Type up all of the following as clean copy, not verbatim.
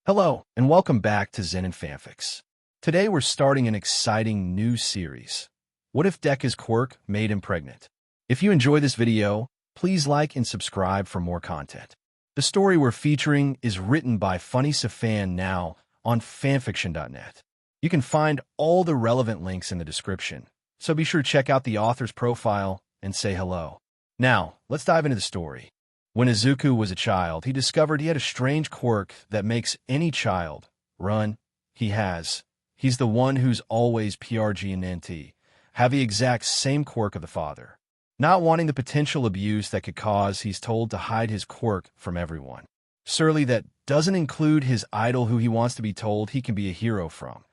Hello, and welcome back to Zenin Fanfics. Today we're starting an exciting new series. What if Deku's quirk made him pregnant? If you enjoy this video, please like and subscribe for more content. The story we're featuring is written by funnysafannow on fanfiction.net. You can find all the relevant links in the description, so be sure to check out the author's profile and say hello. Now, let's dive into the story. When Izuku was a child, he discovered he had a strange quirk that makes any child run. He's the one who's always PRG have the exact same quirk of the father. Not wanting the potential abuse that could cause, he's told to hide his quirk from everyone. Surely that doesn't include his idol who he wants to be told he can be a hero from.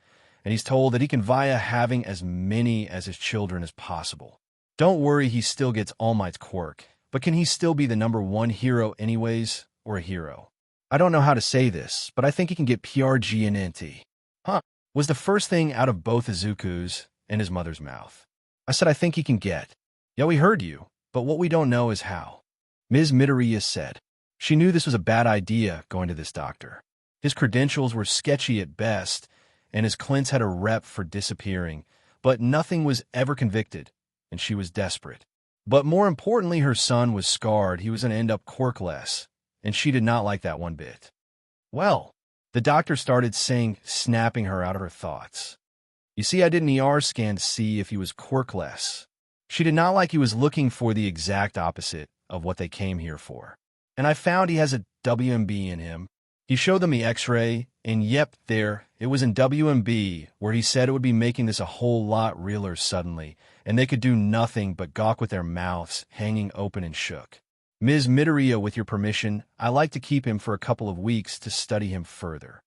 And he's told that he can via having as many as his children as possible. Don't worry, he still gets All Might Quirk. But can he still be the #1 hero anyways, or a hero? I don't know how to say this, but I think he can get PRG and NT. Was the first thing out of both Izuku's and his mother's mouth. I said I think he can get. Yeah, we heard you, but what we don't know is how. Ms. Midoriya said. She knew this was a bad idea going to this doctor. His credentials were sketchy at best, and his clients had a rep for disappearing, but nothing was ever convicted, and she was desperate. But more importantly, her son was scarred. He was going to end up quirkless, and she did not like that one bit. Well, the doctor started saying, snapping her out of her thoughts. You see, I did an ER scan to see if he was quirkless. She did not like he was looking for the exact opposite of what they came here for. And I found he has a WMB in him. He showed them the x-ray, and yep, there, it was in WMB, where he said it would be making this a whole lot realer suddenly, and they could do nothing but gawk with their mouths hanging open and shook. Ms. Midoriya, with your permission, I like to keep him for a couple of weeks to study him further.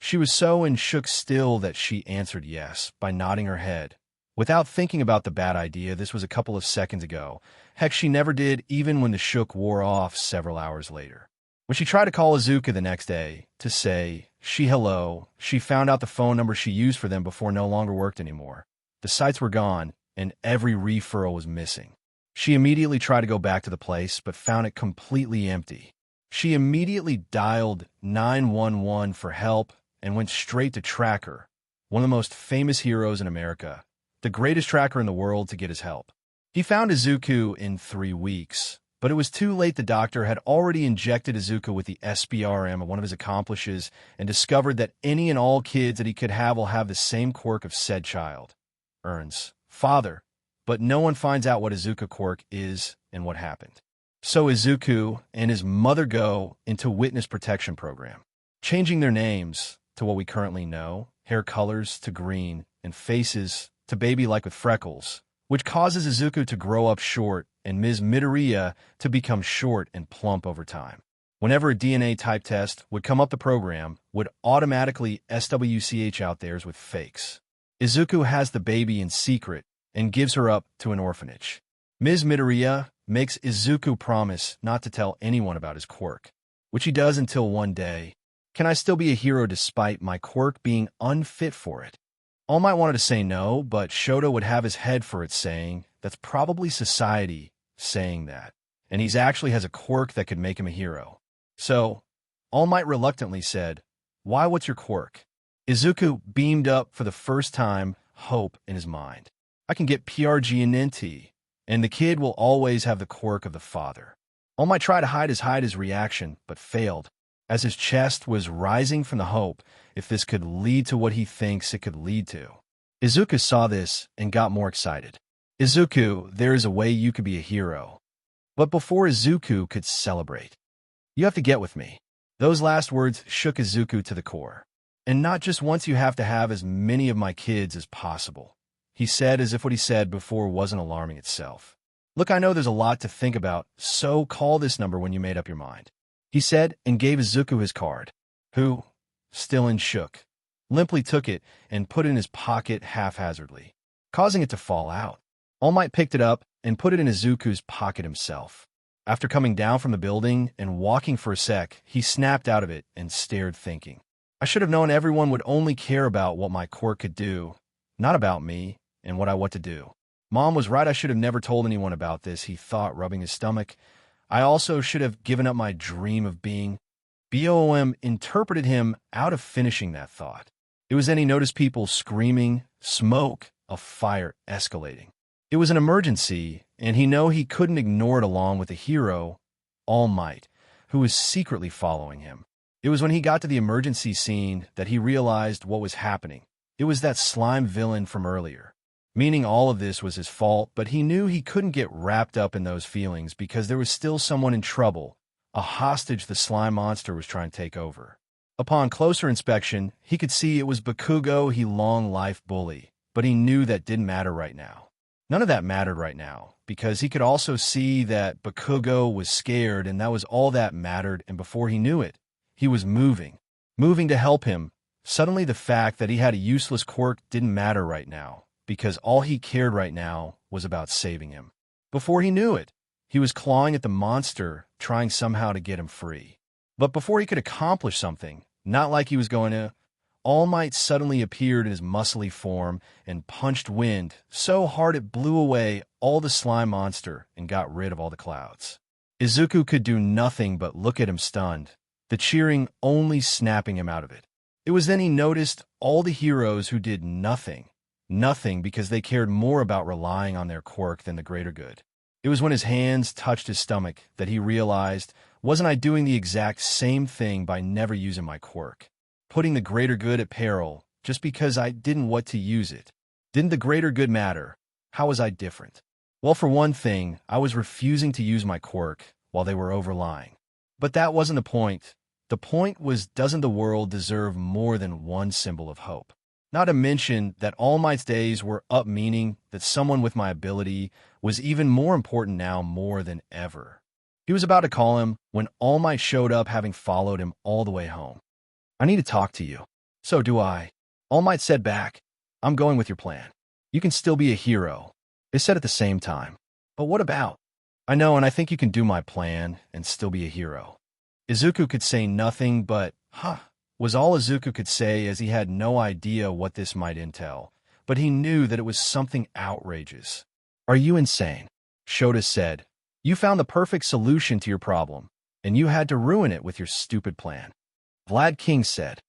She was so and shook still that she answered yes by nodding her head. Without thinking about the bad idea, this was a couple of seconds ago. Heck, she never did, even when the shook wore off several hours later. When she tried to call Izuku the next day to say hello, she found out the phone number she used for them before no longer worked anymore. The sites were gone, and every referral was missing. She immediately tried to go back to the place, but found it completely empty. She immediately dialed 911 for help and went straight to Tracker, one of the most famous heroes in America, the greatest tracker in the world, to get his help. He found Izuku in 3 weeks. But it was too late. The doctor had already injected Izuku with the SBRM of one of his accomplices and discovered that any and all kids that he could have will have the same quirk of said child. Earns. Father. But no one finds out what Izuku quirk is and what happened. So Izuku and his mother go into witness protection program, changing their names to what we currently know, hair colors to green, and faces to baby-like with freckles, which causes Izuku to grow up short and Ms. Midoriya to become short and plump over time. Whenever a DNA type test would come up, the program would automatically SWCH out theirs with fakes. Izuku has the baby in secret and gives her up to an orphanage. Ms. Midoriya makes Izuku promise not to tell anyone about his quirk, which he does until one day. Can I still be a hero despite my quirk being unfit for it? All Might wanted to say no, but Shoto would have his head for it, saying that's probably society saying that, and he's actually has a quirk that could make him a hero. So, All Might reluctantly said, why, what's your quirk? Izuku beamed up for the first time, hope in his mind. I can get PRG and NT, and the kid will always have the quirk of the father. All Might tried to hide his reaction, but failed, as his chest was rising from the hope if this could lead to what he thinks it could lead to. Izuku saw this and got more excited. Izuku, there is a way you could be a hero. But before Izuku could celebrate, you have to get with me. Those last words shook Izuku to the core. And not just once, you have to have as many of my kids as possible. He said, as if what he said before wasn't alarming itself. Look, I know there's a lot to think about, so call this number when you made up your mind. He said, and gave Izuku his card, who, still in shook, limply took it and put it in his pocket haphazardly, causing it to fall out. All Might picked it up and put it in Izuku's pocket himself. After coming down from the building and walking for a sec, he snapped out of it and stared, thinking, I should have known everyone would only care about what my quirk could do, not about me and what to do. Mom was right, I should have never told anyone about this, he thought, rubbing his stomach. I also should have given up my dream of being BOM interpreted him out of finishing that thought. It was then he noticed people screaming, smoke, a fire escalating. It was an emergency, and he couldn't ignore it along with the hero, All Might, who was secretly following him. It was when he got to the emergency scene that he realized what was happening. It was that slime villain from earlier. Meaning all of this was his fault, but he knew he couldn't get wrapped up in those feelings because there was still someone in trouble, a hostage the slime monster was trying to take over. Upon closer inspection, he could see it was Bakugo, he long-life bully, but he knew that didn't matter right now. None of that mattered right now, because he could also see that Bakugo was scared and that was all that mattered, and before he knew it, he was moving to help him. Suddenly the fact that he had a useless quirk didn't matter right now, because all he cared right now was about saving him. Before he knew it, he was clawing at the monster, trying somehow to get him free. But before he could accomplish something, not like he was going to, All Might suddenly appeared in his muscly form and punched wind so hard it blew away all the slime monster and got rid of all the clouds. Izuku could do nothing but look at him stunned, the cheering only snapping him out of it. It was then he noticed all the heroes who did nothing because they cared more about relying on their quirk than the greater good. It was when his hands touched his stomach that he realized, wasn't I doing the exact same thing by never using my quirk? Putting the greater good at peril just because I didn't want to use it. Didn't the greater good matter? How was I different? Well, for one thing, I was refusing to use my quirk while they were overlying. But that wasn't the point. The point was, doesn't the world deserve more than one symbol of hope? Not to mention that All Might's days were up, meaning that someone with my ability was even more important now more than ever. He was about to call him when All Might showed up, having followed him all the way home. I need to talk to you. So do I. All Might said back, I'm going with your plan. You can still be a hero. They said at the same time. But what about? I know, and I think you can do my plan and still be a hero. Izuku could say nothing but, was all Izuku could say, as he had no idea what this might entail, but he knew that it was something outrageous. Are you insane? Shota said. You found the perfect solution to your problem, and you had to ruin it with your stupid plan. Vlad King said.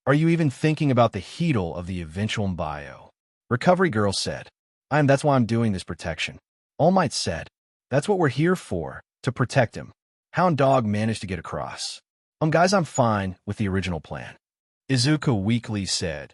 Are you even thinking about the heedle of the eventual bio? Recovery Girl said. That's why I'm doing this protection. All Might said. That's what we're here for, to protect him. Hound Dog managed to get across. Guys, I'm fine with the original plan. Izuku weakly said.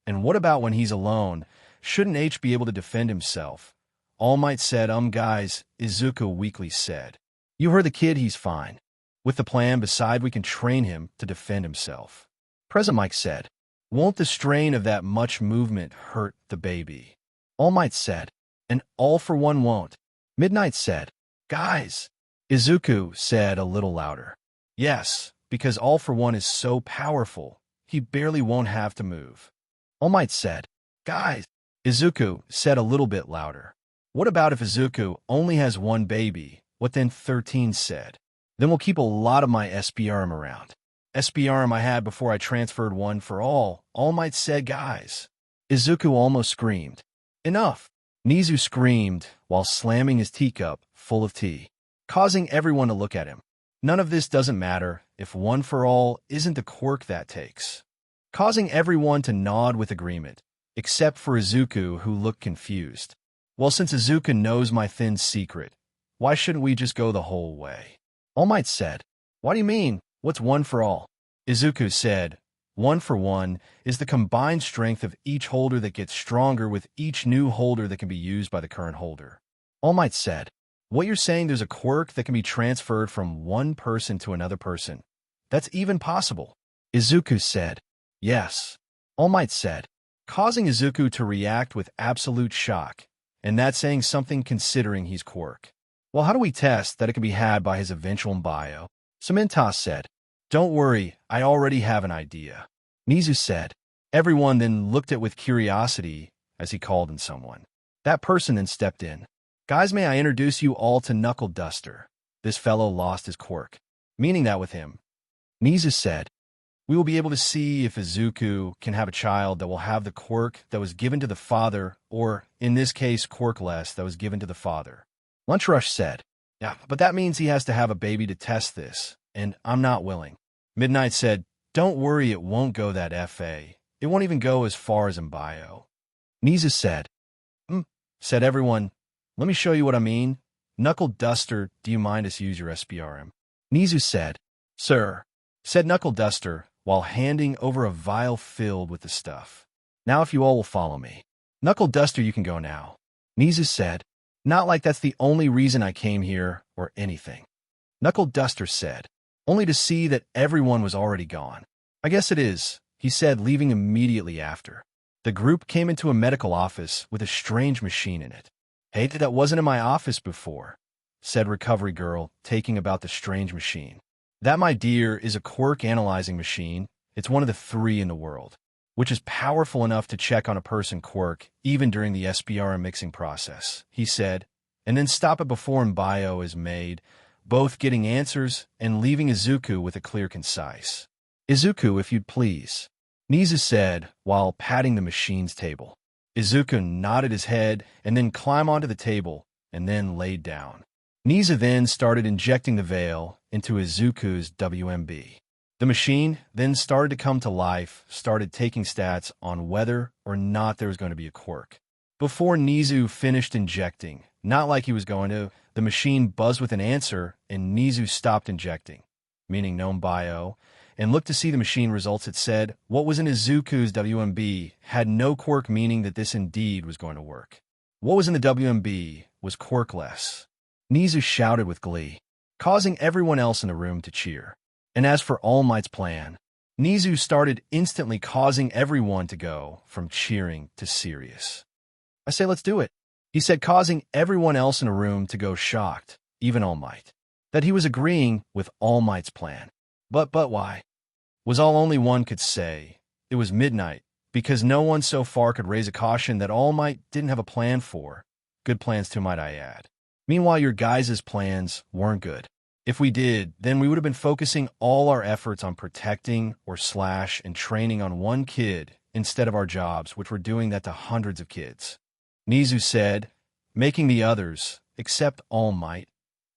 And what about when he's alone? Shouldn't H be able to defend himself? All Might said, guys, Izuku weakly said. You heard the kid, he's fine. With the plan beside, we can train him to defend himself. Present Mike said. Won't the strain of that much movement hurt the baby? All Might said. And All for One won't. Midnight said. Guys. Izuku said a little louder. Yes. Because All for One is so powerful, he barely won't have to move. All Might said, guys. Izuku said a little bit louder. What about if Izuku only has one baby? What then? 13 said. Then we'll keep a lot of my SPRM around. SPRM I had before I transferred one for all. All Might said, guys. Izuku almost screamed. Enough. Nizu screamed while slamming his teacup full of tea, causing everyone to look at him. None of this doesn't matter if one for all isn't the quirk that takes. Causing everyone to nod with agreement, except for Izuku, who looked confused. Well, since Izuku knows my thin secret, why shouldn't we just go the whole way? All Might said. What do you mean? What's one for all? Izuku said. One for one is the combined strength of each holder that gets stronger with each new holder that can be used by the current holder. All Might said. What you're saying, there's a quirk that can be transferred from one person to another person. That's even possible. Izuku said. Yes. All Might said, causing Izuku to react with absolute shock, and that's saying something considering he's quirk. Well, how do we test that it can be had by his eventual bio? Samintas said. Don't worry, I already have an idea. Nizu said. Everyone then looked at with curiosity as he called in someone. That person then stepped in. Guys, may I introduce you all to Knuckle Duster? This fellow lost his quirk. Meaning that with him. Nizu said, we will be able to see if Izuku can have a child that will have the quirk that was given to the father, or, in this case, quirkless that was given to the father. Lunch Rush said, yeah, but that means he has to have a baby to test this, and I'm not willing. Midnight said, "Don't worry, it won't go that FA. It won't even go as far as in bio." Nizu said, said everyone. "Let me show you what I mean. Knuckle Duster, do you mind us use your SPRM?" Nizu said, "Sir," said Knuckle Duster, while handing over a vial filled with the stuff. "Now if you all will follow me." "Knuckle Duster, you can go now." Nizu said, "Not like that's the only reason I came here, or anything." Knuckle Duster said, only to see that everyone was already gone. "I guess it is," he said, leaving immediately after. The group came into a medical office with a strange machine in it. "Hey, that wasn't in my office before," said Recovery Girl, taking about the strange machine. "That, my dear, is a quirk analyzing machine. It's one of the 3 in the world, which is powerful enough to check on a person quirk, even during the SPRM mixing process," he said, and then stop it before bio is made, both getting answers and leaving Izuku with a clear, concise, "Izuku, if you'd please," Nizu said, while patting the machine's table. Izuku nodded his head and then climbed onto the table and then laid down. Nizu then started injecting the veil into Izuku's WMB. The machine then started to come to life, started taking stats on whether or not there was going to be a quirk. Before Nizu finished injecting, not like he was going to, the machine buzzed with an answer and Nizu stopped injecting, meaning no bio, and looked to see the machine results. It said what was in Izuku's WMB had no quirk, meaning that this indeed was going to work. What was in the WMB was quirkless. Nizu shouted with glee, causing everyone else in the room to cheer. And as for All Might's plan, Nizu started instantly causing everyone to go from cheering to serious. "I say let's do it," he said, causing everyone else in the room to go shocked, even All Might, that he was agreeing with All Might's plan. But why? Was all only one could say. It was Midnight, because no one so far could raise a caution that All Might didn't have a plan for. Good plans too, might I add. Meanwhile, your guys' plans weren't good. If we did, then we would have been focusing all our efforts on protecting or slash and training on one kid instead of our jobs, which were doing that to hundreds of kids. Nizu said, making the others, except All Might,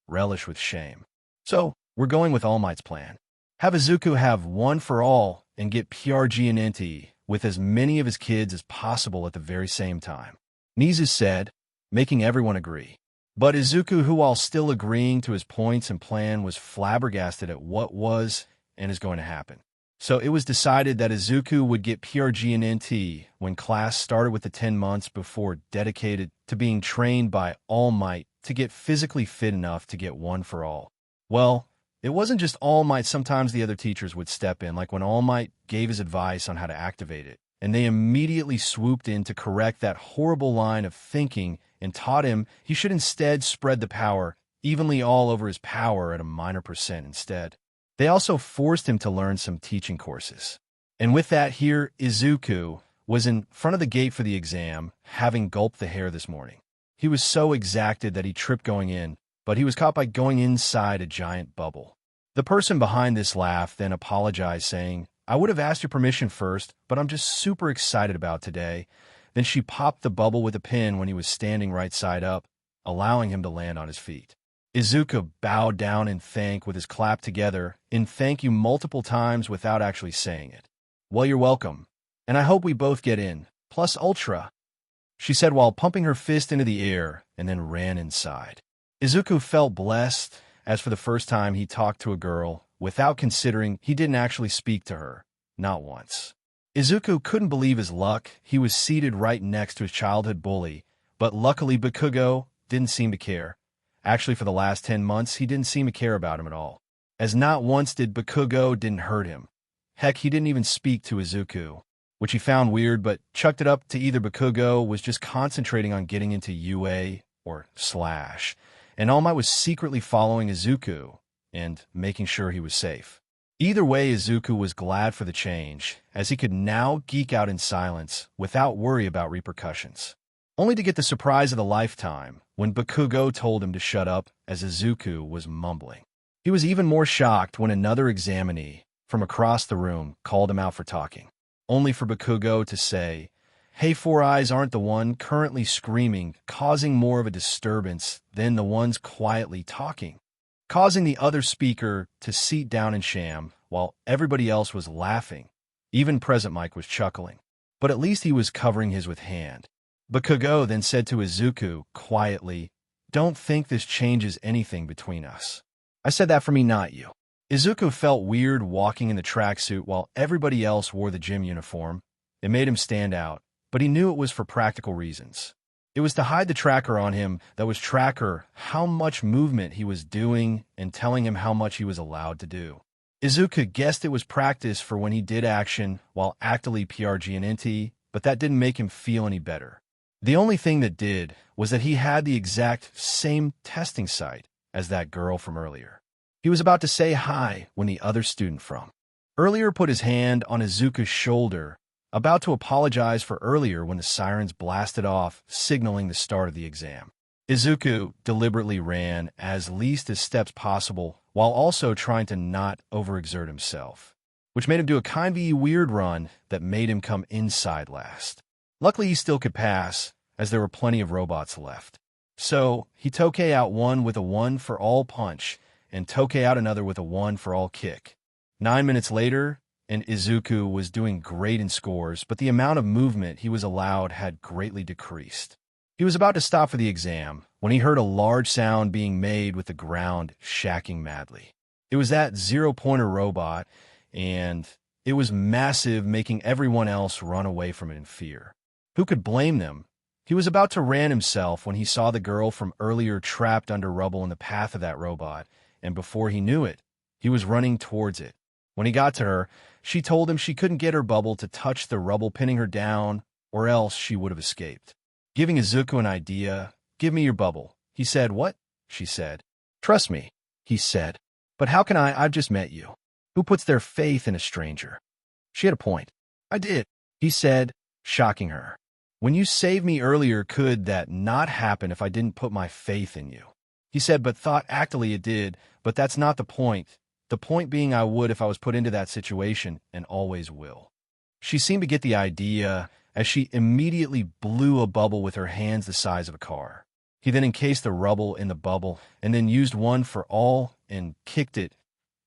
relish with shame. "So, we're going with All Might's plan. Have Izuku have one for all and get PRG and NT with as many of his kids as possible at the very same time," Nizu said, making everyone agree. But Izuku, who while still agreeing to his points and plan, was flabbergasted at what was and is going to happen. So it was decided that Izuku would get PRG and NT when class started, with the 10 months before dedicated to being trained by All Might to get physically fit enough to get one for all. Well, it wasn't just All Might. Sometimes the other teachers would step in, like when All Might gave his advice on how to activate it, and they immediately swooped in to correct that horrible line of thinking and taught him he should instead spread the power evenly all over his power at a minor % instead. They also forced him to learn some teaching courses. And with that, here Izuku was in front of the gate for the exam, having gulped the hair this morning. He was so exacted that he tripped going in, but he was caught by going inside a giant bubble. The person behind this laugh then apologized, saying, "I would have asked your permission first, but I'm just super excited about today." Then she popped the bubble with a pin when he was standing right side up, allowing him to land on his feet. Izuku bowed down in thank with his clap together in thank you multiple times without actually saying it. "Well, you're welcome. And I hope we both get in, plus Ultra," she said while pumping her fist into the air and then ran inside. Izuku felt blessed, as for the first time he talked to a girl without considering he didn't actually speak to her, not once. Izuku couldn't believe his luck. He was seated right next to his childhood bully, but luckily Bakugo didn't seem to care. Actually, for the last 10 months, he didn't seem to care about him at all, as not once did Bakugo didn't hurt him. Heck, he didn't even speak to Izuku, which he found weird, but chucked it up to either Bakugo was just concentrating on getting into UA or slash, and All Might was secretly following Izuku and making sure he was safe. Either way, Izuku was glad for the change, as he could now geek out in silence without worry about repercussions. Only to get the surprise of the lifetime when Bakugo told him to shut up, as Izuku was mumbling. He was even more shocked when another examinee from across the room called him out for talking, only for Bakugo to say, "Hey, Four Eyes aren't the one currently screaming, causing more of a disturbance than the ones quietly talking," causing the other speaker to sit down and sham, while everybody else was laughing. Even present Mike was chuckling. But at least he was covering his with hand. Bakugo then said to Izuku, quietly, "Don't think this changes anything between us. I said that for me, not you." Izuku felt weird walking in the tracksuit while everybody else wore the gym uniform. It made him stand out, but he knew it was for practical reasons. It was to hide the tracker on him that was tracker how much movement he was doing and telling him how much he was allowed to do. Izuku guessed it was practice for when he did action while actively PRG, but that didn't make him feel any better. The only thing that did was that he had the exact same testing site as that girl from earlier. He was about to say hi when the other student from earlier put his hand on Izuku's shoulder, about to apologize for earlier when the sirens blasted off, signaling the start of the exam. Izuku deliberately ran as least as steps possible while also trying to not overexert himself, which made him do a kind of weird run that made him come inside last. Luckily, he still could pass, as there were plenty of robots left. So, he Tokei out one with a 1 for all punch, and Tokei out another with a 1 for all kick. 9 minutes later, and Izuku was doing great in scores, but the amount of movement he was allowed had greatly decreased. He was about to stop for the exam when he heard a large sound being made with the ground shacking madly. It was that zero-pointer robot, and it was massive, making everyone else run away from it in fear. Who could blame them? He was about to ran himself when he saw the girl from earlier trapped under rubble in the path of that robot, and before he knew it, he was running towards it. When he got to her, she told him she couldn't get her bubble to touch the rubble, pinning her down, or else she would have escaped. Giving Izuku an idea, "Give me your bubble." He said, "What?" She said. "Trust me," he said. "But how can I? I've just met you. Who puts their faith in a stranger?" She had a point. "I did," he said, shocking her. "When you saved me earlier, could that not happen if I didn't put my faith in you?" He said, but thought actively it did, but that's not the point. The point being I would if I was put into that situation, and always will. She seemed to get the idea, as she immediately blew a bubble with her hands the size of a car. He then encased the rubble in the bubble, and then used 1 for all and kicked it,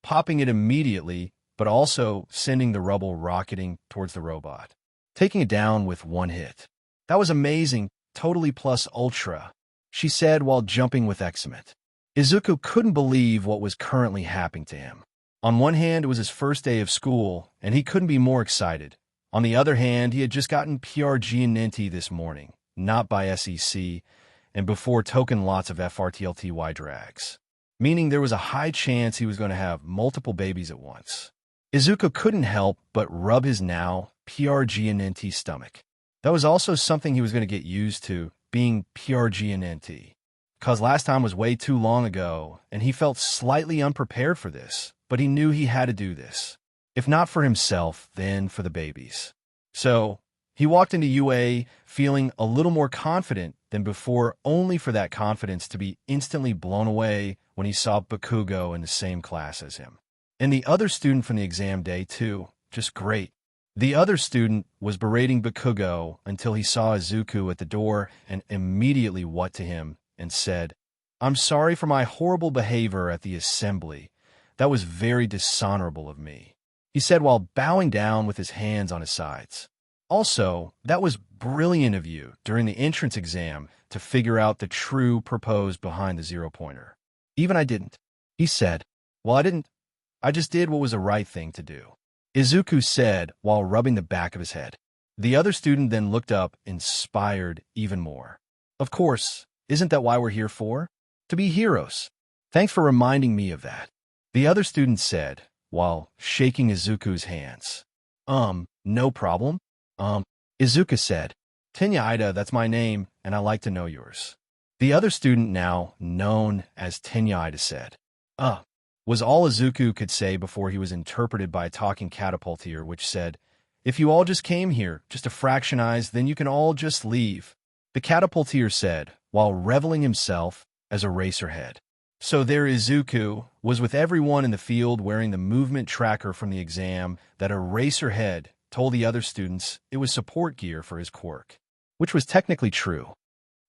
popping it immediately, but also sending the rubble rocketing towards the robot, taking it down with 1 hit. "That was amazing, totally plus ultra," she said while jumping with excitement. Izuku couldn't believe what was currently happening to him. On one hand, it was his first day of school, and he couldn't be more excited. On the other hand, he had just gotten PRG and NT this morning, not by SEC, and before token lots of FRTLTY drags, meaning there was a high chance he was going to have multiple babies at once. Izuku couldn't help but rub his now PRG and NT stomach. That was also something he was going to get used to, being PRG and NT. Because last time was way too long ago, and he felt slightly unprepared for this, but he knew he had to do this. If not for himself, then for the babies. So, he walked into UA feeling a little more confident than before, only for that confidence to be instantly blown away when he saw Bakugo in the same class as him. And the other student from the exam day, too. Just great. The other student was berating Bakugo until he saw Izuku at the door and immediately went to him and said, "I'm sorry for my horrible behavior at the assembly. That was very dishonorable of me," he said while bowing down with his hands on his sides. "Also, that was brilliant of you during the entrance exam to figure out the true purpose behind the zero-pointer. Even I didn't," he said. "Well, I didn't. I just did what was the right thing to do," Izuku said while rubbing the back of his head. The other student then looked up, inspired even more. "Of course, isn't that why we're here for? To be heroes. Thanks for reminding me of that," the other student said while shaking Izuku's hands. No problem." Izuku said. "Tenya Ida, that's my name, and I like to know yours," the other student, now known as Tenya Ida, said. Was all Izuku could say before he was interpreted by a talking catapultier, which said, "If you all just came here, just to fractionize, then you can all just leave," the catapultier said, while reveling himself as a racerhead. So there Izuku was with everyone in the field wearing the movement tracker from the exam that a racerhead told the other students it was support gear for his quirk, which was technically true.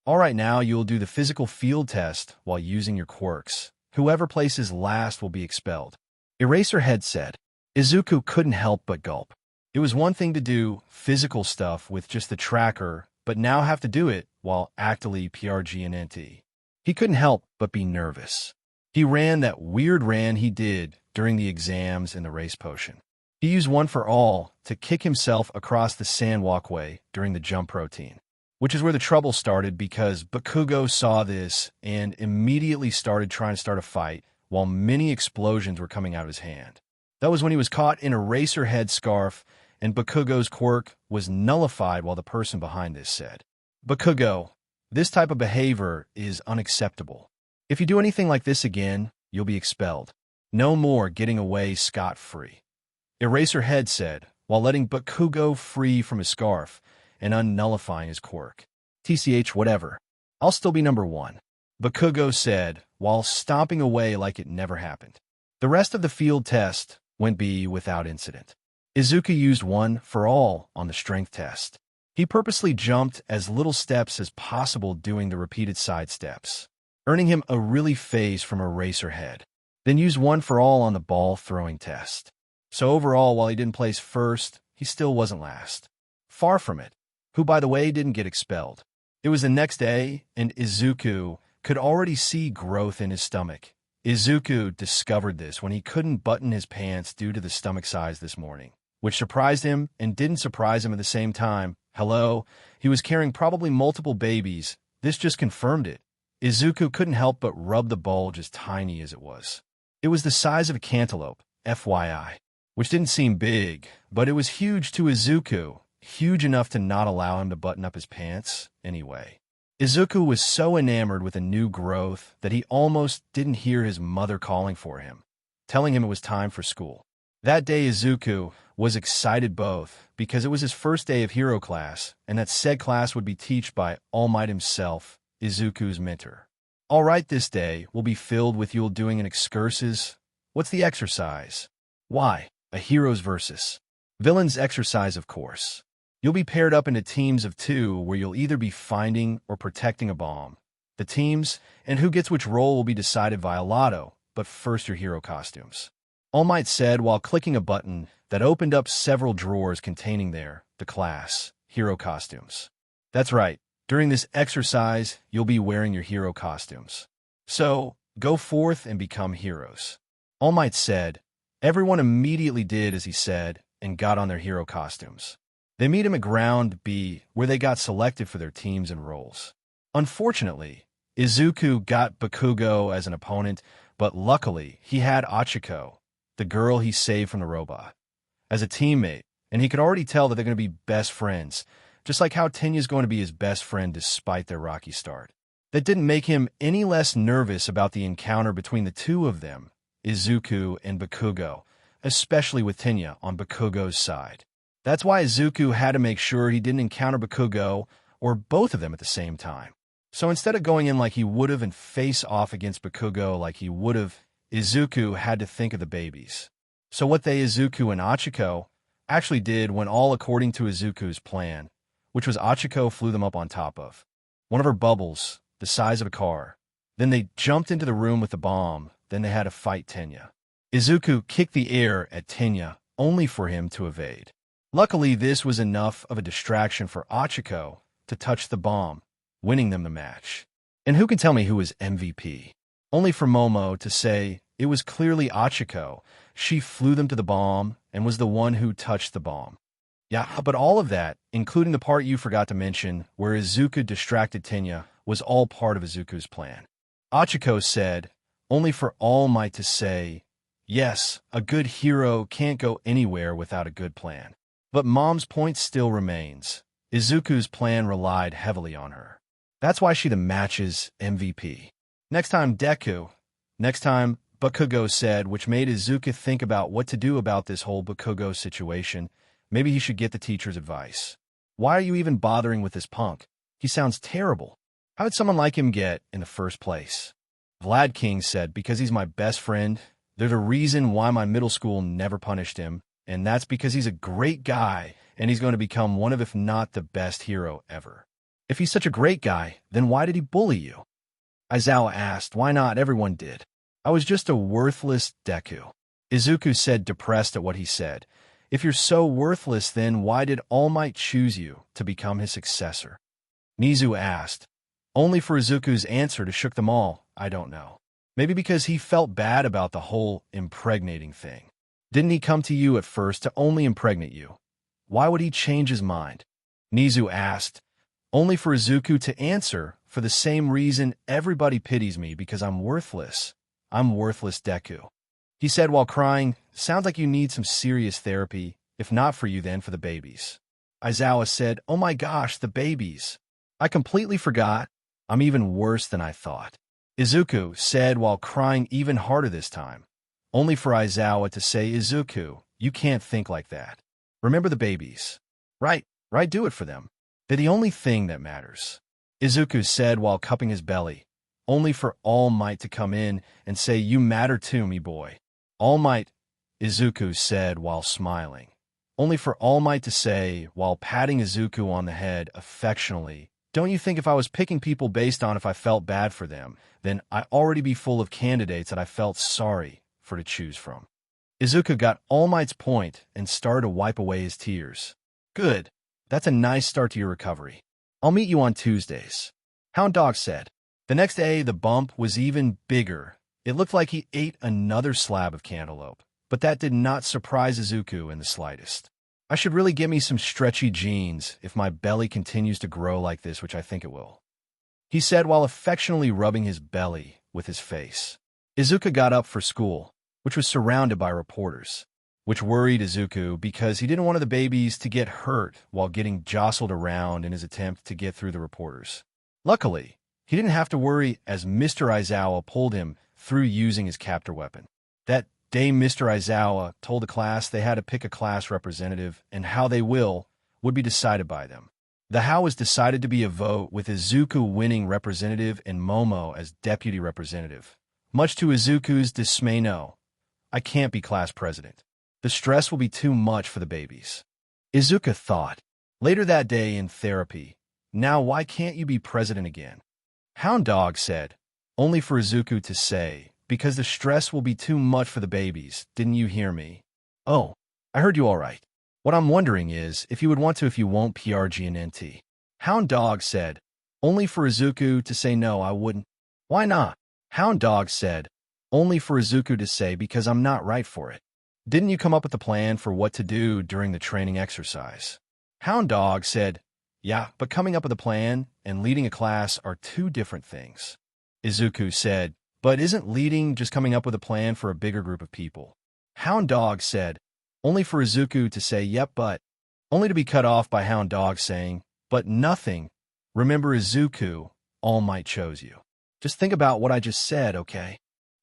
"All right, now you will do the physical field test while using your quirks. Whoever places last will be expelled," Eraserhead said. Izuku couldn't help but gulp. It was one thing to do physical stuff with just the tracker, but now have to do it while actively PRG. He couldn't help but be nervous. He ran that weird ran he did during the exams and the race potion. He used one for all to kick himself across the sand walkway during the jump routine, which is where the trouble started because Bakugo saw this and immediately started trying to start a fight while many explosions were coming out of his hand. That was when he was caught in a racer head scarf and Bakugo's quirk was nullified while the person behind this said, "Bakugo, this type of behavior is unacceptable. If you do anything like this again, you'll be expelled. No more getting away scot-free." Eraserhead said, while letting Bakugo free from his scarf and unnullifying his quirk. "TCH whatever. I'll still be number one," Bakugo said, while stomping away like it never happened. The rest of the field test went by without incident. Izuku used one for all on the strength test. He purposely jumped as little steps as possible doing the repeated side steps, earning him a really phase from Eraserhead. Then used one for all on the ball throwing test. So overall, while he didn't place first, he still wasn't last. Far from it. Who, by the way, didn't get expelled. It was the next day, and Izuku could already see growth in his stomach. Izuku discovered this when he couldn't button his pants due to the stomach size this morning, which surprised him and didn't surprise him at the same time. Hello, he was carrying probably multiple babies. This just confirmed it. Izuku couldn't help but rub the bulge as tiny as it was. It was the size of a cantaloupe, FYI. Which didn't seem big, but it was huge to Izuku, huge enough to not allow him to button up his pants anyway. Izuku was so enamored with a new growth that he almost didn't hear his mother calling for him, telling him it was time for school. That day Izuku was excited both because it was his first day of hero class and that said class would be taught by All Might himself, Izuku's mentor. All right, this day will be filled with you doing an excursus. What's the exercise? Why? A heroes versus villains exercise, of course. You'll be paired up into teams of two where you'll either be finding or protecting a bomb. The teams and who gets which role will be decided via lotto, but first your hero costumes. All Might said while clicking a button that opened up several drawers containing the class, hero costumes. That's right, during this exercise, you'll be wearing your hero costumes. So, go forth and become heroes. All Might said. Everyone immediately did as he said and got on their hero costumes. They meet him at Ground B, where they got selected for their teams and roles. Unfortunately, Izuku got Bakugo as an opponent, but luckily he had Achiko, the girl he saved from the robot, as a teammate, and he could already tell that they're going to be best friends, just like how Tenya's going to be his best friend despite their rocky start. That didn't make him any less nervous about the encounter between the two of them, Izuku and Bakugo, especially with Tenya on Bakugo's side. That's why Izuku had to make sure he didn't encounter Bakugo or both of them at the same time. So instead of going in like he would have and face off against Bakugo like he would have, Izuku had to think of the babies. So what they Izuku and Achiko actually did went all according to Izuku's plan, which was Achiko flew them up on top of one of her bubbles, the size of a car. Then they jumped into the room with the bomb. Then they had to fight Tenya. Izuku kicked the air at Tenya, only for him to evade. Luckily, this was enough of a distraction for Achiko to touch the bomb, winning them the match. And who can tell me who was MVP? Only for Momo to say it was clearly Achiko. She flew them to the bomb and was the one who touched the bomb. Yeah, but all of that, including the part you forgot to mention, where Izuku distracted Tenya, was all part of Izuku's plan. Achiko said, only for All Might to say, yes, a good hero can't go anywhere without a good plan. But Mom's point still remains. Izuku's plan relied heavily on her. That's why she the match's MVP. Next time, Deku. Next time, Bakugo said, which made Izuku think about what to do about this whole Bakugo situation. Maybe he should get the teacher's advice. Why are you even bothering with this punk? He sounds terrible. How did someone like him get in the first place? Vlad King said, because he's my best friend. There's a reason why my middle school never punished him, and that's because he's a great guy, and he's going to become one of, if not the best hero ever. If he's such a great guy, then why did he bully you? Aizawa asked, why not? Everyone did. I was just a worthless Deku. Izuku said, depressed at what he said. If you're so worthless, then why did All Might choose you to become his successor? Nizu asked, only for Izuku's answer to shook them all. I don't know. Maybe because he felt bad about the whole impregnating thing. Didn't he come to you at first to only impregnate you? Why would he change his mind? Nizu asked, only for Izuku to answer, for the same reason everybody pities me, because I'm worthless. I'm worthless, Deku. He said while crying, sounds like you need some serious therapy. If not for you, then for the babies. Aizawa said, oh my gosh, the babies. I completely forgot. I'm even worse than I thought. Izuku said while crying even harder this time, only for Aizawa to say, Izuku, you can't think like that. Remember the babies. Right, do it for them. They're the only thing that matters. Izuku said while cupping his belly, only for All Might to come in and say, you matter to me, boy. All Might, Izuku said while smiling, only for All Might to say while patting Izuku on the head affectionately, don't you think if I was picking people based on if I felt bad for them, then I'd already be full of candidates that I felt sorry for to choose from? Izuku got All Might's point and started to wipe away his tears. Good. That's a nice start to your recovery. I'll meet you on Tuesdays. Hound Dog said. The next day, the bump was even bigger. It looked like he ate another slab of cantaloupe, but that did not surprise Izuku in the slightest. I should really get me some stretchy jeans if my belly continues to grow like this, which I think it will, he said while affectionately rubbing his belly with his face. Izuku got up for school, which was surrounded by reporters, which worried Izuku because he didn't want the babies to get hurt while getting jostled around in his attempt to get through the reporters. Luckily, he didn't have to worry as Mr. Aizawa pulled him through using his captor weapon. That day, Mr. Aizawa told the class they had to pick a class representative, and how they would be decided by them. The how was decided to be a vote, with Izuku winning representative and Momo as deputy representative. Much to Izuku's dismay, no, I can't be class president. The stress will be too much for the babies. Izuku thought. Later that day in therapy, now why can't you be president again? Hound Dog said, only for Izuku to say, because the stress will be too much for the babies. Didn't you hear me? Oh, I heard you all right. What I'm wondering is if you would want to if you won't PRG and NT. Hound Dog said, only for Izuku to say no, I wouldn't. Why not? Hound Dog said, only for Izuku to say because I'm not right for it. Didn't you come up with a plan for what to do during the training exercise? Hound Dog said, yeah, but coming up with a plan and leading a class are two different things. Izuku said, but isn't leading just coming up with a plan for a bigger group of people? Hound Dog said, only for Izuku to say yep, but, only to be cut off by Hound Dog saying, but nothing. Remember, Izuku, All Might chose you. Just think about what I just said, okay?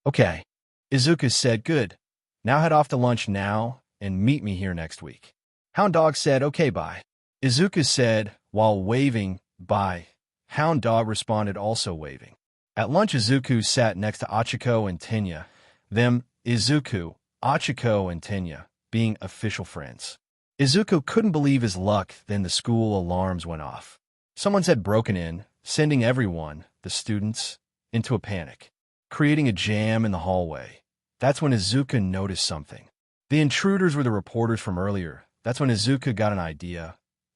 Okay. Izuku said, good. Now head off to lunch now and meet me here next week. Hound Dog said, okay, bye. Izuku said while waving, bye. Hound Dog responded also waving. At lunch, Izuku sat next to Achiko and Tenya, them, Izuku, Achiko and Tenya, being official friends. Izuku couldn't believe his luck. Then the school alarms went off. Someone had broken in, sending everyone, the students, into a panic, creating a jam in the hallway. That's when Izuku noticed something. The intruders were the reporters from earlier. That's when Izuku got an idea.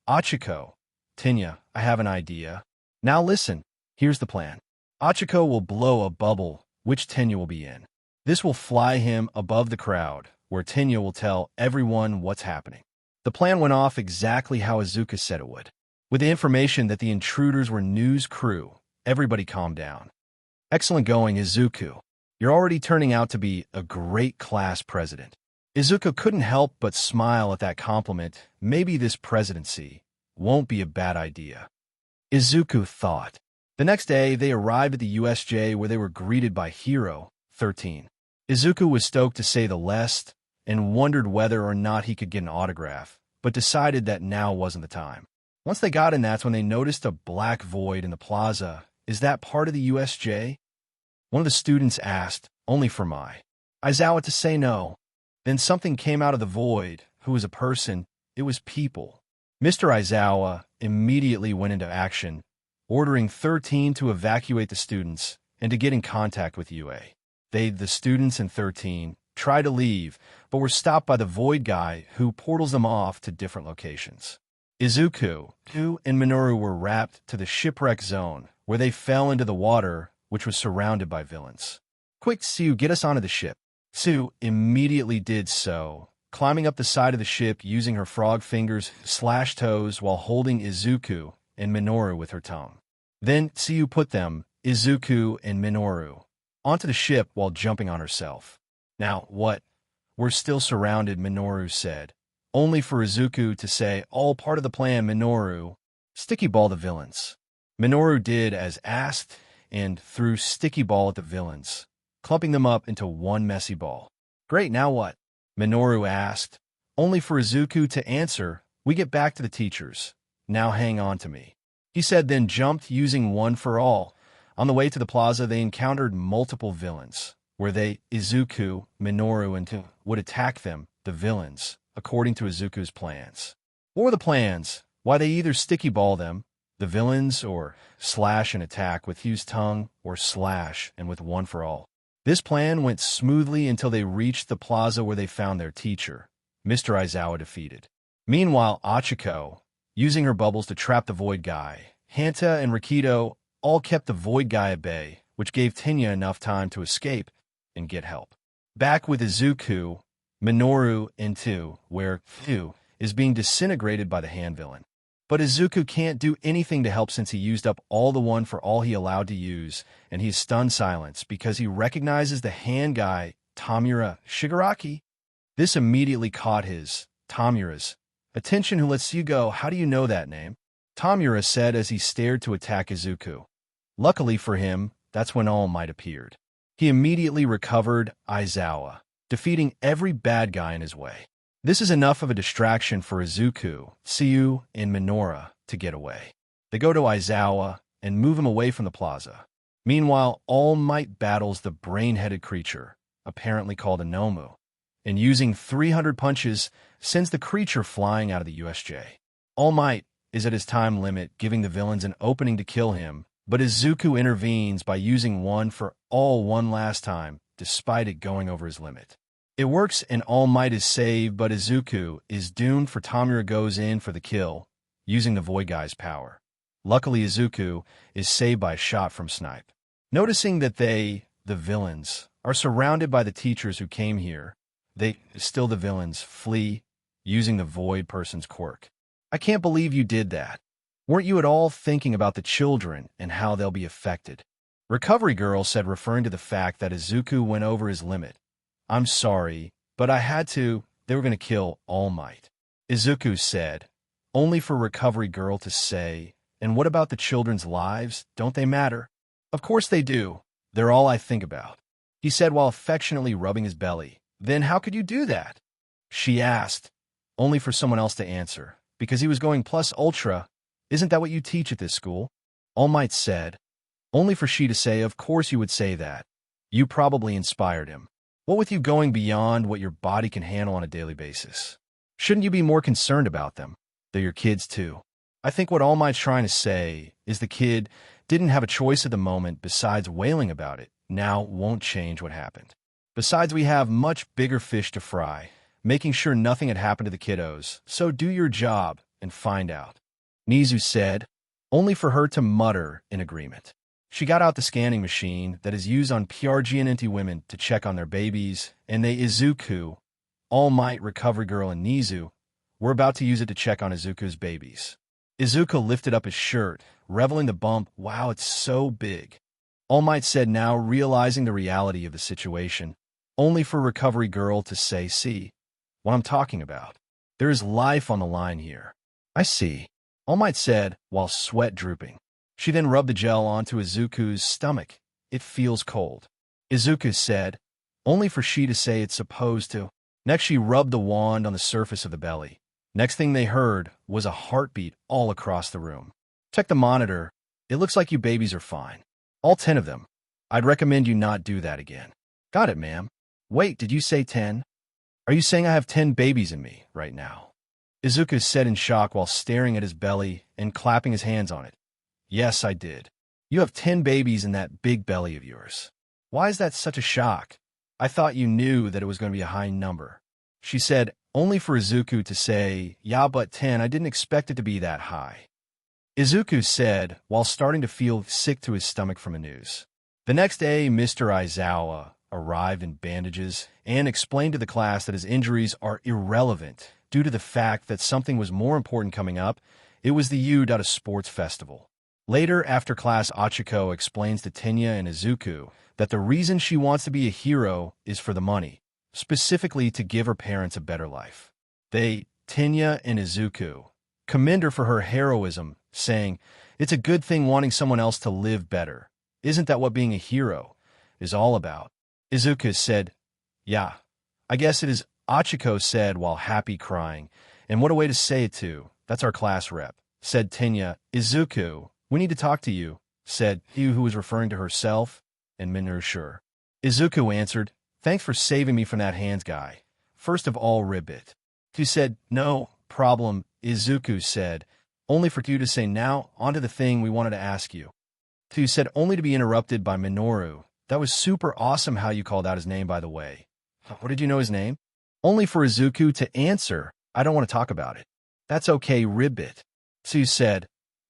Achiko, Tenya, I have an idea. Now listen, here's the plan. Achiko will blow a bubble, which Tenya will be in. This will fly him above the crowd, where Tenya will tell everyone what's happening. The plan went off exactly how Izuku said it would. With the information that the intruders were news crew, everybody calmed down. Excellent going, Izuku. You're already turning out to be a great class president. Izuku couldn't help but smile at that compliment. Maybe this presidency won't be a bad idea, Izuku thought. The next day, they arrived at the USJ where they were greeted by Hero, 13. Izuku was stoked to say the least and wondered whether or not he could get an autograph, but decided that now wasn't the time. Once they got in, that's when they noticed a black void in the plaza. Is that part of the USJ? One of the students asked, only for my Aizawa to say no. Then something came out of the void. Who was a person? It was people. Mr. Aizawa immediately went into action, ordering 13 to evacuate the students and to get in contact with UA. The students and 13, try to leave, but were stopped by the Void Guy who portals them off to different locations. Izuku, and Minoru were wrapped to the shipwreck zone, where they fell into the water, which was surrounded by villains. Quick, Tsu, get us onto the ship. Tsu immediately did so, climbing up the side of the ship using her frog fingers / toes while holding Izuku and Minoru with her tongue. Then Tsu put them, Izuku and Minoru, onto the ship while jumping on herself. Now, what? We're still surrounded, Minoru said, only for Izuku to say, all part of the plan, Minoru. Sticky ball the villains. Minoru did as asked and threw sticky ball at the villains, clumping them up into one messy ball. Great, now what? Minoru asked, only for Izuku to answer, we get back to the teachers. Now hang on to me. He said, then jumped using one for all. On the way to the plaza, they encountered multiple villains, where they, Izuku, Minoru, and Tu, would attack them, the villains, according to Izuku's plans. What were the plans? Why, they either sticky ball them, the villains, or slash and attack with Hugh's tongue, or slash and with one for all. This plan went smoothly until they reached the plaza where they found their teacher, Mr. Aizawa, defeated. Meanwhile, Achiko, using her bubbles to trap the Void Guy, Hanta and Rikido all kept the Void Guy at bay, which gave Tenya enough time to escape and get help. Back with Izuku, Minoru, and Tu, where Tu is being disintegrated by the hand villain. But Izuku can't do anything to help since he used up all the one for all he allowed to use, and he's stunned silence because he recognizes the hand guy, Tamura Shigaraki. This immediately caught Tamura's, attention. Who lets you go? How do you know that name? Tamura said as he stared to attack Izuku. Luckily for him, that's when All Might appeared. He immediately recovered Aizawa, defeating every bad guy in his way. This is enough of a distraction for Izuku, Tsu, and Minoru to get away. They go to Aizawa and move him away from the plaza. Meanwhile, All Might battles the brain-headed creature, apparently called a Nomu, and using 300 punches, sends the creature flying out of the USJ. All Might is at his time limit, giving the villains an opening to kill him, but Izuku intervenes by using one for all one last time, despite it going over his limit. It works and All Might is saved, but Izuku is doomed for Tamura goes in for the kill, using the Void Guy's power. Luckily, Izuku is saved by a shot from Snipe. Noticing that they, the villains, are surrounded by the teachers who came here, the villains, flee, using the Void Person's quirk. I can't believe you did that. Weren't you at all thinking about the children and how they'll be affected? Recovery Girl said, referring to the fact that Izuku went over his limit. I'm sorry, but I had to. They were going to kill All Might. Izuku said, only for Recovery Girl to say, and what about the children's lives? Don't they matter? Of course they do. They're all I think about. He said while affectionately rubbing his belly. Then how could you do that? She asked, only for someone else to answer, because he was going plus ultra. Isn't that what you teach at this school? All Might said, only for she to say, of course you would say that. You probably inspired him. What with you going beyond what your body can handle on a daily basis? Shouldn't you be more concerned about them? They're your kids too. I think what All Might's trying to say is the kid didn't have a choice at the moment besides wailing about it. Now won't change what happened. Besides, we have much bigger fish to fry, making sure nothing had happened to the kiddos, so do your job and find out. Nizu said, only for her to mutter in agreement. She got out the scanning machine that is used on PRGNNT women to check on their babies, and they Izuku, All Might, Recovery Girl, and Nizu were about to use it to check on Izuku's babies. Izuku lifted up his shirt, reveling the bump. Wow, it's so big. All Might said, now realizing the reality of the situation, only for Recovery Girl to say, see what I'm talking about. There is life on the line here. I see, All Might said while sweat drooping. She then rubbed the gel onto Izuku's stomach. It feels cold. Izuku said, only for she to say it's supposed to. Next, she rubbed the wand on the surface of the belly. Next thing they heard was a heartbeat all across the room. Check the monitor. It looks like you babies are fine. All 10 of them. I'd recommend you not do that again. Got it, ma'am. Wait, did you say 10? Are you saying I have 10 babies in me right now? Izuku said in shock while staring at his belly and clapping his hands on it. Yes, I did. You have 10 babies in that big belly of yours. Why is that such a shock? I thought you knew that it was going to be a high number. She said, only for Izuku to say, yeah, but 10, I didn't expect it to be that high. Izuku said, while starting to feel sick to his stomach from the news. The next day, Mr. Aizawa arrived in bandages and explained to the class that his injuries are irrelevant due to the fact that something was more important coming up. It was the U.A Sports Festival. Later, after class, Achiko explains to Tenya and Izuku that the reason she wants to be a hero is for the money, specifically to give her parents a better life. They, Tenya and Izuku, commend her for her heroism, saying, it's a good thing wanting someone else to live better. Isn't that what being a hero is all about? Izuku said, yeah, I guess it is. Achiko said while happy crying, and what a way to say it too. That's our class rep. Said Tenya. Izuku, we need to talk to you, said he who was referring to herself, and Minoru sure. Izuku answered, thanks for saving me from that hands guy. First of all, ribbit. Tu said, no problem, Izuku said, only for you to say now, on to the thing we wanted to ask you. Tu said, only to be interrupted by Minoru. That was super awesome how you called out his name, by the way. What did you know his name? Only for Izuku to answer, I don't want to talk about it. That's okay, ribbit. Tu said,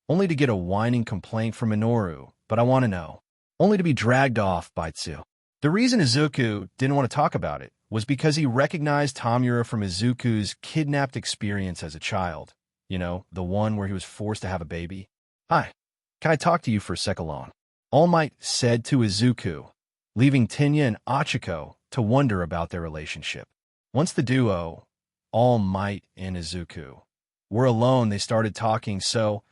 only to get a whining complaint from Minoru, but I want to know. Only to be dragged off by Tsu. The reason Izuku didn't want to talk about it was because he recognized Tamura from Izuku's kidnapped experience as a child. You know, the one where he was forced to have a baby. Hi, can I talk to you for a sec alone? All Might said to Izuku, leaving Tenya and Achiko to wonder about their relationship. Once the duo, All Might and Izuku, were alone, they started talking. So,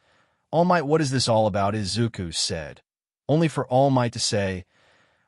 All Might, what is this all about? Izuku said, only for All Might to say,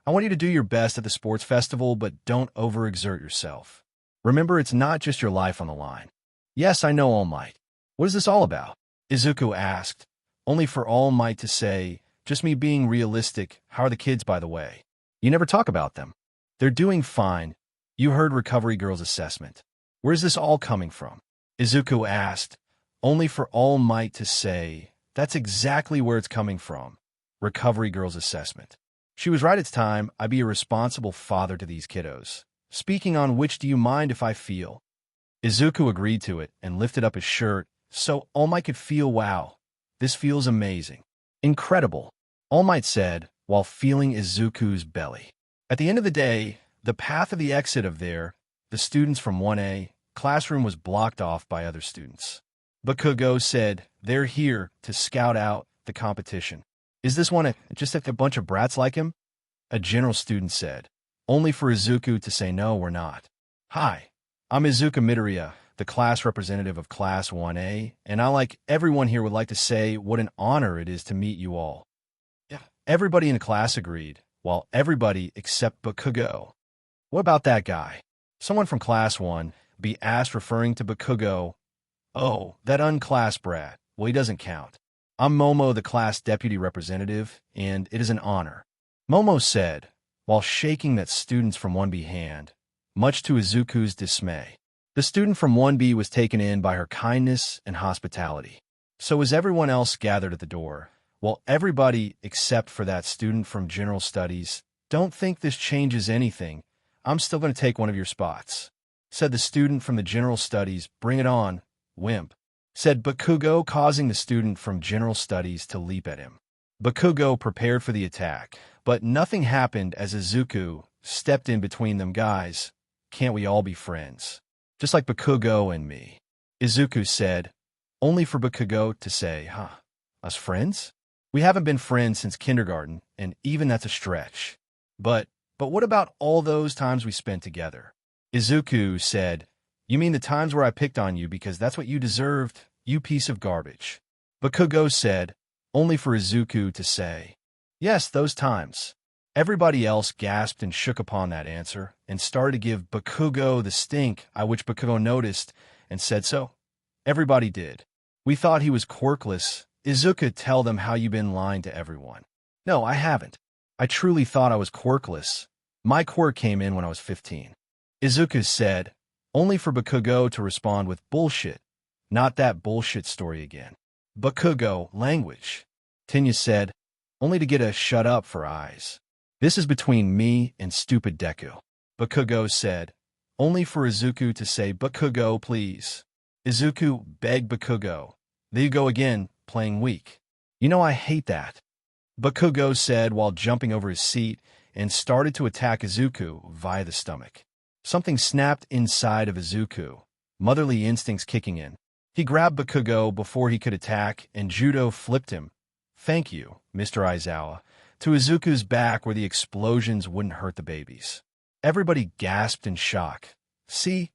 I want you to do your best at the sports festival, but don't overexert yourself. Remember, it's not just your life on the line. Yes, I know, All Might. What is this all about? Izuku asked, only for All Might to say, just me being realistic. How are the kids, by the way? You never talk about them. They're doing fine. You heard Recovery Girl's assessment. Where's this all coming from? Izuku asked, only for All Might to say, that's exactly where it's coming from. Recovery Girl's assessment. She was right, it's time I be a responsible father to these kiddos. Speaking on which, do you mind if I feel? Izuku agreed to it and lifted up his shirt so All Might could feel. Wow, this feels amazing. Incredible, All Might said while feeling Izuku's belly. At the end of the day, the path of the exit of the students from 1A classroom was blocked off by other students. Bakugo said, they're here to scout out the competition. Is this one just a bunch of brats like him? A general student said, only for Izuku to say no, we're not. Hi, I'm Izuku Midoriya, the class representative of Class 1A, and I, like everyone here, would like to say what an honor it is to meet you all. Yeah. Everybody in the class agreed, while everybody except Bakugo. What about that guy? Someone from Class 1 be asked, referring to Bakugo. Oh, that unclass brat. Well, he doesn't count. I'm Momo, the class deputy representative, and it is an honor. Momo said, while shaking that student's from 1B hand, much to Izuku's dismay. The student from 1B was taken in by her kindness and hospitality. So was everyone else gathered at the door. Well, everybody except for that student from General Studies. Don't think this changes anything. I'm still going to take one of your spots, said the student from the General Studies. Bring it on, wimp, said Bakugo, causing the student from General Studies to leap at him. Bakugo prepared for the attack, but nothing happened as Izuku stepped in between them. Guys, can't we all be friends? Just like Bakugo and me, Izuku said, only for Bakugo to say, us friends? We haven't been friends since kindergarten, and even that's a stretch. But what about all those times we spent together? Izuku said, you mean the times where I picked on you because that's what you deserved, you piece of garbage? Bakugo said, only for Izuku to say, yes, those times. Everybody else gasped and shook upon that answer and started to give Bakugo the stink, which Bakugo noticed and said so. Everybody did. We thought he was quirkless. Izuku, tell them how you been lying to everyone. No, I haven't. I truly thought I was quirkless. My quirk came in when I was 15. Izuku said, only for Bakugo to respond with bullshit. Not that bullshit story again. Bakugo, language. Tenya said, only to get a shut up for eyes. This is between me and stupid Deku. Bakugo said, only for Izuku to say, Bakugo, please. Izuku begged Bakugo. There you go again, playing weak. You know I hate that. Bakugo said while jumping over his seat and started to attack Izuku via the stomach. Something snapped inside of Izuku, motherly instincts kicking in. He grabbed Bakugo before he could attack and judo flipped him. Thank you, Mr. Aizawa, to Izuku's back where the explosions wouldn't hurt the babies. Everybody gasped in shock. See,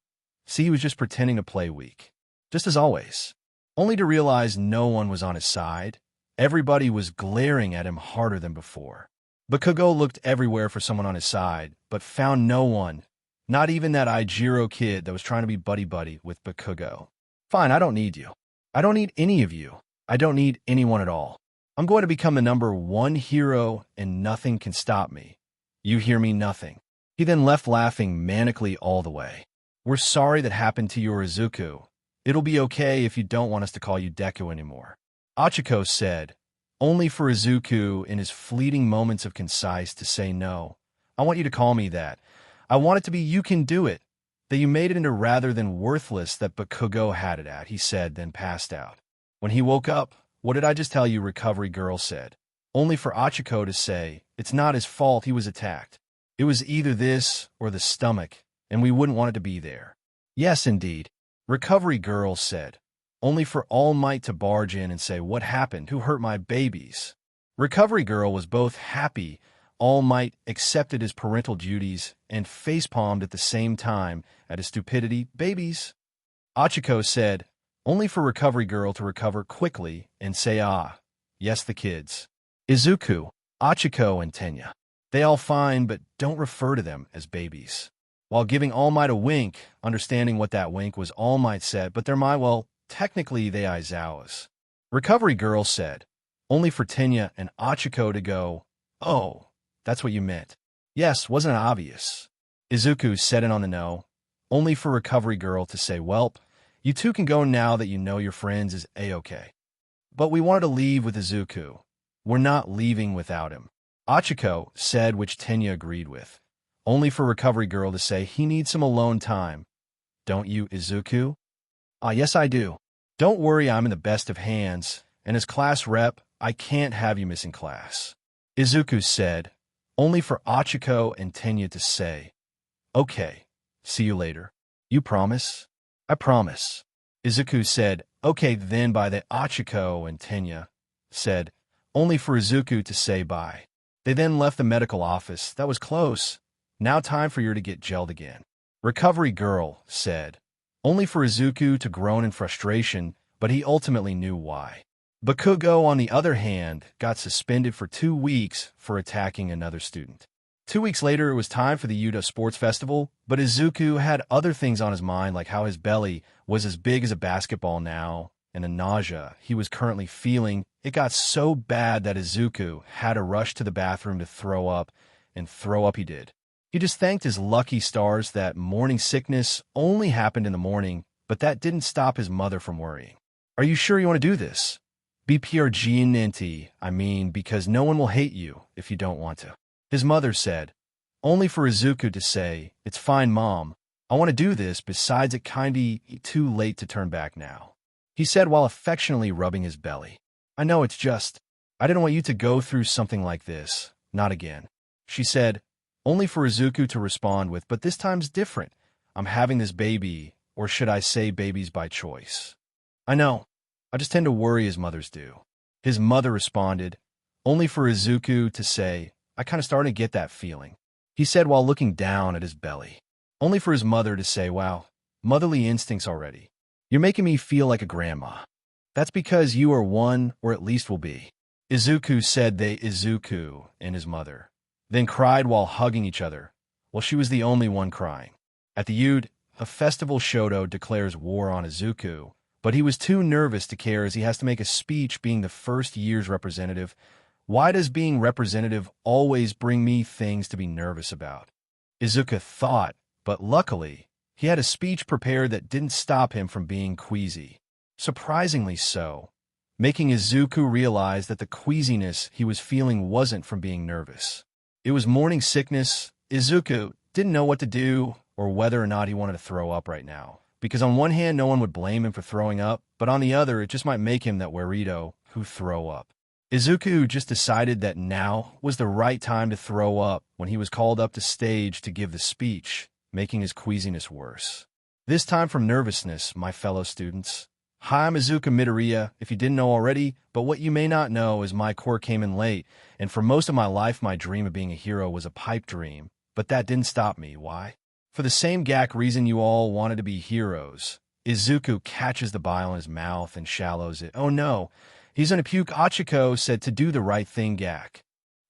he was just pretending to play weak. Just as always. Only to realize no one was on his side. Everybody was glaring at him harder than before. Bakugo looked everywhere for someone on his side, but found no one. Not even that Ijiro kid that was trying to be buddy-buddy with Bakugo. Fine, I don't need you. I don't need any of you. I don't need anyone at all. I'm going to become the #1 hero and nothing can stop me. You hear me? Nothing. He then left laughing manically all the way. We're sorry that happened to your Izuku. It'll be okay if you don't want us to call you Deku anymore. Achiko said, only for Izuku in his fleeting moments of concise to say no. I want you to call me that. I want it to be you can do it. That you made it into rather than worthless that Bakugo had it at, he said, then passed out. When he woke up, what did I just tell you, Recovery Girl said. Only for Achiko to say, it's not his fault he was attacked. It was either this or the stomach, and we wouldn't want it to be there. Yes, indeed. Recovery Girl said. Only for All Might to barge in and say, what happened? Who hurt my babies? Recovery Girl was both happy All Might accepted his parental duties and facepalmed at the same time at his stupidity. Babies? Achiko said, only for Recovery Girl to recover quickly and say, yes, the kids. Izuku, Achiko, and Tenya. They all fine, but don't refer to them as babies. While giving All Might a wink, understanding what that wink was, All Might said, but they're technically they Aizawa's. Recovery Girl said, only for Tenya and Achiko to go, oh, that's what you meant. Yes, wasn't it obvious? Izuku said it on the no, only for Recovery Girl to say, welp, you two can go now that you know your friends is A-okay. But we wanted to leave with Izuku. We're not leaving without him. Achiko said, which Tenya agreed with. Only for Recovery Girl to say he needs some alone time. Don't you, Izuku? Yes, I do. Don't worry, I'm in the best of hands, and as class rep, I can't have you missing class. Izuku said, only for Achiko and Tenya to say, okay, see you later. You promise? I promise. Izuku said, okay then by the Achiko and Tenya said, only for Izuku to say bye. They then left the medical office. That was close. Now time for you to get gelled again. Recovery Girl said, only for Izuku to groan in frustration, but he ultimately knew why. Bakugo, on the other hand, got suspended for 2 weeks for attacking another student. 2 weeks later, it was time for the Yuta Sports Festival, but Izuku had other things on his mind, like how his belly was as big as a basketball now, and the nausea he was currently feeling. It got so bad that Izuku had to rush to the bathroom to throw up, and throw up he did. He just thanked his lucky stars that morning sickness only happened in the morning, but that didn't stop his mother from worrying. Are you sure you want to do this? BPRGNNT, I mean, because no one will hate you if you don't want to. His mother said, only for Izuku to say, it's fine, Mom. I want to do this, besides it kinda too late to turn back now. He said while affectionately rubbing his belly. I know, it's just, I didn't want you to go through something like this. Not again. She said, only for Izuku to respond with, but this time's different. I'm having this baby, or should I say babies by choice. I know. I just tend to worry as mothers do. His mother responded, only for Izuku to say, I kind of started to get that feeling. He said while looking down at his belly. Only for his mother to say, wow, motherly instincts already. You're making me feel like a grandma. That's because you are one, or at least will be. Izuku said Izuku and his mother. Then cried while hugging each other. Well, she was the only one crying. At the Yude, a festival Shoto declares war on Izuku, but he was too nervous to care as he has to make a speech being the first year's representative. Why does being representative always bring me things to be nervous about? Izuku thought, but luckily, he had a speech prepared that didn't stop him from being queasy. Surprisingly so, making Izuku realize that the queasiness he was feeling wasn't from being nervous. It was morning sickness. Izuku didn't know what to do or whether or not he wanted to throw up right now. Because on one hand, no one would blame him for throwing up, but on the other, it just might make him that weirdo who throw up. Izuku just decided that now was the right time to throw up when he was called up to stage to give the speech, making his queasiness worse. This time from nervousness, my fellow students. Hi, I'm Izuku Midoriya, if you didn't know already, but what you may not know is my quirk came in late, and for most of my life my dream of being a hero was a pipe dream, but that didn't stop me. Why? For the same gak reason you all wanted to be heroes. Izuku catches the bile in his mouth and shallows it. Oh no, he's gonna puke. Achiko said to do the right thing, gak.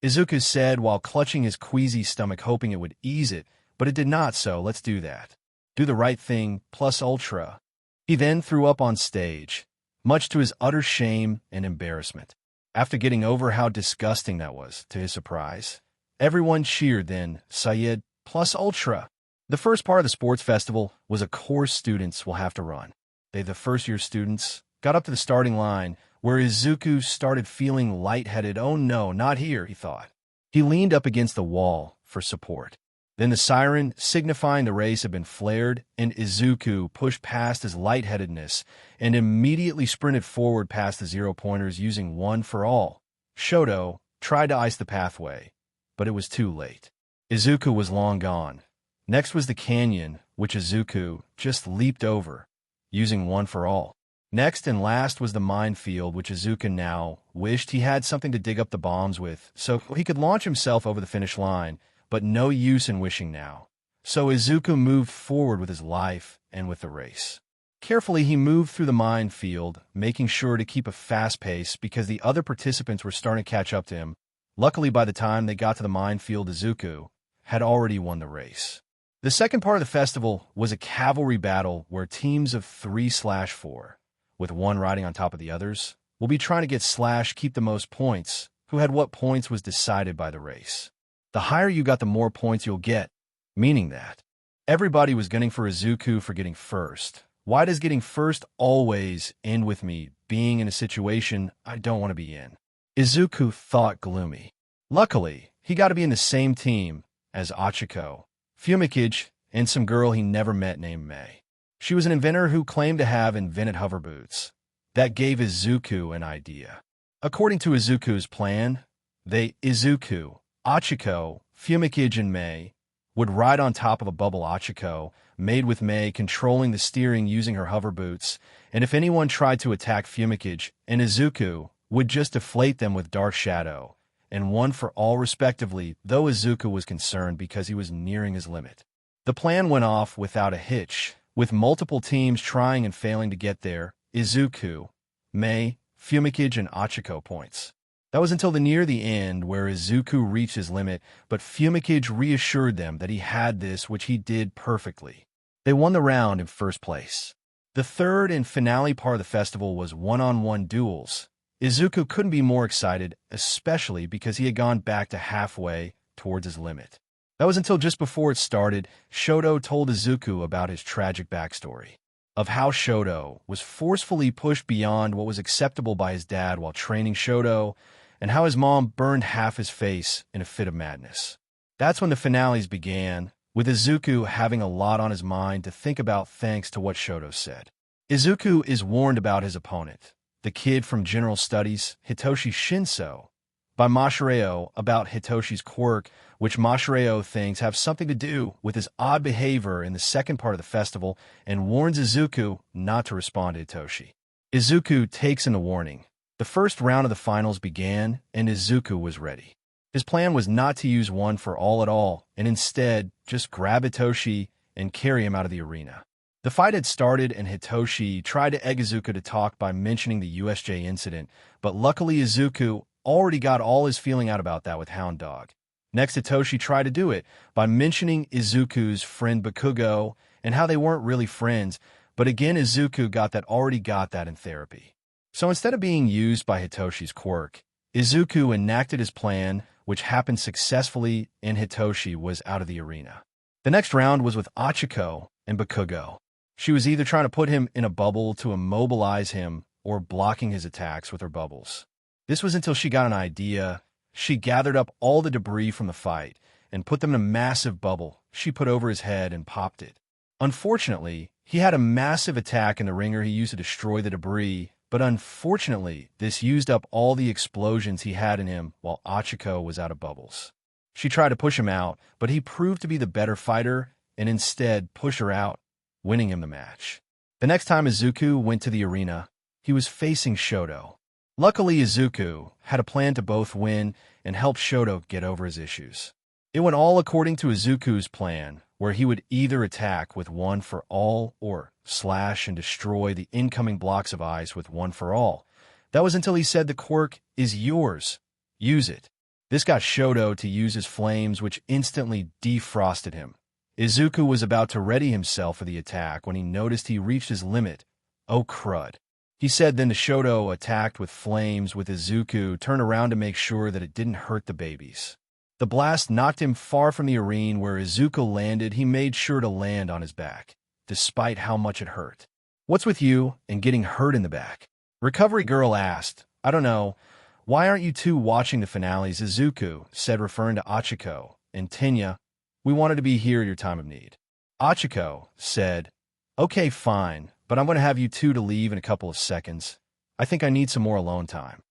Izuku said while clutching his queasy stomach hoping it would ease it, but it did not, so let's do that. Do the right thing, plus ultra. He then threw up on stage, much to his utter shame and embarrassment. After getting over how disgusting that was, to his surprise, everyone cheered then, Sayed, plus ultra. The first part of the sports festival was a course students will have to run. The first-year students got up to the starting line, where Izuku started feeling lightheaded. Oh no, not here, he thought. He leaned up against the wall for support. Then the siren, signifying the race, had been flared, and Izuku pushed past his lightheadedness and immediately sprinted forward past the zero-pointers using one for all. Shoto tried to ice the pathway, but it was too late. Izuku was long gone. Next was the canyon, which Izuku just leaped over, using one for all. Next and last was the minefield, which Izuku now wished he had something to dig up the bombs with, so he could launch himself over the finish line, but no use in wishing now. So Izuku moved forward with his life and with the race. Carefully, he moved through the minefield, making sure to keep a fast pace because the other participants were starting to catch up to him. Luckily, by the time they got to the minefield, Izuku had already won the race. The second part of the festival was a cavalry battle where teams of 3/4, with one riding on top of the others, will be trying to get / keep the most points. Who had what points was decided by the race. The higher you got, the more points you'll get, meaning that everybody was gunning for Izuku for getting first. Why does getting first always end with me being in a situation I don't want to be in? Izuku thought gloomy. Luckily, he got to be in the same team as Achiko, Fumikage, and some girl he never met named May. She was an inventor who claimed to have invented hover boots. That gave Izuku an idea. According to Izuku's plan, Izuku, Achiko, Fumikage, and May would ride on top of a bubble Achiko, made with May controlling the steering using her hover boots, and if anyone tried to attack Fumikage and Izuku, would just deflate them with Dark Shadow, and one for all respectively, though Izuku was concerned because he was nearing his limit. The plan went off without a hitch, with multiple teams trying and failing to get there, Izuku, May, Fumikage, and Achiko points. That was until near the end where Izuku reached his limit, but Fumikage reassured them that he had this, which he did perfectly. They won the round in first place. The third and finale part of the festival was one-on-one duels. Izuku couldn't be more excited, especially because he had gone back to halfway towards his limit. That was until just before it started, Shoto told Izuku about his tragic backstory, of how Shoto was forcefully pushed beyond what was acceptable by his dad while training Shoto, and how his mom burned half his face in a fit of madness. That's when the finales began, with Izuku having a lot on his mind to think about thanks to what Shoto said. Izuku is warned about his opponent, the kid from General Studies, Hitoshi Shinso, by Mashireo about Hitoshi's quirk, which Mashireo thinks have something to do with his odd behavior in the second part of the festival, and warns Izuku not to respond to Hitoshi. Izuku takes in the warning. The first round of the finals began, and Izuku was ready. His plan was not to use one for all at all, and instead just grab Hitoshi and carry him out of the arena. The fight had started, and Hitoshi tried to egg Izuku to talk by mentioning the USJ incident, but luckily Izuku already got all his feeling out about that with Hound Dog. Next, Hitoshi tried to do it by mentioning Izuku's friend Bakugo and how they weren't really friends, but again Izuku already got that in therapy. So instead of being used by Hitoshi's quirk, Izuku enacted his plan, which happened successfully, and Hitoshi was out of the arena. The next round was with Achiko and Bakugo. She was either trying to put him in a bubble to immobilize him or blocking his attacks with her bubbles. This was until she got an idea. She gathered up all the debris from the fight and put them in a massive bubble she put over his head and popped it. Unfortunately, he had a massive attack in the ringer he used to destroy the debris, but unfortunately, this used up all the explosions he had in him while Achiko was out of bubbles. She tried to push him out, but he proved to be the better fighter and instead pushed her out, winning him the match. The next time Izuku went to the arena, he was facing Shoto. Luckily, Izuku had a plan to both win and help Shoto get over his issues. It went all according to Izuku's plan, where he would either attack with One for All or slash and destroy the incoming blocks of ice with One for All. That was until he said the quirk is yours. Use it. This got Shoto to use his flames, which instantly defrosted him. Izuku was about to ready himself for the attack when he noticed he reached his limit. Oh crud. He said then the Shoto attacked with flames with Izuku turned around to make sure that it didn't hurt the babies. The blast knocked him far from the arena where Izuku landed. He made sure to land on his back, despite how much it hurt. What's with you and getting hurt in the back? Recovery Girl asked. I don't know. Why aren't you two watching the finales? Izuku said, referring to Achiko and Tenya. We wanted to be here at your time of need. Achiko said, okay, fine, but I'm going to have you two to leave in a couple of seconds. I think I need some more alone time.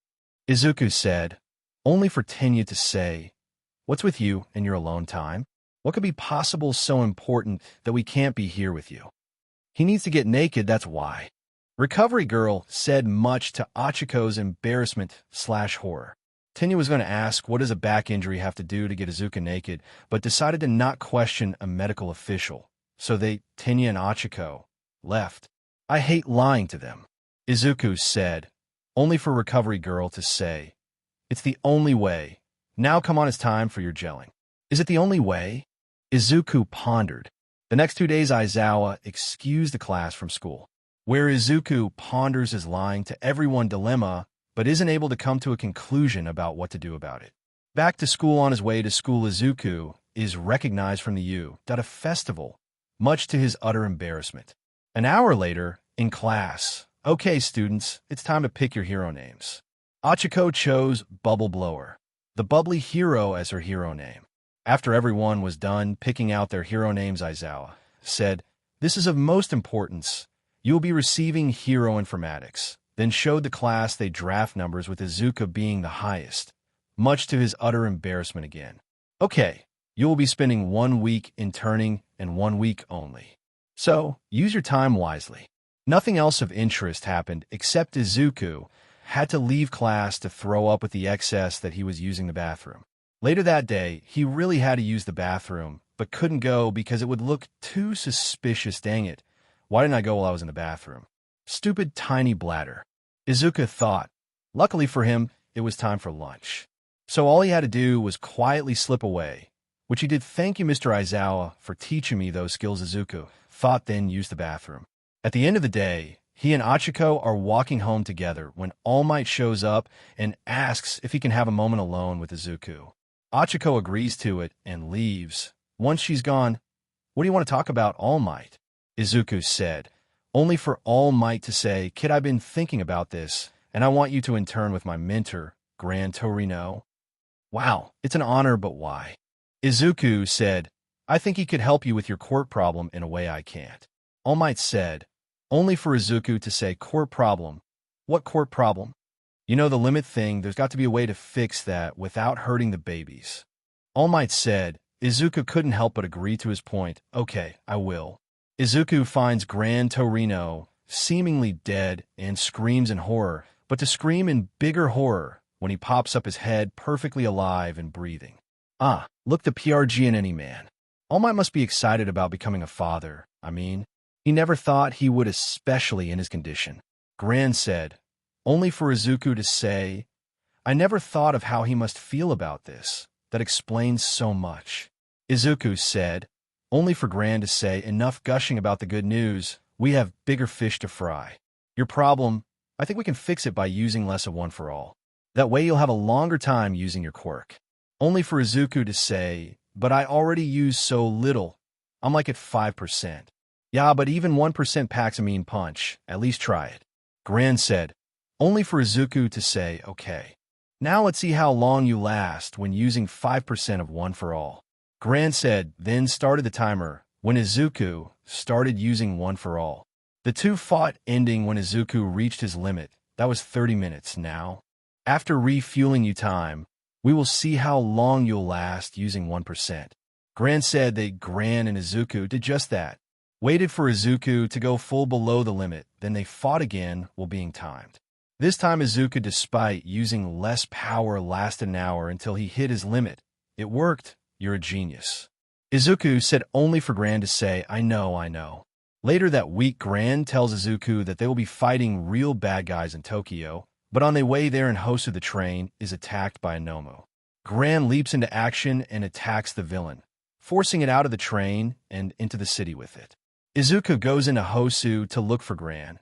Izuku said, only for Tenya to say, what's with you and your alone time? What could be possible so important that we can't be here with you? He needs to get naked, that's why. Recovery Girl said, much to Achiko's embarrassment/horror. Tenya was going to ask, what does a back injury have to do to get Izuku naked, but decided to not question a medical official. So Tenya and Achiko, left. I hate lying to them. Izuku said, only for Recovery Girl to say, it's the only way. Now come on, it's time for your gelling. Is it the only way? Izuku pondered. The next 2 days, Aizawa excused the class from school, where Izuku ponders his lying to everyone dilemma, but isn't able to come to a conclusion about what to do about it. Back to school on his way to school, Izuku is recognized from the U.A festival, much to his utter embarrassment. An hour later, in class, okay students, it's time to pick your hero names. Achiko chose Bubble Blower, the bubbly hero, as her hero name. After everyone was done picking out their hero names, Aizawa said, this is of most importance. You will be receiving hero informatics. Then showed the class they draft numbers with Izuku being the highest, much to his utter embarrassment again. Okay, you will be spending 1 week interning and 1 week only. So, use your time wisely. Nothing else of interest happened except Izuku had to leave class to throw up with the excess that he was using the bathroom. Later that day, he really had to use the bathroom, but couldn't go because it would look too suspicious. Dang it. Why didn't I go while I was in the bathroom? Stupid tiny bladder. Izuku thought. Luckily for him, it was time for lunch. So all he had to do was quietly slip away, which he did. Thank you, Mr. Aizawa, for teaching me those skills, Izuku thought, then used the bathroom. At the end of the day, he and Achiko are walking home together when All Might shows up and asks if he can have a moment alone with Izuku. Achiko agrees to it and leaves. Once she's gone, what do you want to talk about, All Might? Izuku said, only for All Might to say, kid, I've been thinking about this, and I want you to intern with my mentor, Gran Torino. Wow, it's an honor, but why? Izuku said, I think he could help you with your quirk problem in a way I can't. All Might said, only for Izuku to say, quirk problem. What quirk problem? You know, the limit thing. There's got to be a way to fix that without hurting the babies. All Might said. Izuku couldn't help but agree to his point. Okay, I will. Izuku finds Gran Torino seemingly dead and screams in horror, but to scream in bigger horror when he pops up his head perfectly alive and breathing. Ah, look, the PRG in any man. All Might must be excited about becoming a father. I mean, he never thought he would, especially in his condition. Gran said, only for Izuku to say, I never thought of how he must feel about this. That explains so much. Izuku said, only for Gran to say, enough gushing about the good news. We have bigger fish to fry. Your problem, I think we can fix it by using less of One for All. That way you'll have a longer time using your quirk. Only for Izuku to say, but I already use so little. I'm like at 5%. Yeah, but even 1% packs a mean punch. At least try it. Gran said, only for Izuku to say, okay. Now let's see how long you last when using 5% of One for All. Gran said, then started the timer when Izuku started using one for all. The two fought, ending when Izuku reached his limit. That was 30 minutes now. After refueling you time, we will see how long you'll last using 1%. Gran said that Gran and Izuku did just that. Waited for Izuku to go full below the limit, then they fought again while being timed. This time Izuku, despite using less power, lasted an hour until he hit his limit. It worked. You're a genius. Izuku said, only for Gran to say, I know. Later that week, Gran tells Izuku that they will be fighting real bad guys in Tokyo, but on their way there in Hosu, the train is attacked by a Nomu. Gran leaps into action and attacks the villain, forcing it out of the train and into the city with it. Izuku goes into Hosu to look for Gran,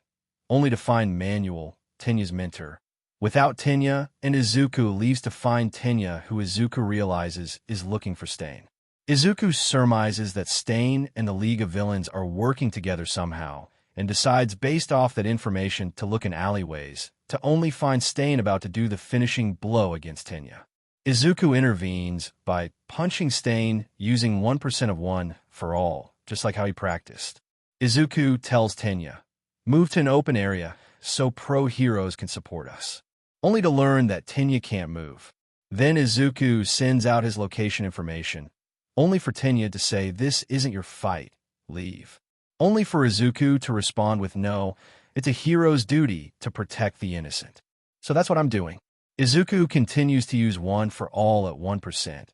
only to find Manuel, Tenya's mentor. Without Tenya, and Izuku leaves to find Tenya, who Izuku realizes is looking for Stain. Izuku surmises that Stain and the League of Villains are working together somehow, and decides based off that information to look in alleyways, to only find Stain about to do the finishing blow against Tenya. Izuku intervenes by punching Stain using 1% of one for all, just like how he practiced. Izuku tells Tenya, move to an open area so pro heroes can support us, only to learn that Tenya can't move. Then Izuku sends out his location information, only for Tenya to say, this isn't your fight, leave. Only for Izuku to respond with, no, it's a hero's duty to protect the innocent. So that's what I'm doing. Izuku continues to use one for all at 1%,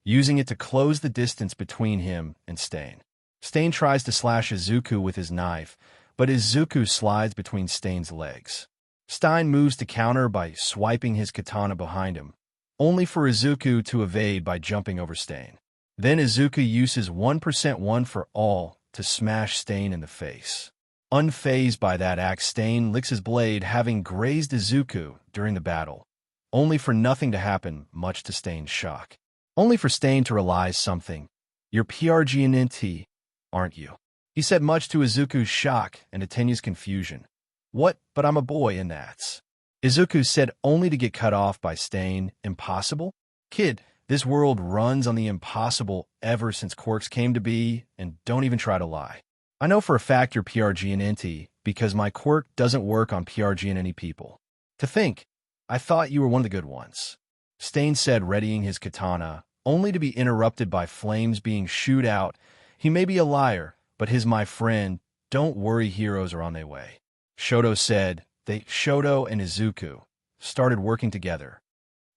using it to close the distance between him and Stain. Stain tries to slash Izuku with his knife, but Izuku slides between Stain's legs. Stein moves to counter by swiping his katana behind him, only for Izuku to evade by jumping over Stain. Then Izuku uses 1% one for all to smash Stain in the face. Unfazed by that act, Stain licks his blade, having grazed Izuku during the battle, only for nothing to happen, much to Stain's shock. Only for Stain to realize something. You're PRGNT, aren't you? He said, much to Izuku's shock and to Tenya's confusion. What? But I'm a boy, and that's... Izuku said, only to get cut off by Stain. Impossible? Kid, this world runs on the impossible ever since quirks came to be, and don't even try to lie. I know for a fact you're PRGNT because my quirk doesn't work on PRGNT people. To think, I thought you were one of the good ones. Stain said, readying his katana, only to be interrupted by flames being shooed out. He may be a liar, but he's my friend. Don't worry, heroes are on their way. Shoto said, Shoto and Izuku started working together.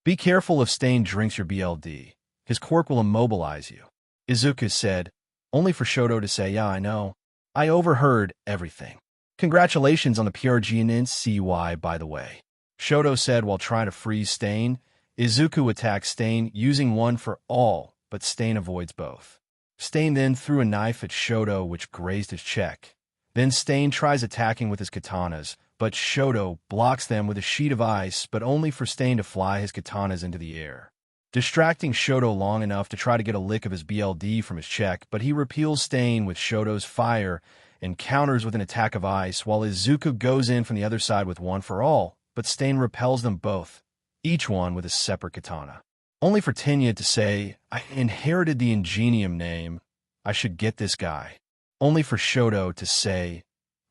Be careful if Stain drinks your BLD. His quirk will immobilize you. Izuku said, only for Shoto to say, yeah, I know. I overheard everything. Congratulations on the PRGNCY, by the way. Shoto said while trying to freeze Stain. Izuku attacks Stain using one for all, but Stain avoids both. Stain then threw a knife at Shoto, which grazed his cheek. Then Stain tries attacking with his katanas, but Shoto blocks them with a sheet of ice, but only for Stain to fly his katanas into the air, distracting Shoto long enough to try to get a lick of his BLD from his cheek, but he repels Stain with Shoto's fire and counters with an attack of ice, while Izuku goes in from the other side with one for all, but Stain repels them both, each one with a separate katana. Only for Tenya to say, I inherited the Ingenium name, I should get this guy. Only for Shoto to say,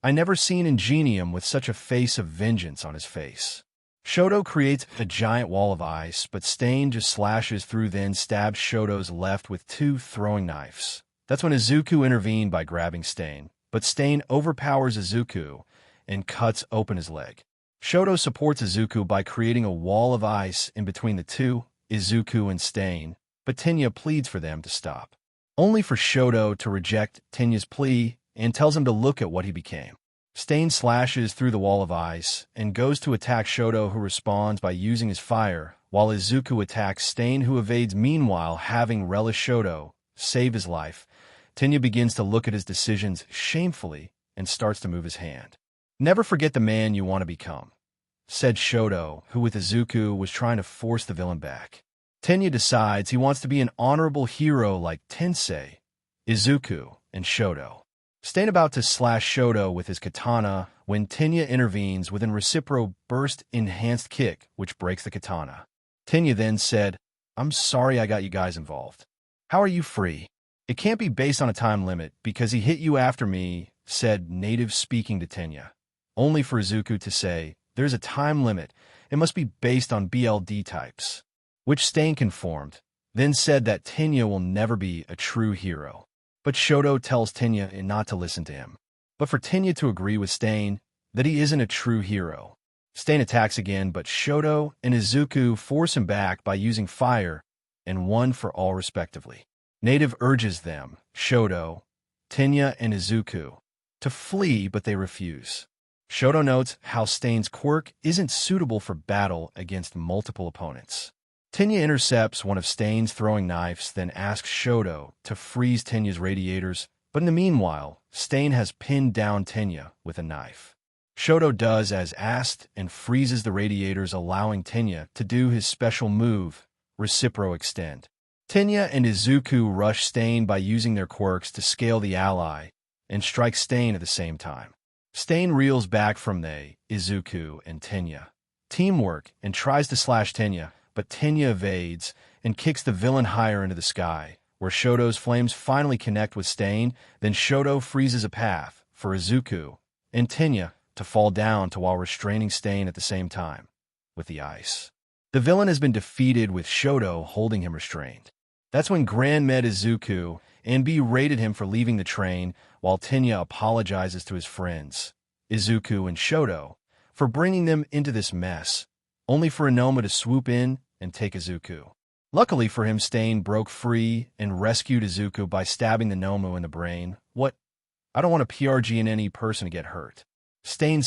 I never seen Ingenium with such a face of vengeance on his face. Shoto creates a giant wall of ice, but Stain just slashes through, then stabs Shoto's left with two throwing knives. That's when Izuku intervened by grabbing Stain, but Stain overpowers Izuku and cuts open his leg. Shoto supports Izuku by creating a wall of ice in between the two, Izuku and Stain, but Tenya pleads for them to stop. Only for Shoto to reject Tenya's plea and tells him to look at what he became. Stain slashes through the wall of ice and goes to attack Shoto, who responds by using his fire, while Izuku attacks Stain, who evades, meanwhile having relished Shoto save his life. Tenya begins to look at his decisions shamefully and starts to move his hand. Never forget the man you want to become, said Shoto, who with Izuku was trying to force the villain back. Tenya decides he wants to be an honorable hero like Tensei, Izuku, and Shoto. Stain about to slash Shoto with his katana when Tenya intervenes with an reciprocal burst enhanced kick, which breaks the katana. Tenya then said, I'm sorry I got you guys involved. How are you free? It can't be based on a time limit because he hit you after me, said native speaking to Tenya. Only for Izuku to say, there's a time limit. It must be based on BLD types. Which Stain conformed, then said that Tenya will never be a true hero. But Shoto tells Tenya not to listen to him. But for Tenya to agree with Stain that he isn't a true hero. Stain attacks again, but Shoto and Izuku force him back by using fire and one for all respectively. Native urges them, Shoto, Tenya, and Izuku, to flee, but they refuse. Shoto notes how Stain's quirk isn't suitable for battle against multiple opponents. Tenya intercepts one of Stain's throwing knives, then asks Shoto to freeze Tenya's radiators, but in the meanwhile, Stain has pinned down Tenya with a knife. Shoto does as asked and freezes the radiators, allowing Tenya to do his special move, Recipro Extend. Tenya and Izuku rush Stain by using their quirks to scale the ally and strike Stain at the same time. Stain reels back from Izuku and Tenya. Teamwork and tries to slash Tenya, but Tenya evades and kicks the villain higher into the sky, where Shoto's flames finally connect with Stain. Then Shoto freezes a path for Izuku and Tenya to fall down to while restraining Stain at the same time with the ice. The villain has been defeated with Shoto holding him restrained. That's when Gran met Izuku and berated him for leaving the train, while Tenya apologizes to his friends, Izuku and Shoto, for bringing them into this mess, only for Inoma to swoop in and take Izuku. Luckily for him, Stain broke free and rescued Izuku by stabbing the Nomu in the brain. What? I don't want a PRG in any person to get hurt. Stain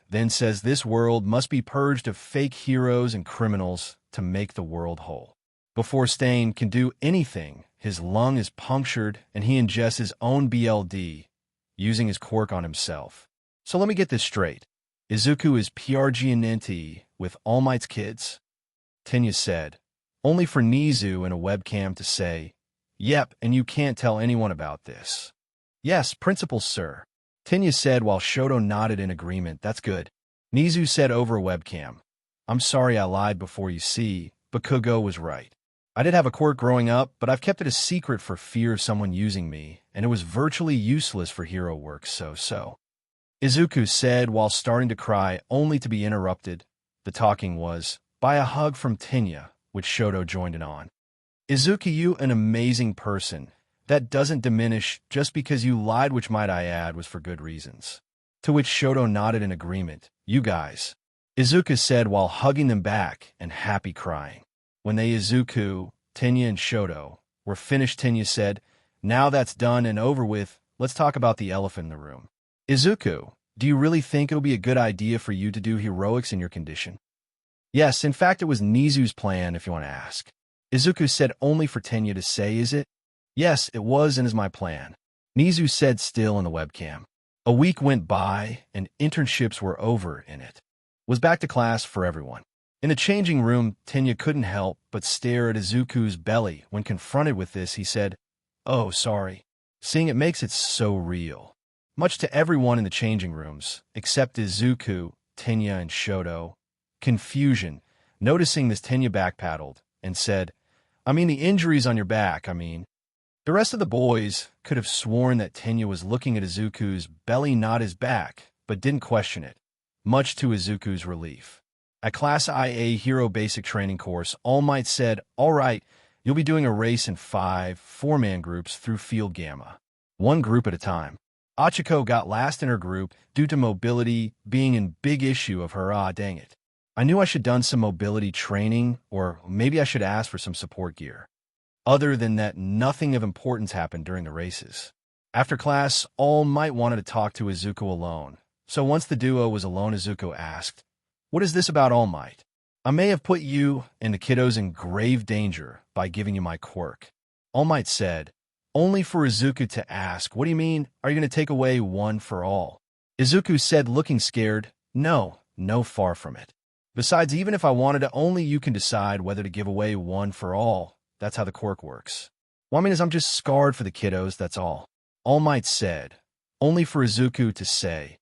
then says this world must be purged of fake heroes and criminals to make the world whole. Before Stain can do anything, his lung is punctured and he ingests his own BLD, using his quirk on himself. So let me get this straight. Izuku is PRG and NT with All Might's kids? Tenya said, only for Nizu in a webcam to say, yep, and you can't tell anyone about this. Yes, principal sir. Tenya said while Shoto nodded in agreement. That's good. Nizu said over a webcam, I'm sorry I lied before. You see, Bakugo was right. I did have a quirk growing up, but I've kept it a secret for fear of someone using me, and it was virtually useless for hero work, so. Izuku said while starting to cry, only to be interrupted. The talking was by a hug from Tenya, which Shoto joined in on. Izuku, you an amazing person. That doesn't diminish just because you lied, which might I add was for good reasons. To which Shoto nodded in agreement. You guys. Izuku said while hugging them back and happy crying. When Izuku, Tenya, and Shoto were finished, Tenya said, now that's done and over with, let's talk about the elephant in the room. Izuku, do you really think it would be a good idea for you to do heroics in your condition? Yes, in fact, it was Nizu's plan, if you want to ask. Izuku said only for Tenya to say, is it? Yes, it was and is my plan. Nizu said still in the webcam. A week went by and internships were over in it. Was back to class for everyone. In the changing room, Tenya couldn't help but stare at Izuku's belly. When confronted with this, he said, oh, sorry. Seeing it makes it so real. Much to everyone in the changing rooms, except Izuku, Tenya, and Shoto. Confusion. Noticing this, Tenya backpedaled and said, I mean the injuries on your back, The rest of the boys could have sworn that Tenya was looking at Izuku's belly, not his back, but didn't question it, much to Izuku's relief. At Class IA Hero Basic Training Course, All Might said, all right, you'll be doing a race in 5 4-man groups through Field Gamma. 1 group at a time. Achiko got last in her group due to mobility being in big issue of her. Dang it. I knew I should done some mobility training, or maybe I should ask for some support gear. Other than that, nothing of importance happened during the races. After class, All Might wanted to talk to Izuku alone. So once the duo was alone, Izuku asked, what is this about All Might? I may have put you and the kiddos in grave danger by giving you my quirk. All Might said, only for Izuku to ask, what do you mean? Are you going to take away one for all? Izuku said, looking scared, no, far from it. Besides, even if I wanted to, only you can decide whether to give away one for all. That's how the quirk works. Well, I'm just scarred for the kiddos, that's all. All Might said, only for Izuku to say,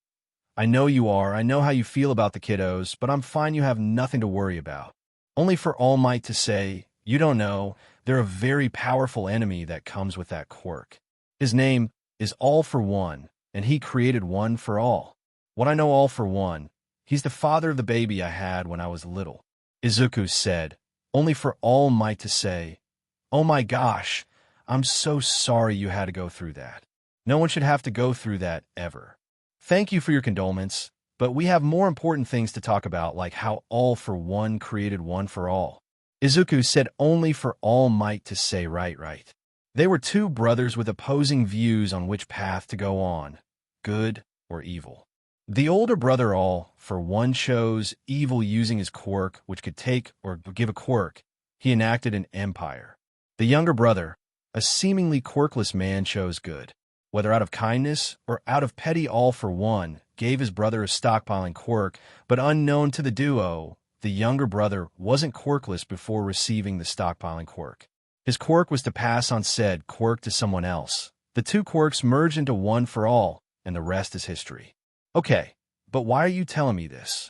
I know you are, I know how you feel about the kiddos, but I'm fine, you have nothing to worry about. Only for All Might to say, you don't know, They're a very powerful enemy that comes with that quirk. His name is All for One, and he created One for All. What I know All for One, he's the father of the baby I had when I was little. Izuku said, only for All Might to say, oh my gosh, I'm so sorry you had to go through that. No one should have to go through that ever. Thank you for your condolence, but we have more important things to talk about, like how All for One created One for All. Izuku said only for All Might to say right. They were two brothers with opposing views on which path to go on, good or evil. The older brother All for One chose evil using his quirk, which could take or give a quirk. He enacted an empire. The younger brother, a seemingly quirkless man, chose good. Whether out of kindness or out of petty, All for One gave his brother a stockpiling quirk, but unknown to the duo, the younger brother wasn't quirkless before receiving the stockpiling quirk. His quirk was to pass on said quirk to someone else. The two quirks merged into One for All, and the rest is history. Okay, but why are you telling me this?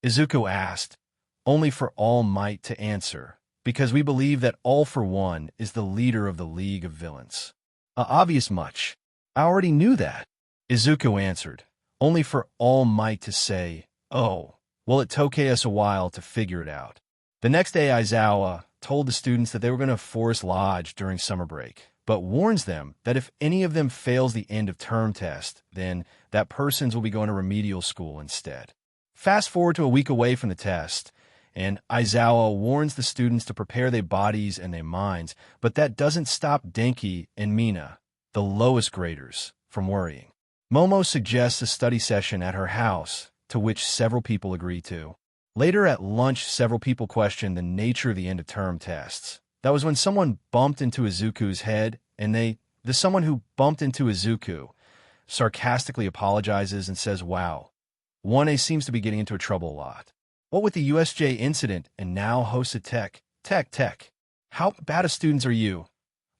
Izuku asked, only for All Might to answer, because we believe that All for One is the leader of the League of Villains. Obvious much. I already knew that. Izuku answered, only for All Might to say, oh, well, it took us a while to figure it out. The next day, Aizawa told the students that they were going to Forest Lodge during summer break, but warns them that if any of them fails the end of term test, then that persons will be going to remedial school instead. Fast forward to a week away from the test, and Aizawa warns the students to prepare their bodies and their minds, but that doesn't stop Denki and Mina, the lowest graders, from worrying. Momo suggests a study session at her house, to which several people agree to. Later at lunch, several people question the nature of the end-of-term tests. That was when someone bumped into Izuku's head, and the someone who bumped into Izuku sarcastically apologizes and says, wow, 1A seems to be getting into trouble a lot. What with the USJ incident and now Hosu Tech. How bad of students are you?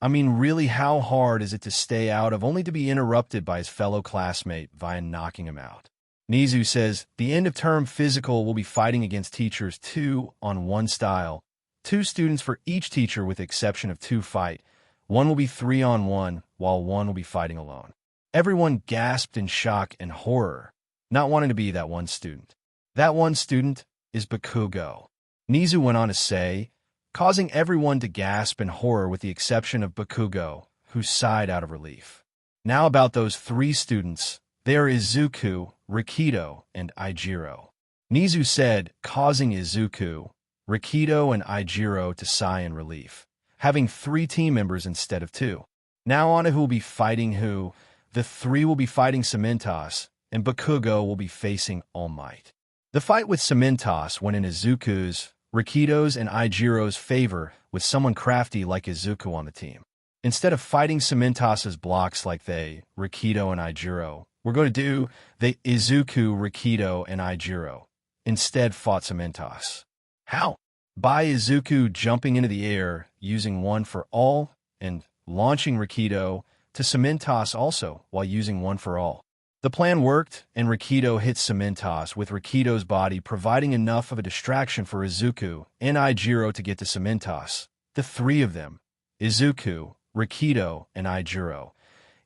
I mean, really, how hard is it to stay out of only to be interrupted by his fellow classmate via knocking him out? Nizu says, the end-of-term physical will be fighting against teachers 2 on 1 style. 2 students for each teacher with the exception of 2 fight. 1 will be 3 on 1, while 1 will be fighting alone. Everyone gasped in shock and horror, not wanting to be that one student. That one student is Bakugo. Nizu went on to say, causing everyone to gasp in horror with the exception of Bakugo, who sighed out of relief. Now about those 3 students. There is Izuku, Rikido, and Eijiro. Nizu said, causing Izuku, Rikido, and Eijiro to sigh in relief, having 3 team members instead of 2. Now on to who will be fighting who. The 3 will be fighting Cementos, and Bakugo will be facing All Might. The fight with Cementos went in Izuku's, Rikido's, and Eijiro's favor with someone crafty like Izuku on the team. Instead of fighting Cementos's blocks like Rikido and Eijiro, we're going to do the Izuku, Rikido, and Eijiro. Instead fought Cementos. How? By Izuku jumping into the air, using One for All, and launching Rikido to Cementos also, while using One for All. The plan worked, and Rikido hit Cementos, with Rikido's body providing enough of a distraction for Izuku and Eijiro to get to Cementos. The 3 of them, Izuku, Rikido, and Eijiro,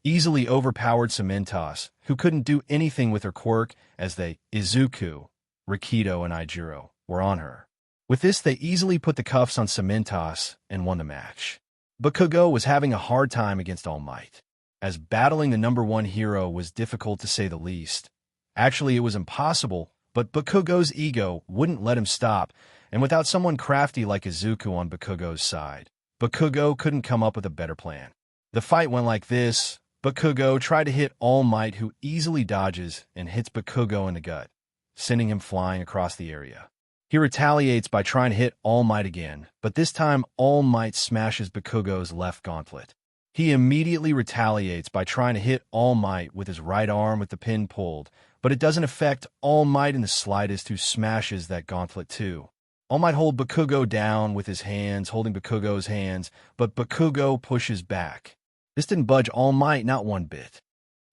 easily overpowered Cementos, who couldn't do anything with her quirk as Izuku, Rikido, and Eijiro were on her. With this, they easily put the cuffs on Cementos and won the match. Bakugo was having a hard time against All Might, as battling the number 1 hero was difficult to say the least. Actually, it was impossible, but Bakugo's ego wouldn't let him stop, and without someone crafty like Izuku on Bakugo's side, Bakugo couldn't come up with a better plan. The fight went like this. Bakugo tried to hit All Might, who easily dodges and hits Bakugo in the gut, sending him flying across the area. He retaliates by trying to hit All Might again, but this time All Might smashes Bakugo's left gauntlet. He immediately retaliates by trying to hit All Might with his right arm with the pin pulled, but it doesn't affect All Might in the slightest, who smashes that gauntlet too. All Might hold Bakugo down with his hands, holding Bakugo's hands, but Bakugo pushes back. This didn't budge All Might not one bit.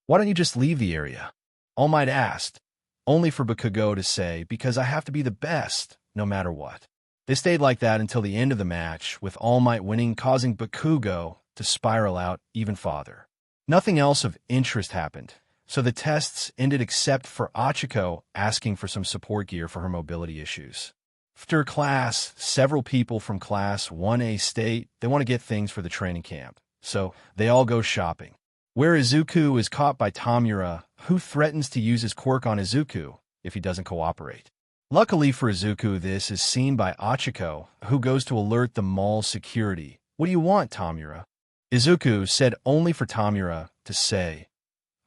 Why don't you just leave the area? All Might asked, only for Bakugo to say, because I have to be the best, no matter what. They stayed like that until the end of the match, with All Might winning, causing Bakugo to spiral out even farther. Nothing else of interest happened, so the tests ended except for Achiko asking for some support gear for her mobility issues. After class, several people from Class 1A state they want to get things for the training camp, so they all go shopping. Where Izuku is caught by Tamura, who threatens to use his quirk on Izuku if he doesn't cooperate. Luckily for Izuku, this is seen by Achiko, who goes to alert the mall security. "What do you want, Tamura?" Izuku said only for Tamura to say,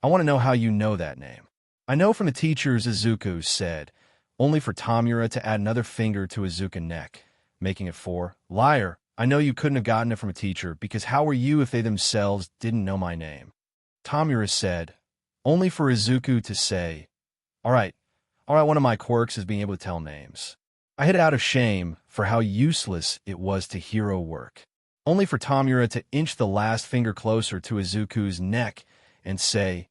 "I want to know how you know that name." "I know from the teachers," Izuku said, only for Tamura to add another finger to Izuku's neck, making it 4. "Liar, I know you couldn't have gotten it from a teacher, because how were you if they themselves didn't know my name?" Tamura said, only for Izuku to say, All right, one of my quirks is being able to tell names." I hid out of shame for how useless it was to hero work, only for Tamura to inch the last finger closer to Izuku's neck and say,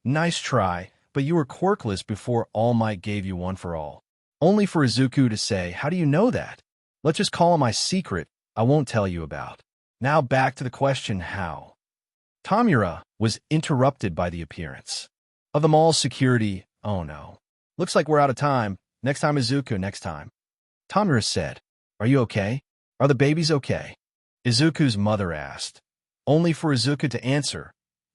"Nice try, but you were quirkless before All Might gave you one for all." Only for Izuku to say, "How do you know that?" "Let's just call it my secret I won't tell you about." Now back to the question, how? Tamura was interrupted by the appearance of the mall's security. "Oh no. Looks like we're out of time. Next time, Izuku, next time." Tamura said, "Are you okay? Are the babies okay?" Izuku's mother asked, only for Izuku to answer,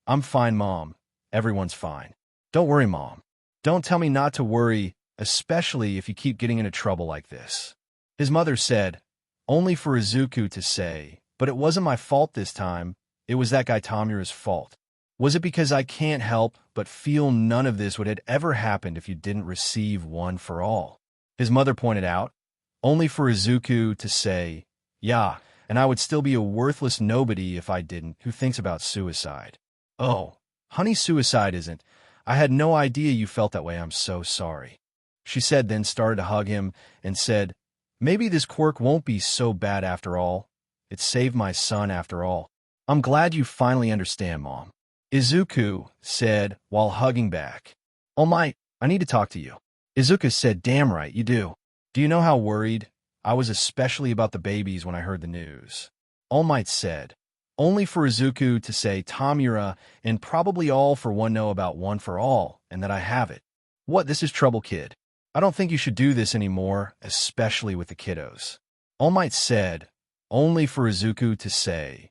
"I'm fine, Mom. Everyone's fine. Don't worry, Mom. Don't tell me not to worry, especially if you keep getting into trouble like this." His mother said, only for Izuku to say, "But it wasn't my fault this time. It was that guy Tamura's fault. Was it because I can't help but feel none of this would have ever happened if you didn't receive one for all?" His mother pointed out, only for Izuku to say, "Yeah, and I would still be a worthless nobody if I didn't. Who thinks about suicide?" "Oh, honey, suicide isn't. I had no idea you felt that way. I'm so sorry," she said, then started to hug him and said, "Maybe this quirk won't be so bad after all. It saved my son after all. I'm glad you finally understand, Mom." Izuku said while hugging back, "All Might, I need to talk to you." Izuku said, "Damn right, you do. Do you know how worried I was, especially about the babies, when I heard the news?" All Might said, only for Izuku to say, "Tamura and probably all for one know about one for all, and that I have it." "What, this is trouble, kid. I don't think you should do this anymore, especially with the kiddos." All Might said, only for Izuku to say,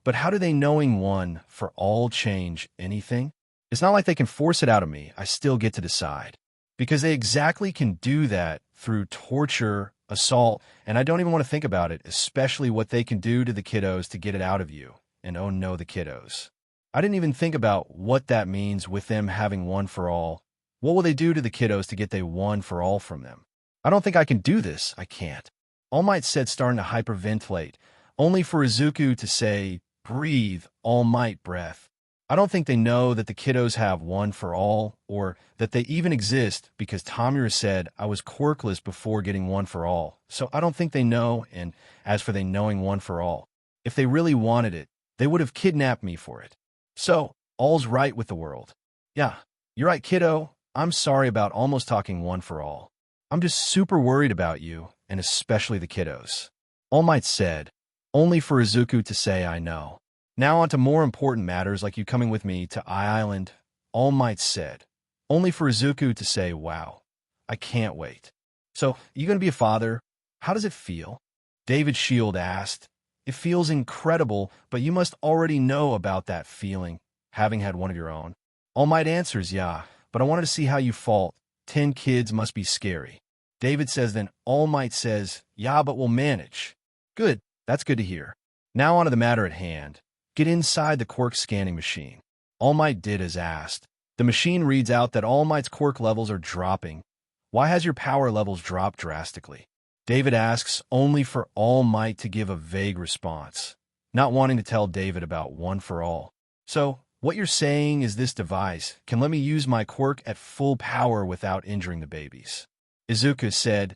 "But how do they knowing one for all change anything? It's not like they can force it out of me. I still get to decide." Because they exactly can do that through torture, assault, and I don't even want to think about it, especially what they can do to the kiddos to get it out of you. And oh no, the kiddos. I didn't even think about what that means with them having one for all. What will they do to the kiddos to get they one for all from them? I don't think I can do this. I can't. All Might said, starting to hyperventilate, only for Izuku to say, "Breathe, All Might breath." I don't think they know that the kiddos have one for all, or that they even exist, because Tamura said I was quirkless before getting one for all. So I don't think they know, and as for they knowing one for all, if they really wanted it, they would have kidnapped me for it. So, all's right with the world. Yeah, you're right, kiddo. I'm sorry about almost talking one for all. I'm just super worried about you, and especially the kiddos. All Might said, only for Izuku to say I know. Now on to more important matters like you coming with me to Island, All Might said, only for Izuku to say, wow, I can't wait. So, you gonna be a father? How does it feel? David Shield asked. It feels incredible, but you must already know about that feeling, having had one of your own. All Might answers, yeah, but I wanted to see how you felt. 10 kids must be scary. David says, then All Might says, yeah, but we'll manage. Good, that's good to hear. Now on to the matter at hand. Get inside the quirk scanning machine. All Might did as asked. The machine reads out that All Might's quirk levels are dropping. Why has your power levels dropped drastically? David asks, only for All Might to give a vague response, not wanting to tell David about one for all. So, what you're saying is this device can let me use my quirk at full power without injuring the babies. Izuku said,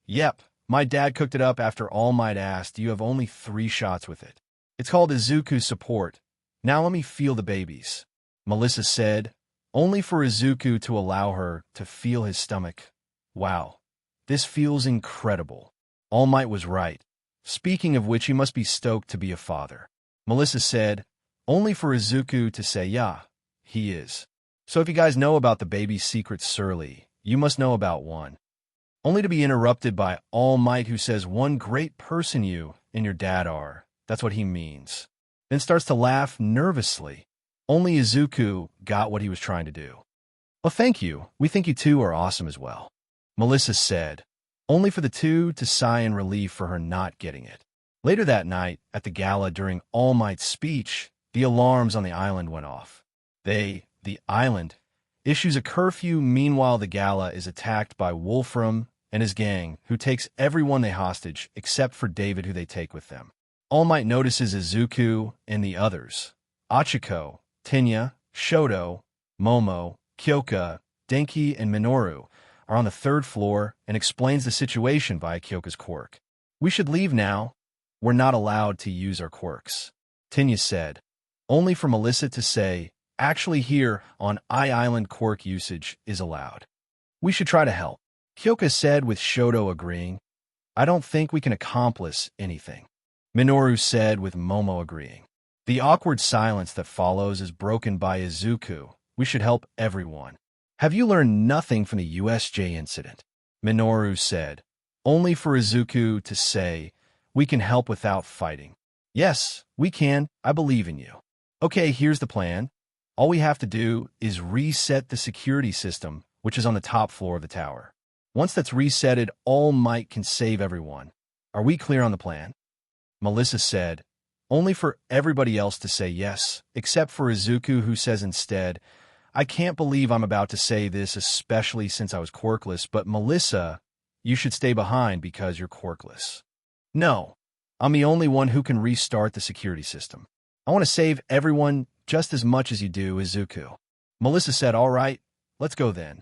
yep, my dad cooked it up after All Might asked. You have only 3 shots with it. It's called Izuku Support. Now let me feel the babies. Melissa said, only for Izuku to allow her to feel his stomach. Wow, this feels incredible. All Might was right. Speaking of which, he must be stoked to be a father. Melissa said, only for Izuku to say, yeah, he is. So if you guys know about the baby's secret surly, you must know about one. Only to be interrupted by All Might, who says, one great person you and your dad are. That's what he means. Then starts to laugh nervously. Only Izuku got what he was trying to do. Well, thank you. We think you two are awesome as well. Melissa said, only for the two to sigh in relief for her not getting it. Later that night, at the gala during All Might's speech, the alarms on the island went off. The island, issues a curfew. Meanwhile, the gala is attacked by Wolfram and his gang, who takes everyone they hostage except for David, who they take with them. All Might notices Izuku and the others, Achiko, Tenya, Shoto, Momo, Kyoka, Denki, and Minoru, are on the third floor and explains the situation via Kyoka's quirk. We should leave now. We're not allowed to use our quirks, Tenya said, only for Melissa to say, actually here on Island quirk usage is allowed. We should try to help, Kyoka said, with Shoto agreeing. I don't think we can accomplish anything, Minoru said, with Momo agreeing. The awkward silence that follows is broken by Izuku. We should help everyone. Have you learned nothing from the USJ incident? Minoru said, only for Izuku to say, we can help without fighting. Yes, we can. I believe in you. Okay, here's the plan. All we have to do is reset the security system, which is on the top floor of the tower. Once that's resetted, All Might can save everyone. Are we clear on the plan? Melissa said, only for everybody else to say yes, except for Izuku, who says instead, I can't believe I'm about to say this, especially since I was quirkless, but Melissa, you should stay behind because you're quirkless. No, I'm the only one who can restart the security system. I want to save everyone just as much as you do, Izuku. Melissa said, all right, let's go then.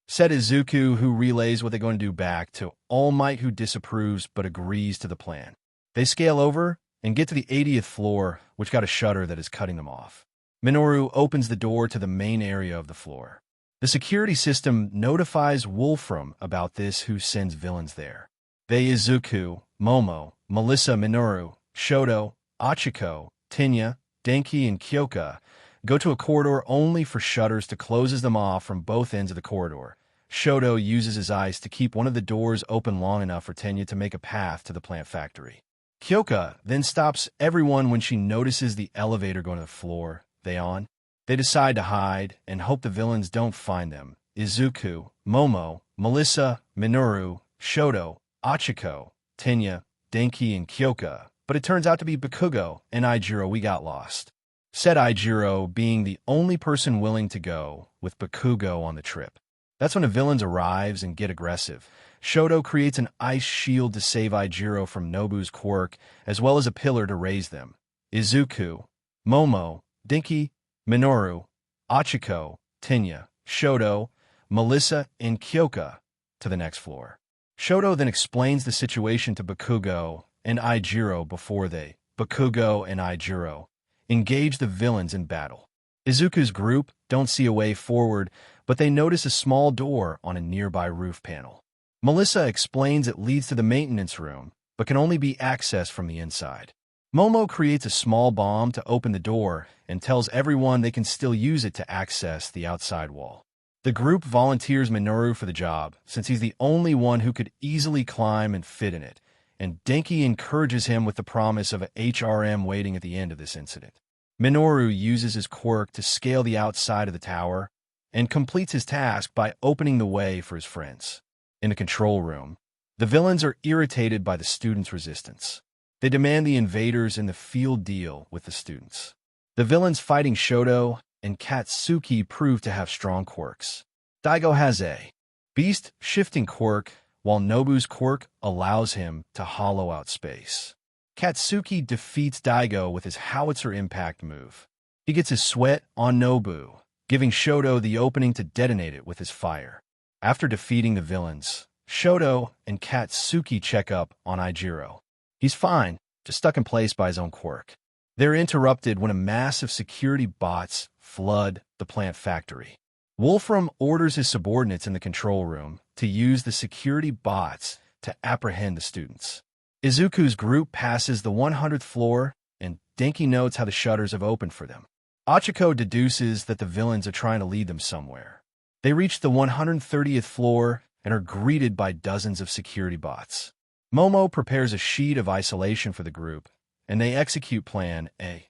Said Izuku, who relays what they're going to do back to All Might, who disapproves but agrees to the plan. They scale over and get to the 80th floor, which got a shutter that is cutting them off. Minoru opens the door to the main area of the floor. The security system notifies Wolfram about this, who sends villains there. They Izuku, Momo, Melissa, Minoru, Shoto, Achiko, Tenya, Denki, and Kyoka go to a corridor only for shutters to closes them off from both ends of the corridor. Shoto uses his eyes to keep one of the doors open long enough for Tenya to make a path to the plant factory. Kyoka then stops everyone when she notices the elevator going to the floor they on. They decide to hide and hope the villains don't find them. Izuku, Momo, Melissa, Minoru, Shoto, Achiko, Tenya, Denki, and Kyoka, but it turns out to be Bakugo and Aijiro. We got lost. Said Aijiro, being the only person willing to go with Bakugo on the trip. That's when the villains arrives and get aggressive. Shoto creates an ice shield to save Aijiro from Nobu's quirk, as well as a pillar to raise them. Izuku, Momo, Denki, Minoru, Achiko, Tenya, Shoto, Melissa, and Kyoka to the next floor. Shoto then explains the situation to Bakugo and Aijiro before Bakugo and Aijiro, engage the villains in battle. Izuku's group don't see a way forward, but they notice a small door on a nearby roof panel. Melissa explains it leads to the maintenance room, but can only be accessed from the inside. Momo creates a small bomb to open the door and tells everyone they can still use it to access the outside wall. The group volunteers Minoru for the job, since he's the only one who could easily climb and fit in it, and Denki encourages him with the promise of a HRM waiting at the end of this incident. Minoru uses his quirk to scale the outside of the tower and completes his task by opening the way for his friends. In the control room, the villains are irritated by the students' resistance. They demand the invaders in the field deal with the students. The villains fighting Shoto and Katsuki prove to have strong quirks. Daigo has a beast-shifting quirk, while Nobu's quirk allows him to hollow out space. Katsuki defeats Daigo with his howitzer impact move. He gets his sweat on Nobu, giving Shoto the opening to detonate it with his fire. After defeating the villains, Shoto and Katsuki check up on Aijiro. He's fine, just stuck in place by his own quirk. They're interrupted when a mass of security bots flood the plant factory. Wolfram orders his subordinates in the control room to use the security bots to apprehend the students. Izuku's group passes the 100th floor, and Denki notes how the shutters have opened for them. Ochako deduces that the villains are trying to lead them somewhere. They reach the 130th floor and are greeted by dozens of security bots. Momo prepares a sheet of isolation for the group, and they execute Plan A.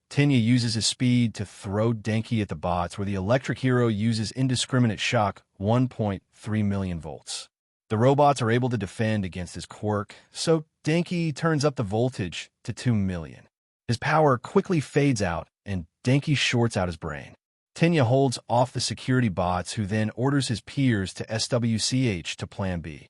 Tenya uses his speed to throw Denki at the bots, where the electric hero uses indiscriminate shock 1.3 million volts. The robots are able to defend against his quirk, so Denki turns up the voltage to 2 million. His power quickly fades out, and Denki shorts out his brain. Tenya holds off the security bots, who then orders his peers to SWCH to Plan B.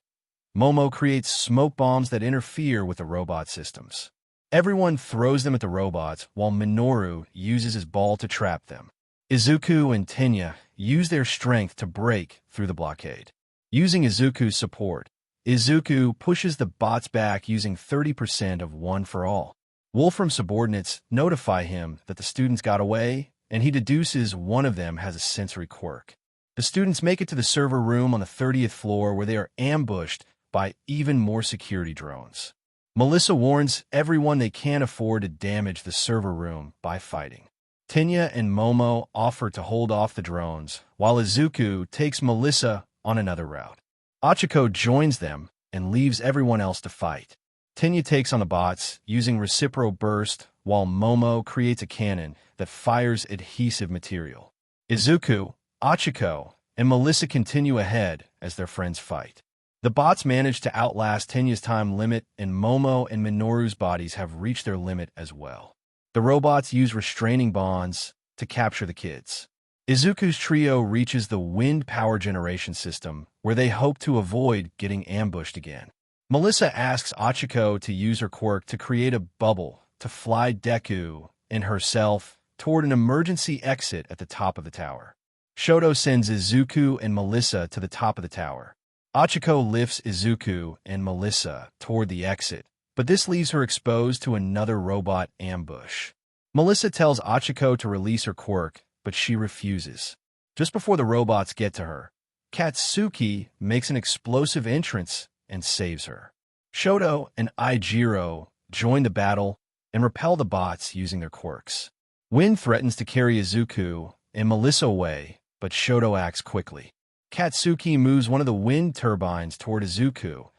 Momo creates smoke bombs that interfere with the robot systems. Everyone throws them at the robots, while Minoru uses his ball to trap them. Izuku and Tenya use their strength to break through the blockade. Using Izuku's support, Izuku pushes the bots back using 30% of One for All. Wolfram subordinates notify him that the students got away, and he deduces one of them has a sensory quirk. The students make it to the server room on the 30th floor, where they are ambushed by even more security drones. Melissa warns everyone they can't afford to damage the server room by fighting. Tenya and Momo offer to hold off the drones, while Izuku takes Melissa on another route. Ochako joins them and leaves everyone else to fight. Tenya takes on the bots using Recipro Burst, while Momo creates a cannon that fires adhesive material. Izuku, Ochako, and Melissa continue ahead as their friends fight. The bots manage to outlast Tenya's time limit, and Momo and Minoru's bodies have reached their limit as well. The robots use restraining bonds to capture the kids. Izuku's trio reaches the wind power generation system, where they hope to avoid getting ambushed again. Melissa asks Ochako to use her quirk to create a bubble to fly Deku and herself toward an emergency exit at the top of the tower. Shoto sends Izuku and Melissa to the top of the tower. Ochako lifts Izuku and Melissa toward the exit, but this leaves her exposed to another robot ambush. Melissa tells Ochako to release her quirk, but she refuses. Just before the robots get to her, Katsuki makes an explosive entrance and saves her. Shoto and Aijiro join the battle and repel the bots using their quirks. Wind threatens to carry Izuku and Melissa away, but Shoto acts quickly. Katsuki moves one of the wind turbines toward Izuku,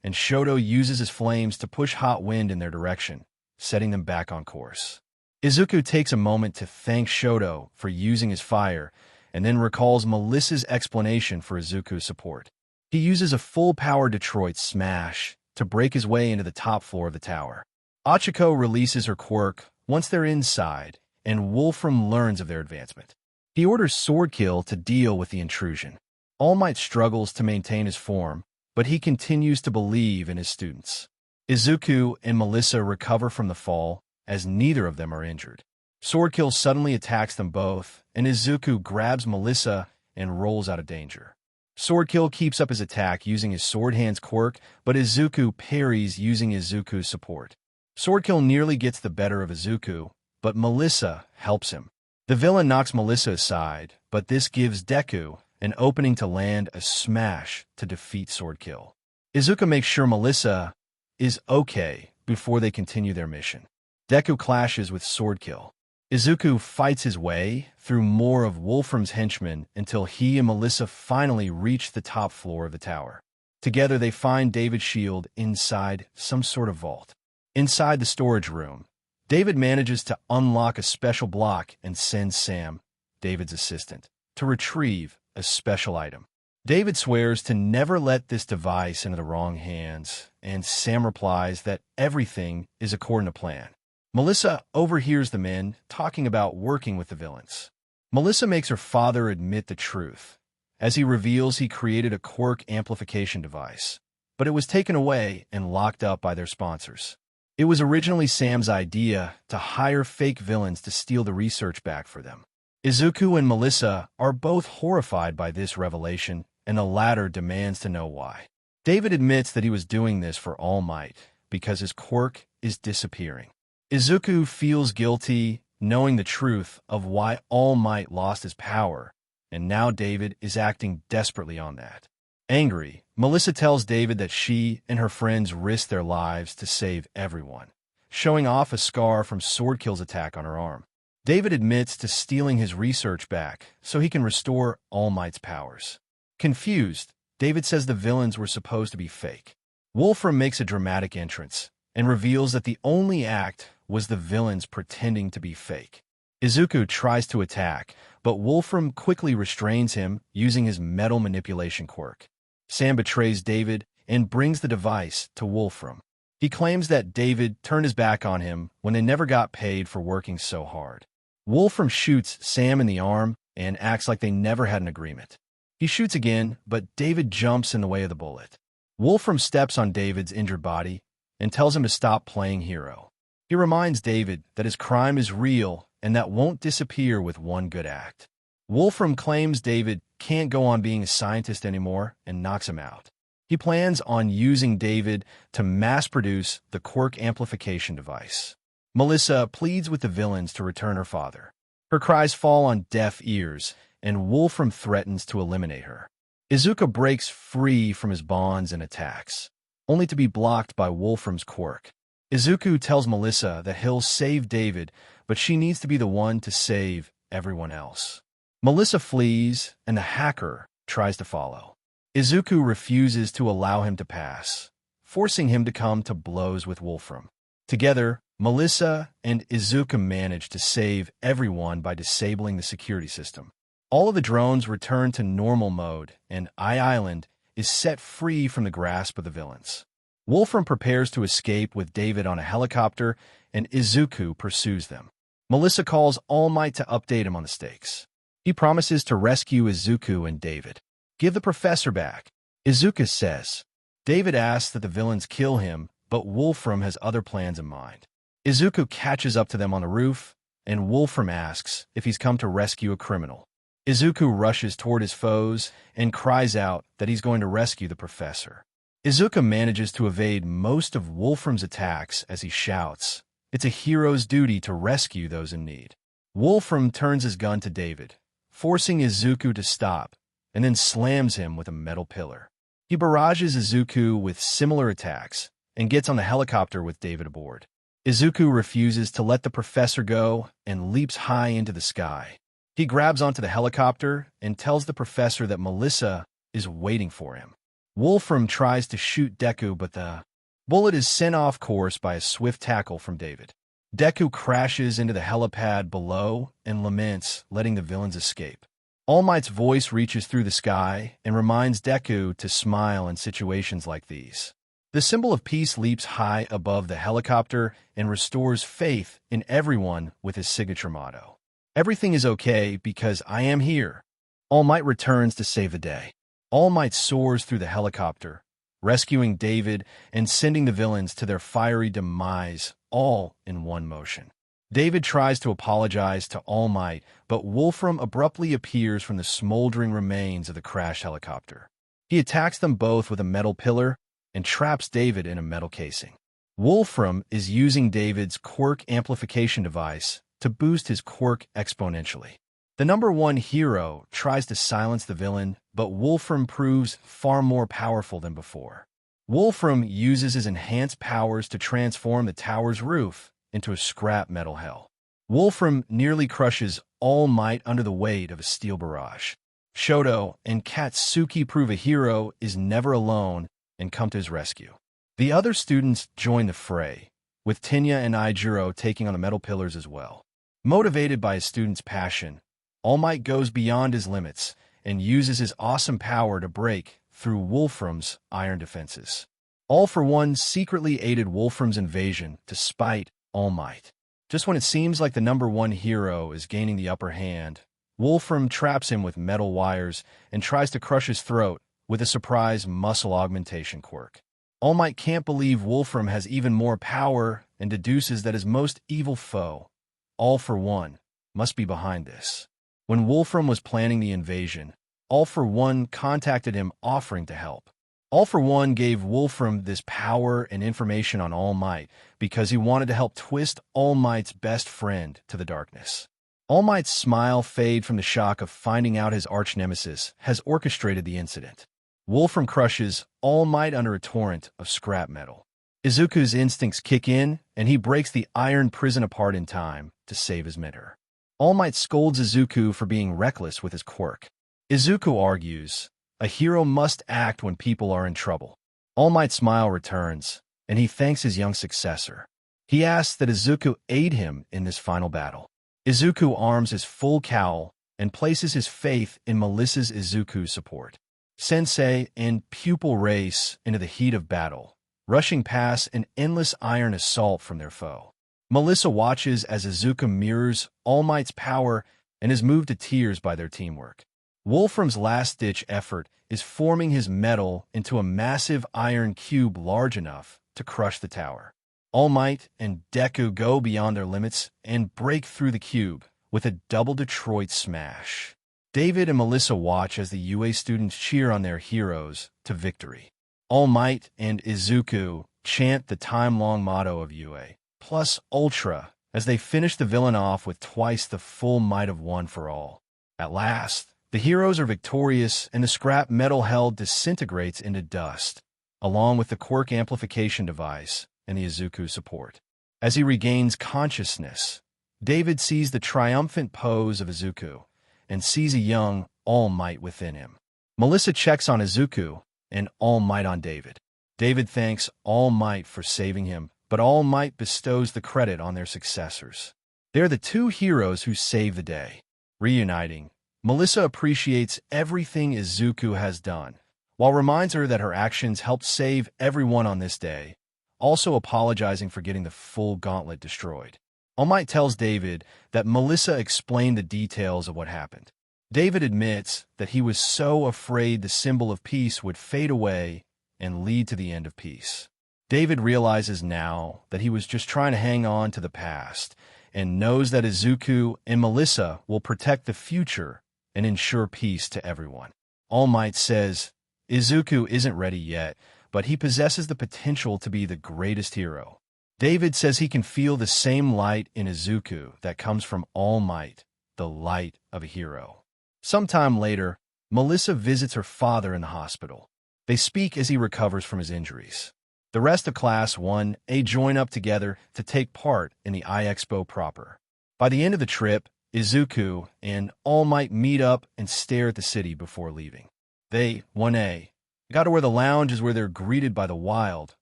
and Shoto uses his flames to push hot wind in their direction, setting them back on course. Izuku takes a moment to thank Shoto for using his fire, and then recalls Melissa's explanation for Izuku's support. He uses a full-power Detroit smash to break his way into the top floor of the tower. Ochako releases her quirk once they're inside, and Wolfram learns of their advancement. He orders Swordkill to deal with the intrusion. All Might struggles to maintain his form, but he continues to believe in his students. Izuku and Melissa recover from the fall, as neither of them are injured. Swordkill suddenly attacks them both, and Izuku grabs Melissa and rolls out of danger. Swordkill keeps up his attack using his Sword Hand's quirk, but Izuku parries using Izuku's support. Swordkill nearly gets the better of Izuku, but Melissa helps him. The villain knocks Melissa aside, but this gives Deku an opening to land a smash to defeat Swordkill. Izuku makes sure Melissa is okay before they continue their mission. Deku clashes with Swordkill. Izuku fights his way through more of Wolfram's henchmen until he and Melissa finally reach the top floor of the tower. Together they find David's shield inside some sort of vault. Inside the storage room, David manages to unlock a special block and sends Sam, David's assistant, to retrieve a special item. David swears to never let this device into the wrong hands, and Sam replies that everything is according to plan. Melissa overhears the men talking about working with the villains. Melissa makes her father admit the truth, as he reveals he created a quirk amplification device, but it was taken away and locked up by their sponsors. It was originally Sam's idea to hire fake villains to steal the research back for them. Izuku and Melissa are both horrified by this revelation, and the latter demands to know why. David admits that he was doing this for All Might, because his quirk is disappearing. Izuku feels guilty, knowing the truth of why All Might lost his power, and now David is acting desperately on that. Angry, Melissa tells David that she and her friends risked their lives to save everyone, showing off a scar from Swordkill's attack on her arm. David admits to stealing his research back so he can restore All Might's powers. Confused, David says the villains were supposed to be fake. Wolfram makes a dramatic entrance and reveals that the only act was the villains pretending to be fake. Izuku tries to attack, but Wolfram quickly restrains him using his metal manipulation quirk. Sam betrays David and brings the device to Wolfram. He claims that David turned his back on him when they never got paid for working so hard. Wolfram shoots Sam in the arm and acts like they never had an agreement. He shoots again, but David jumps in the way of the bullet. Wolfram steps on David's injured body and tells him to stop playing hero. He reminds David that his crime is real and that won't disappear with one good act. Wolfram claims David can't go on being a scientist anymore and knocks him out. He plans on using David to mass-produce the quirk amplification device. Melissa pleads with the villains to return her father. Her cries fall on deaf ears, and Wolfram threatens to eliminate her. Izuku breaks free from his bonds and attacks, only to be blocked by Wolfram's quirk. Izuku tells Melissa that he'll save David, but she needs to be the one to save everyone else. Melissa flees, and the hacker tries to follow. Izuku refuses to allow him to pass, forcing him to come to blows with Wolfram. Together, Melissa and Izuku manage to save everyone by disabling the security system. All of the drones return to normal mode, and Island is set free from the grasp of the villains. Wolfram prepares to escape with David on a helicopter, and Izuku pursues them. Melissa calls All Might to update him on the stakes. He promises to rescue Izuku and David. Give the professor back, Izuku says. David asks that the villains kill him, but Wolfram has other plans in mind. Izuku catches up to them on the roof, and Wolfram asks if he's come to rescue a criminal. Izuku rushes toward his foes and cries out that he's going to rescue the professor. Izuku manages to evade most of Wolfram's attacks as he shouts, "It's a hero's duty to rescue those in need." Wolfram turns his gun to David, forcing Izuku to stop, and then slams him with a metal pillar. He barrages Izuku with similar attacks and gets on the helicopter with David aboard. Izuku refuses to let the professor go and leaps high into the sky. He grabs onto the helicopter and tells the professor that Melissa is waiting for him. Wolfram tries to shoot Deku, but the bullet is sent off course by a swift tackle from David. Deku crashes into the helipad below and laments, letting the villains escape. All Might's voice reaches through the sky and reminds Deku to smile in situations like these. The symbol of peace leaps high above the helicopter and restores faith in everyone with his signature motto. Everything is okay because I am here. All Might returns to save the day. All Might soars through the helicopter, rescuing David and sending the villains to their fiery demise, all in one motion. David tries to apologize to All Might, but Wolfram abruptly appears from the smoldering remains of the crashed helicopter. He attacks them both with a metal pillar and traps David in a metal casing. Wolfram is using David's quirk amplification device to boost his quirk exponentially. The number one hero tries to silence the villain, but Wolfram proves far more powerful than before. Wolfram uses his enhanced powers to transform the tower's roof into a scrap metal hell. Wolfram nearly crushes All Might under the weight of a steel barrage. Shoto and Katsuki prove a hero is never alone and come to his rescue. The other students join the fray, with Tenya and Aijuro taking on the metal pillars as well. Motivated by his students' passion, All Might goes beyond his limits and uses his awesome power to break through Wolfram's iron defenses. All for One secretly aided Wolfram's invasion to spite All Might. Just when it seems like the number one hero is gaining the upper hand, Wolfram traps him with metal wires and tries to crush his throat with a surprise muscle augmentation quirk. All Might can't believe Wolfram has even more power and deduces that his most evil foe, All for One, must be behind this. When Wolfram was planning the invasion, All for One contacted him offering to help. All for One gave Wolfram this power and information on All Might because he wanted to help twist All Might's best friend to the darkness. All Might's smile fade from the shock of finding out his arch-nemesis has orchestrated the incident. Wolfram crushes All Might under a torrent of scrap metal. Izuku's instincts kick in, and he breaks the iron prison apart in time to save his mentor. All Might scolds Izuku for being reckless with his quirk. Izuku argues, a hero must act when people are in trouble. All Might's smile returns, and he thanks his young successor. He asks that Izuku aid him in this final battle. Izuku arms his full cowl and places his faith in Melissa's Izuku's support. Sensei and pupil race into the heat of battle, rushing past an endless iron assault from their foe. Melissa watches as Izuku mirrors All Might's power and is moved to tears by their teamwork. Wolfram's last-ditch effort is forming his metal into a massive iron cube large enough to crush the tower. All Might and Deku go beyond their limits and break through the cube with a double Detroit smash. David and Melissa watch as the UA students cheer on their heroes to victory. All Might and Izuku chant the time-long motto of UA, plus Ultra, as they finish the villain off with twice the full might of one for all. At last, the heroes are victorious and the scrap metal held disintegrates into dust, along with the quirk amplification device and the Izuku support. As he regains consciousness, David sees the triumphant pose of Izuku and sees a young All Might within him. Melissa checks on Izuku and All Might on David. David thanks All Might for saving him, but All Might bestows the credit on their successors. They're the two heroes who save the day. Reuniting, Melissa appreciates everything Izuku has done, while reminds her that her actions helped save everyone on this day, also apologizing for getting the full gauntlet destroyed. All Might tells David that Melissa explained the details of what happened. David admits that he was so afraid the symbol of peace would fade away and lead to the end of peace. David realizes now that he was just trying to hang on to the past and knows that Izuku and Melissa will protect the future and ensure peace to everyone. All Might says Izuku isn't ready yet, but he possesses the potential to be the greatest hero. David says he can feel the same light in Izuku that comes from All Might, the light of a hero. Sometime later, Melissa visits her father in the hospital. They speak as he recovers from his injuries. The rest of Class 1A join up together to take part in the iExpo proper. By the end of the trip, Izuku and All Might meet up and stare at the city before leaving. They, 1A, got to where the lounge is where they're greeted by the wild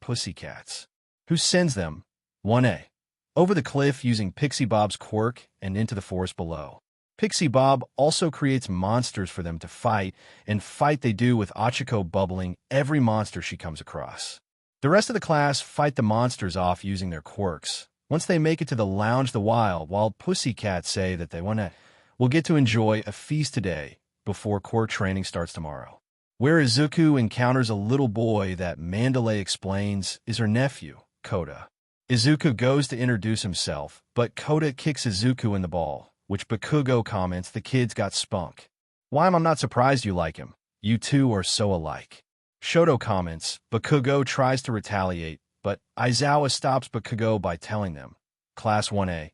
pussycats. Who sends them, 1A, over the cliff using Pixie Bob's quirk and into the forest below. Pixie Bob also creates monsters for them to fight, and fight they do with Achiko bubbling every monster she comes across. The rest of the class fight the monsters off using their quirks. Once they make it to the lounge the wild pussycats say that they will get to enjoy a feast today before quirk training starts tomorrow. Where Izuku encounters a little boy that Mandalay explains is her nephew, Koda. Izuku goes to introduce himself, but Koda kicks Izuku in the ball, which Bakugo comments the kid's got spunk. Why, I'm not surprised you like him. You two are so alike. Shoto comments, Bakugo tries to retaliate, but Aizawa stops Bakugo by telling them, Class 1A,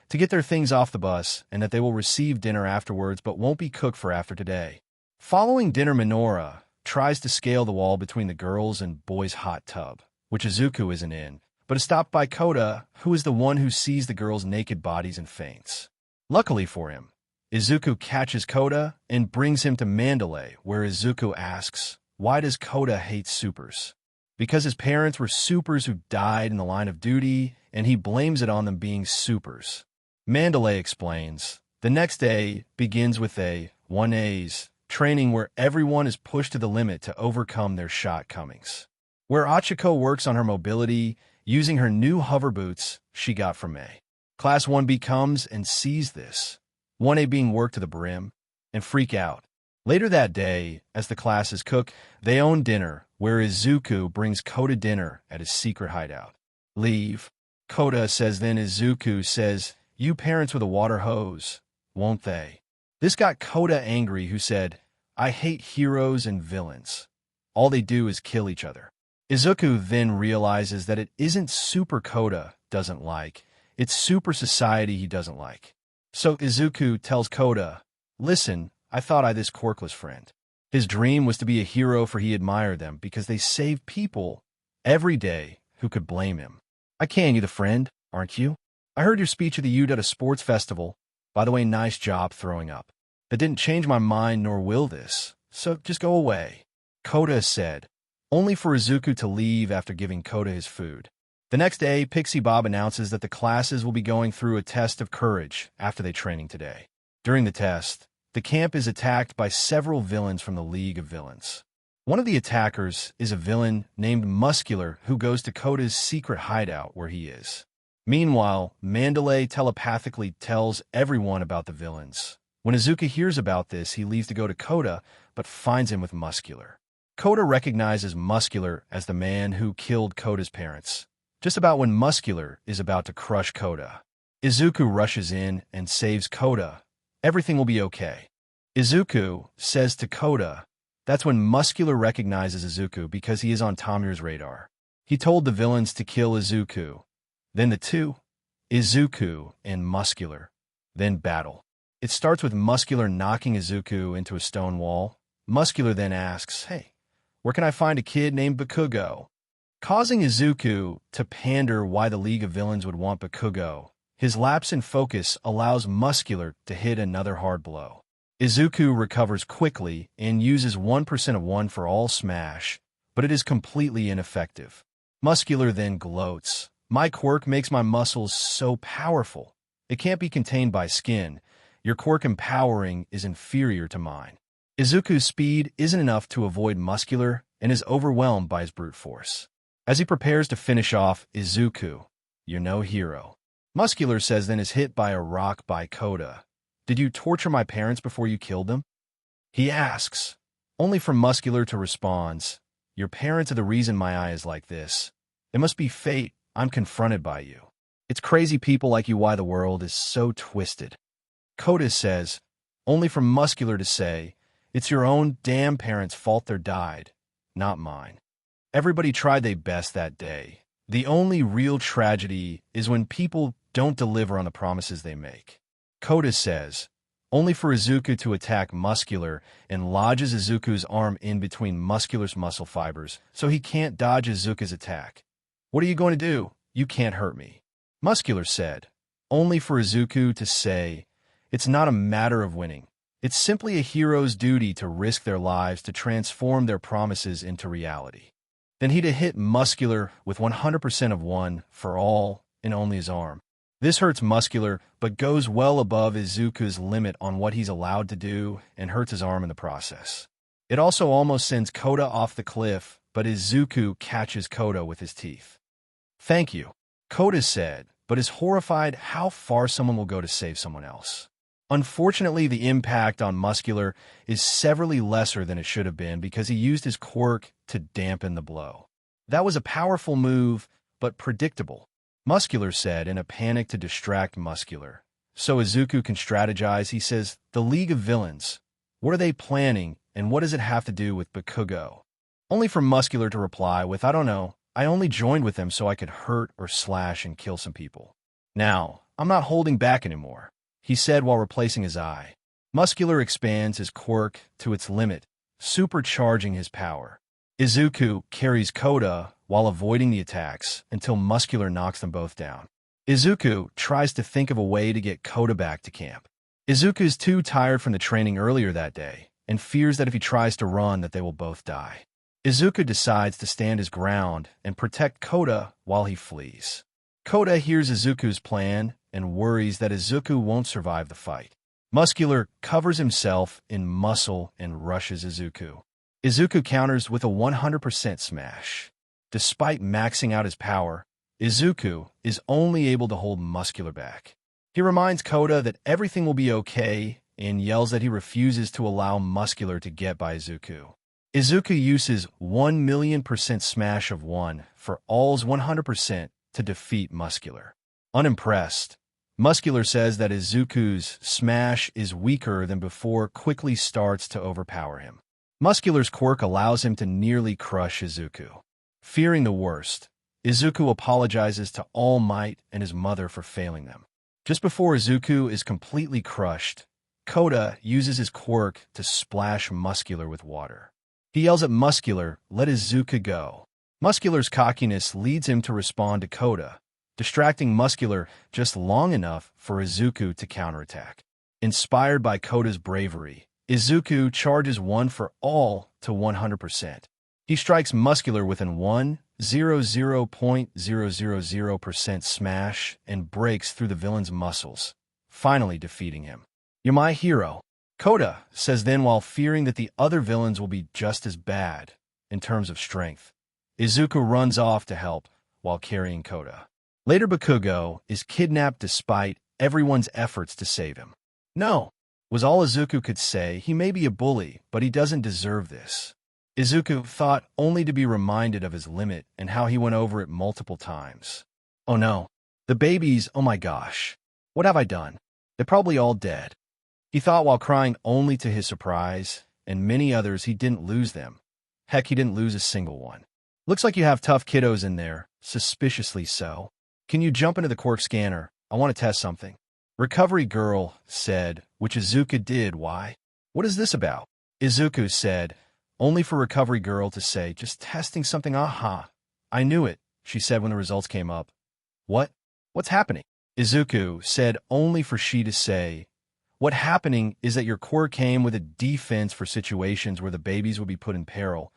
to get their things off the bus and that they will receive dinner afterwards but won't be cooked for after today. Following dinner, Minora tries to scale the wall between the girls' and boys' hot tub, which Izuku isn't in, but is stopped by Koda, who is the one who sees the girls' naked bodies and faints. Luckily for him, Izuku catches Koda and brings him to Mandalay, where Izuku asks, why does Koda hate supers? Because his parents were supers who died in the line of duty, and he blames it on them being supers. Mandalay explains, the next day begins with a 1A's training where everyone is pushed to the limit to overcome their shortcomings. Where Achiko works on her mobility using her new hover boots she got from May. Class 1B comes and sees this, 1A being worked to the brim, and freak out. Later that day, as the classes cook, they own dinner, where Izuku brings Koda dinner at his secret hideout. Leave. Koda says then Izuku says, you parents with a water hose, won't they? This got Koda angry, who said, I hate heroes and villains. All they do is kill each other. Izuku then realizes that it isn't Super Koda doesn't like, it's Super Society he doesn't like. So Izuku tells Koda, listen, I thought I this quirkless friend. His dream was to be a hero, for he admired them because they saved people every day who could blame him. I can you the friend, aren't you? I heard your speech of the youth at a sports festival. By the way, nice job throwing up. That didn't change my mind, nor will this, so just go away. Kota said, only for Izuku to leave after giving Kota his food. The next day, Pixie Bob announces that the classes will be going through a test of courage after their training today. During the test, the camp is attacked by several villains from the League of Villains. One of the attackers is a villain named Muscular who goes to Kota's secret hideout where he is. Meanwhile, Mandalay telepathically tells everyone about the villains. When Izuku hears about this, he leaves to go to Kota, but finds him with Muscular. Kota recognizes Muscular as the man who killed Kota's parents. Just about when Muscular is about to crush Kota, Izuku rushes in and saves Kota. Everything will be okay. Izuku says to Kota. That's when Muscular recognizes Izuku because he is on Tamir's radar. He told the villains to kill Izuku. Then the two, Izuku and Muscular, then battle. It starts with Muscular knocking Izuku into a stone wall. Muscular then asks, hey, where can I find a kid named Bakugo? Causing Izuku to pander why the League of Villains would want Bakugo. His lapse in focus allows Muscular to hit another hard blow. Izuku recovers quickly and uses 1% of 1 for all smash, but it is completely ineffective. Muscular then gloats. My quirk makes my muscles so powerful. It can't be contained by skin. Your quirk empowering is inferior to mine. Izuku's speed isn't enough to avoid Muscular and is overwhelmed by his brute force. As he prepares to finish off Izuku, you're no hero. Muscular says then is hit by a rock by Kota. Did you torture my parents before you killed them? He asks, only for Muscular to respond, your parents are the reason my eye is like this. It must be fate. I'm confronted by you. It's crazy people like you why the world is so twisted. Kota says, only for Muscular to say, it's your own damn parents' fault they died, not mine. Everybody tried their best that day. The only real tragedy is when people don't deliver on the promises they make. Kota says, only for Izuku to attack Muscular and lodges Izuku's arm in between Muscular's muscle fibers so he can't dodge Izuku's attack. What are you going to do? You can't hurt me. Muscular said, only for Izuku to say, it's not a matter of winning. It's simply a hero's duty to risk their lives to transform their promises into reality. Then he'd hit Muscular with 100% of 1 for all and only his arm. This hurts Muscular, but goes well above Izuku's limit on what he's allowed to do and hurts his arm in the process. It also almost sends Kota off the cliff, but Izuku catches Kota with his teeth. Thank you, Kota said, but is horrified how far someone will go to save someone else. Unfortunately, the impact on Muscular is severely lesser than it should have been because he used his quirk to dampen the blow. That was a powerful move, but predictable, Muscular said in a panic to distract Muscular. So Izuku can strategize. He says, the League of Villains, what are they planning and what does it have to do with Bakugo? Only for Muscular to reply with, I don't know, I only joined with them so I could hurt or slash and kill some people. Now, I'm not holding back anymore, he said while replacing his eye. Muscular expands his quirk to its limit, supercharging his power. Izuku carries Kota while avoiding the attacks until Muscular knocks them both down. Izuku tries to think of a way to get Kota back to camp. Izuku's too tired from the training earlier that day and fears that if he tries to run that they will both die. Izuku decides to stand his ground and protect Kota while he flees. Kota hears Izuku's plan and worries that Izuku won't survive the fight. Muscular covers himself in muscle and rushes Izuku. Izuku counters with a 100% smash. Despite maxing out his power, Izuku is only able to hold Muscular back. He reminds Kota that everything will be okay and yells that he refuses to allow Muscular to get by Izuku. Izuku uses 1,000,000% smash of 1 for all's 100% to defeat Muscular. Unimpressed, Muscular says that Izuku's smash is weaker than before, quickly starts to overpower him. Muscular's quirk allows him to nearly crush Izuku. Fearing the worst, Izuku apologizes to All Might and his mother for failing them. Just before Izuku is completely crushed, Kota uses his quirk to splash Muscular with water. He yells at Muscular, "Let Izuku go." Muscular's cockiness leads him to respond to Kota, distracting Muscular just long enough for Izuku to counterattack. Inspired by Kota's bravery, Izuku charges one for all to 100%. He strikes Muscular with an 100.000% smash and breaks through the villain's muscles, finally defeating him. "You're my hero," Kota says then, while fearing that the other villains will be just as bad in terms of strength. Izuku runs off to help while carrying Kota. Later, Bakugo is kidnapped despite everyone's efforts to save him. "No," was all Izuku could say. He may be a bully, but he doesn't deserve this. Izuku thought only to be reminded of his limit and how he went over it multiple times. "Oh no. The babies, oh my gosh. What have I done? They're probably all dead." He thought while crying, only to his surprise, and many others, he didn't lose them. Heck, he didn't lose a single one. "Looks like you have tough kiddos in there, suspiciously so. Can you jump into the quirk scanner? I want to test something." Recovery Girl said, which Izuku did. "Why? What is this about?" Izuku said, only for Recovery Girl to say, "Just testing something, aha." "I knew it," she said when the results came up. "What? What's happening?" Izuku said, only for she to say, "What happening is that your quirk came with a defense for situations where the babies would be put in peril.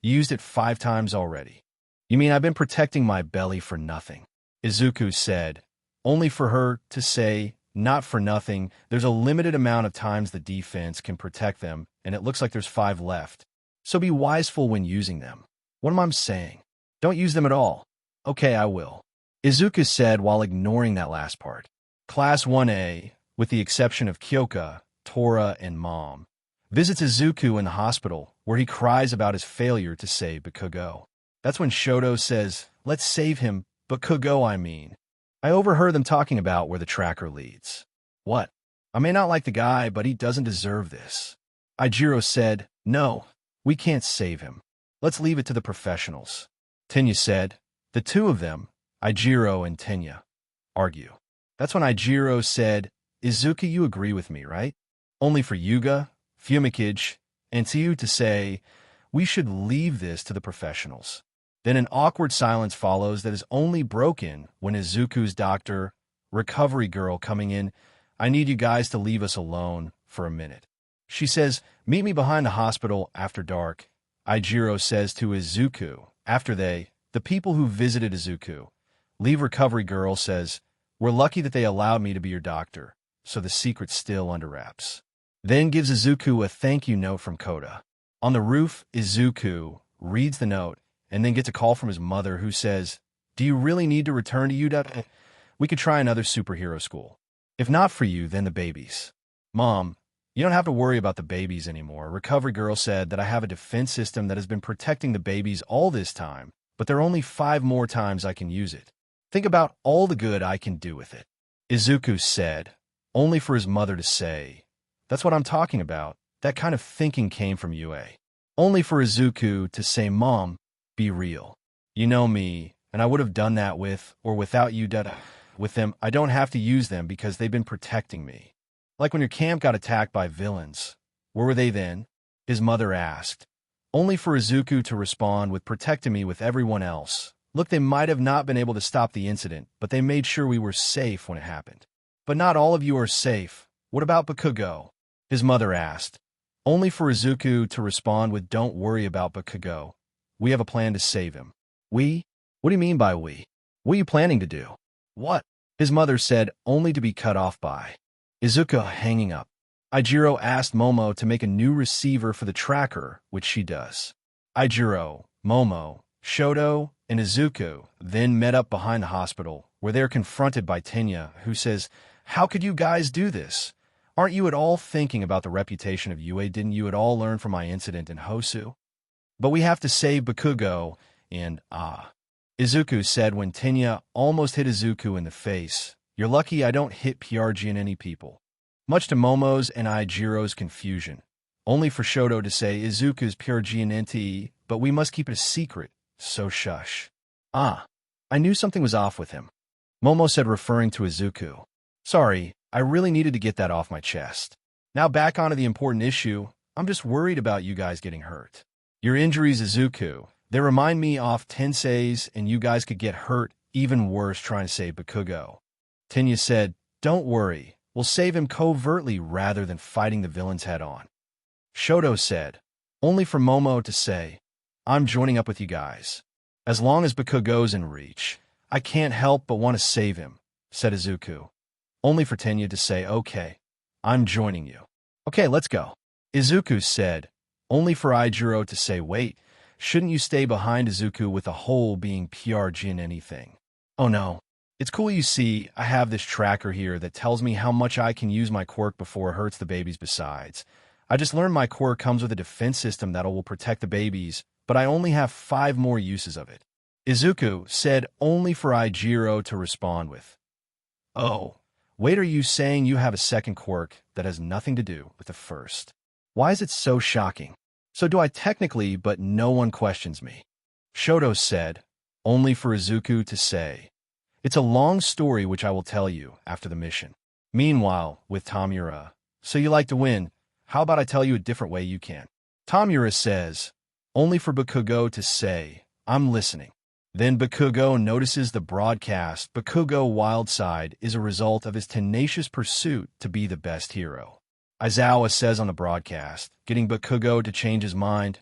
You used it 5 times already." "You mean I've been protecting my belly for nothing?" Izuku said, only for her to say, "Not for nothing. There's a limited amount of times the defense can protect them, and it looks like there's 5 left. So be wiseful when using them." "What am I saying? Don't use them at all." "Okay, I will," Izuku said while ignoring that last part. Class 1A, with the exception of Kyoka, Tora, and Mom, visits Izuku in the hospital, where he cries about his failure to save Bakugo. That's when Shoto says, "Let's save him, Bakugo, I mean. I overheard them talking about where the tracker leads." "What? I may not like the guy, but he doesn't deserve this." Aijiro said, "No, we can't save him. Let's leave it to the professionals." Tenya said, "The two of them, Aijiro and Tenya, argue." That's when Aijiro said, "Izuku, you agree with me, right?" Only for Yuga, Fumikage, and Tsu to say, "We should leave this to the professionals." Then an awkward silence follows that is only broken when Izuku's doctor, Recovery Girl, coming in, "I need you guys to leave us alone for a minute." She says, "Meet me behind the hospital after dark." Aijiro says to Izuku, after the people who visited Izuku, leave. Recovery Girl says, "We're lucky that they allowed me to be your doctor, so the secret's still under wraps." Then gives Izuku a thank you note from Kota. On the roof, Izuku reads the note, and then gets a call from his mother who says, "Do you really need to return to Yuda? We could try another superhero school. If not for you, then the babies." "Mom, you don't have to worry about the babies anymore. Recovery Girl said that I have a defense system that has been protecting the babies all this time, but there are only 5 more times I can use it. Think about all the good I can do with it." Izuku said, only for his mother to say, "That's what I'm talking about. That kind of thinking came from UA." Only for Izuku to say, "Mom, be real. You know me, and I would have done that with or without you. With them, I don't have to use them because they've been protecting me. Like when your camp got attacked by villains. Where were they then?" his mother asked. Only for Izuku to respond with, "Protecting me with everyone else. Look, they might have not been able to stop the incident, but they made sure we were safe when it happened." "But not all of you are safe. What about Bakugo?" his mother asked. Only for Izuku to respond with, "Don't worry about Bakugo. We have a plan to save him." "We? What do you mean by we? What are you planning to do?" "What?" his mother said, only to be cut off by Izuku hanging up. Aijiro asked Momo to make a new receiver for the tracker, which she does. Aijiro, Momo, Shoto, and Izuku then met up behind the hospital, where they're confronted by Tenya, who says, "How could you guys do this? Aren't you at all thinking about the reputation of UA? Didn't you at all learn from my incident in Hosu? But we have to save Bakugo, and Izuku said when Tenya almost hit Izuku in the face, "You're lucky I don't hit PRG in any people." Much to Momo's and Aijiro's confusion. Only for Shoto to say, "Izuku's PRG in NTE, but we must keep it a secret, so shush." I knew something was off with him," Momo said, referring to Izuku. "Sorry, I really needed to get that off my chest." Now back onto the important issue. I'm just worried about you guys getting hurt. Your injuries, Izuku, they remind me of Tensei's, and you guys could get hurt even worse trying to save Bakugo. Tenya said, don't worry, we'll save him covertly rather than fighting the villains head-on. Shoto said, only for Momo to say, I'm joining up with you guys. As long as Bakugo's in reach, I can't help but want to save him, said Izuku. Only for Tenya to say, okay, I'm joining you. Okay, let's go. Izuku said, only for Aijiro to say, wait, shouldn't you stay behind Izuku with the whole being PRG in anything? Oh no. It's cool, you see, I have this tracker here that tells me how much I can use my quirk before it hurts the babies. Besides, I just learned my quirk comes with a defense system that will protect the babies, but I only have 5 more uses of it. Izuku said only for Aijiro to respond with, oh, wait, are you saying you have a second quirk that has nothing to do with the first? Why is it so shocking? So do I technically, but no one questions me. Shoto said, only for Izuku to say, it's a long story which I will tell you after the mission. Meanwhile, with Tamura, so you like to win, how about I tell you a different way you can? Tamura says, only for Bakugo to say, I'm listening. Then Bakugo notices the broadcast. Bakugo Wildside is a result of his tenacious pursuit to be the best hero. Aizawa says on the broadcast, getting Bakugo to change his mind,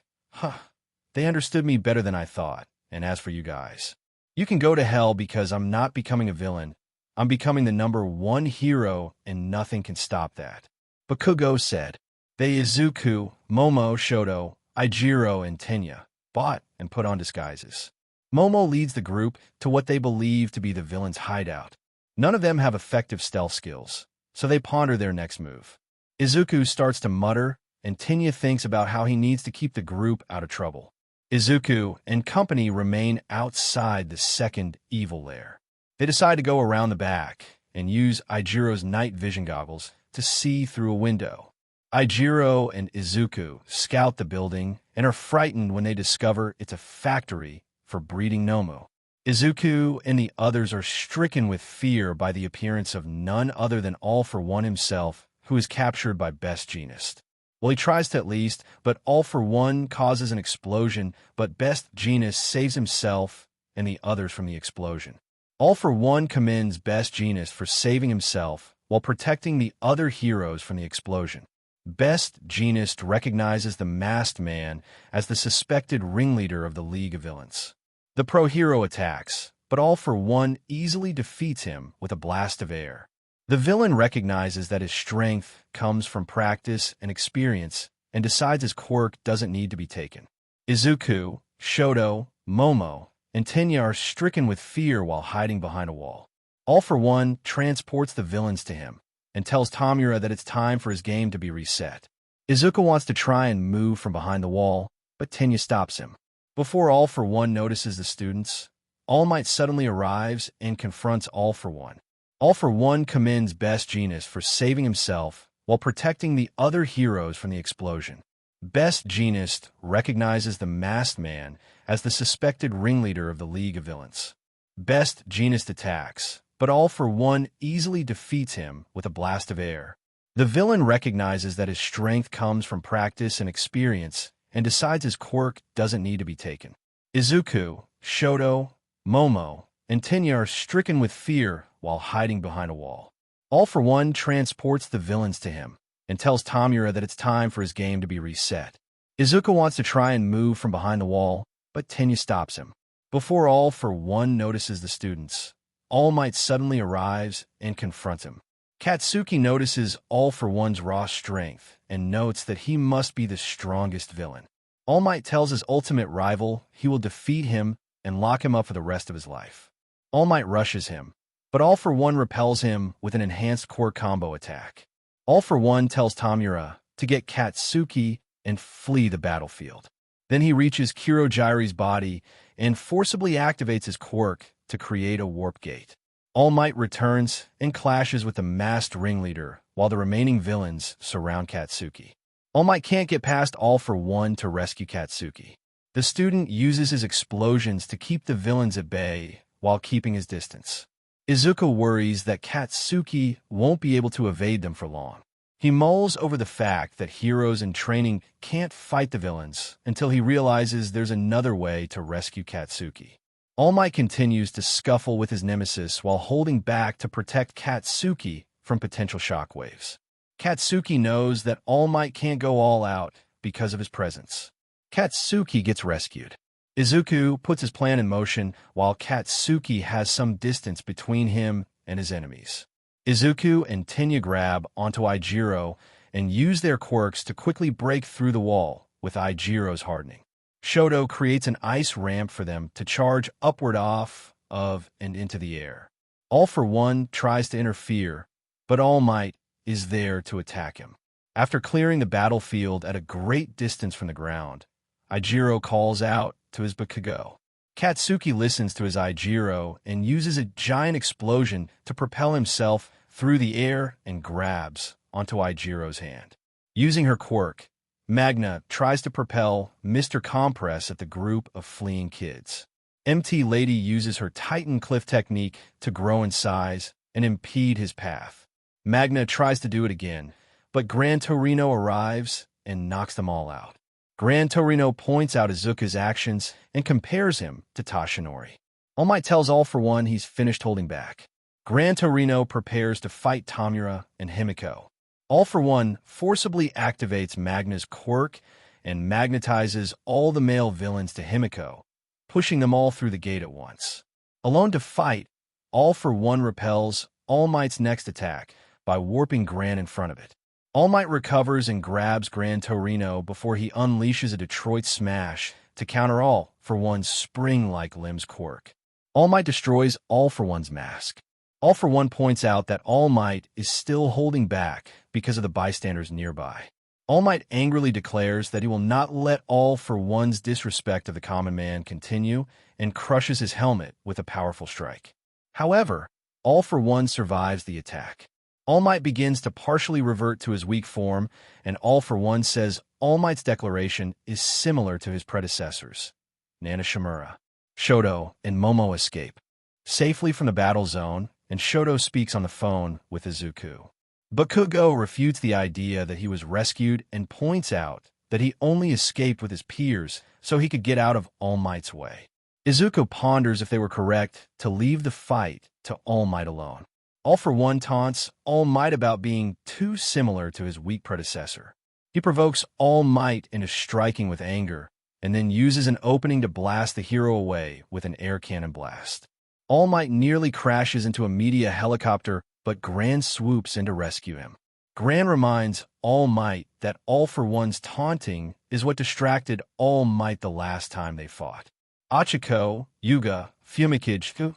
they understood me better than I thought, and as for you guys, you can go to hell because I'm not becoming a villain. I'm becoming the #1 hero, and nothing can stop that. Bakugo said, they Izuku, Momo, Shoto, Aijiro, and Tenya bought and put on disguises. Momo leads the group to what they believe to be the villain's hideout. None of them have effective stealth skills, so they ponder their next move. Izuku starts to mutter, and Tenya thinks about how he needs to keep the group out of trouble. Izuku and company remain outside the second evil lair. They decide to go around the back and use Aijiro's night vision goggles to see through a window. Aijiro and Izuku scout the building and are frightened when they discover it's a factory for breeding Nomu. Izuku and the others are stricken with fear by the appearance of none other than All for One himself, who is captured by Best Jeanist. Well, he tries to at least, but All for One causes an explosion, but Best Jeanist saves himself and the others from the explosion. All for One commends Best Jeanist for saving himself while protecting the other heroes from the explosion. Best Jeanist recognizes the masked man as the suspected ringleader of the League of Villains. The pro-hero attacks, but All for One easily defeats him with a blast of air. The villain recognizes that his strength comes from practice and experience and decides his quirk doesn't need to be taken. Izuku, Shoto, Momo, and Tenya are stricken with fear while hiding behind a wall. All for One transports the villains to him and tells Tamura that it's time for his game to be reset. Izuku wants to try and move from behind the wall, but Tenya stops him. Before All for One notices the students, All Might suddenly arrives and confronts All for One. All for One commends Best Jeanist for saving himself while protecting the other heroes from the explosion. Best Jeanist recognizes the masked man as the suspected ringleader of the League of Villains. Best Jeanist attacks, but All for One easily defeats him with a blast of air. The villain recognizes that his strength comes from practice and experience and decides his quirk doesn't need to be taken. Izuku, Shoto, Momo, and Tenya are stricken with fear while hiding behind a wall. All for One transports the villains to him and tells Tamura that it's time for his game to be reset. Izuku wants to try and move from behind the wall, but Tenya stops him. Before All for One notices the students, All Might suddenly arrives and confronts him. Katsuki notices All for One's raw strength and notes that he must be the strongest villain. All Might tells his ultimate rival he will defeat him and lock him up for the rest of his life. All Might rushes him, but All for One repels him with an enhanced core combo attack. All for One tells Tamura to get Katsuki and flee the battlefield. Then he reaches Kurogiri's body and forcibly activates his quirk to create a warp gate. All Might returns and clashes with the masked ringleader while the remaining villains surround Katsuki. All Might can't get past All for One to rescue Katsuki. The student uses his explosions to keep the villains at bay while keeping his distance. Izuku worries that Katsuki won't be able to evade them for long. He mulls over the fact that heroes in training can't fight the villains until he realizes there's another way to rescue Katsuki. All Might continues to scuffle with his nemesis while holding back to protect Katsuki from potential shockwaves. Katsuki knows that All Might can't go all out because of his presence. Katsuki gets rescued. Izuku puts his plan in motion while Katsuki has some distance between him and his enemies. Izuku and Tenya grab onto Aijiro and use their quirks to quickly break through the wall, with Aijiro's hardening. Shoto creates an ice ramp for them to charge upward off of and into the air. All for One tries to interfere, but All Might is there to attack him. After clearing the battlefield at a great distance from the ground, Aijiro calls out to his Bakugo. Katsuki listens to his Aijiro and uses a giant explosion to propel himself through the air and grabs onto Aijiro's hand. Using her quirk, Magna tries to propel Mr. Compress at the group of fleeing kids. MT Lady uses her Titan Cliff technique to grow in size and impede his path. Magna tries to do it again, but Gran Torino arrives and knocks them all out. Gran Torino points out Izuku's actions and compares him to Tashinori. All Might tells All for One he's finished holding back. Gran Torino prepares to fight Tamura and Himiko. All for One forcibly activates Magna's quirk and magnetizes all the male villains to Himiko, pushing them all through the gate at once. Alone to fight, All for One repels All Might's next attack by warping Gran in front of it. All Might recovers and grabs Gran Torino before he unleashes a Detroit Smash to counter All for One's spring-like limbs quirk. All Might destroys All for One's mask. All for One points out that All Might is still holding back because of the bystanders nearby. All Might angrily declares that he will not let All for One's disrespect of the common man continue and crushes his helmet with a powerful strike. However, All for One survives the attack. All Might begins to partially revert to his weak form, and All for One says All Might's declaration is similar to his predecessors. Nana Shimura, Shoto, and Momo escape safely from the battle zone, and Shoto speaks on the phone with Izuku. Bakugo refutes the idea that he was rescued and points out that he only escaped with his peers so he could get out of All Might's way. Izuku ponders if they were correct to leave the fight to All Might alone. All for One taunts All Might about being too similar to his weak predecessor. He provokes All Might into striking with anger, and then uses an opening to blast the hero away with an air cannon blast. All Might nearly crashes into a media helicopter, but Gran swoops in to rescue him. Gran reminds All Might that All for One's taunting is what distracted All Might the last time they fought. Achiko, Yuga, Fumikage,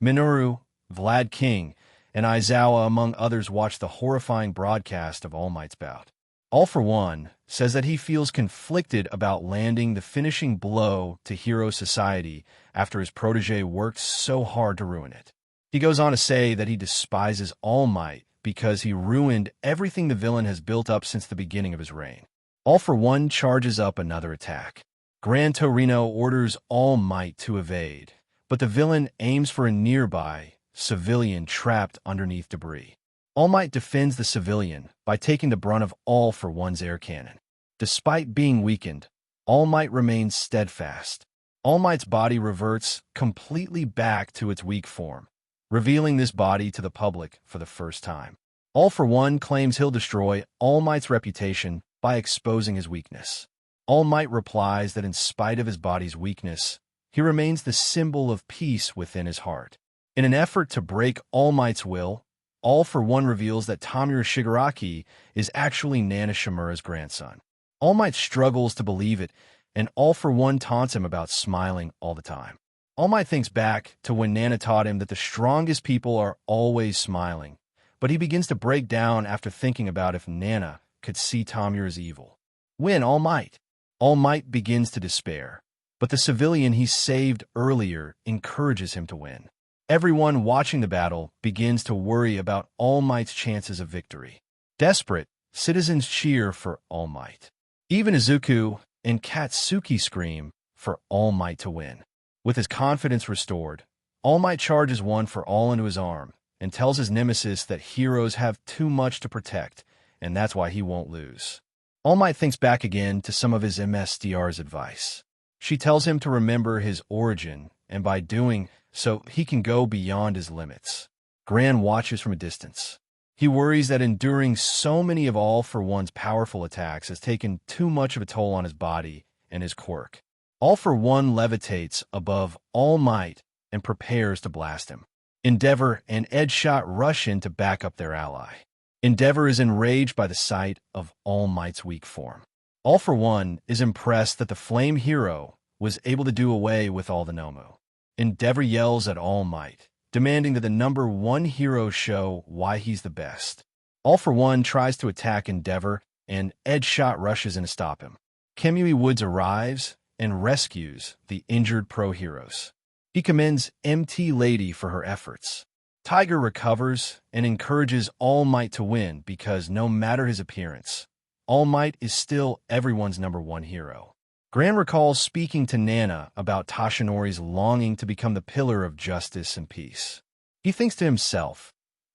Minoru, Vlad King, and Aizawa, among others, watch the horrifying broadcast of All Might's bout. All for One says that he feels conflicted about landing the finishing blow to Hero Society after his protege worked so hard to ruin it. He goes on to say that he despises All Might because he ruined everything the villain has built up since the beginning of his reign. All for One charges up another attack. Gran Torino orders All Might to evade, but the villain aims for a nearby civilian trapped underneath debris. All Might defends the civilian by taking the brunt of All for One's air cannon. Despite being weakened, All Might remains steadfast. All Might's body reverts completely back to its weak form, revealing this body to the public for the first time. All for One claims he'll destroy All Might's reputation by exposing his weakness. All Might replies that in spite of his body's weakness, he remains the symbol of peace within his heart. In an effort to break All Might's will, All for One reveals that Tamura Shigaraki is actually Nana Shimura's grandson. All Might struggles to believe it, and All for One taunts him about smiling all the time. All Might thinks back to when Nana taught him that the strongest people are always smiling, but he begins to break down after thinking about if Nana could see Tamura's evil. Win, All Might! All Might begins to despair, but the civilian he saved earlier encourages him to win. Everyone watching the battle begins to worry about All Might's chances of victory. Desperate, citizens cheer for All Might. Even Izuku and Katsuki scream for All Might to win. With his confidence restored, All Might charges one for all into his arm and tells his nemesis that heroes have too much to protect and that's why he won't lose. All Might thinks back again to some of his MSDR's advice. She tells him to remember his origin, and by doing so, he can go beyond his limits. Gran watches from a distance. He worries that enduring so many of All For One's powerful attacks has taken too much of a toll on his body and his quirk. All For One levitates above All Might and prepares to blast him. Endeavor and Edgeshot rush in to back up their ally. Endeavor is enraged by the sight of All Might's weak form. All For One is impressed that the Flame Hero was able to do away with all the Nomu. Endeavor yells at All Might, demanding that the number one hero show why he's the best. All For One tries to attack Endeavor, and Edgeshot rushes in to stop him. Kemui Woods arrives and rescues the injured pro heroes. He commends MT Lady for her efforts. Tiger recovers and encourages All Might to win because no matter his appearance, All Might is still everyone's number one hero. Gran recalls speaking to Nana about Tashinori's longing to become the pillar of justice and peace. He thinks to himself,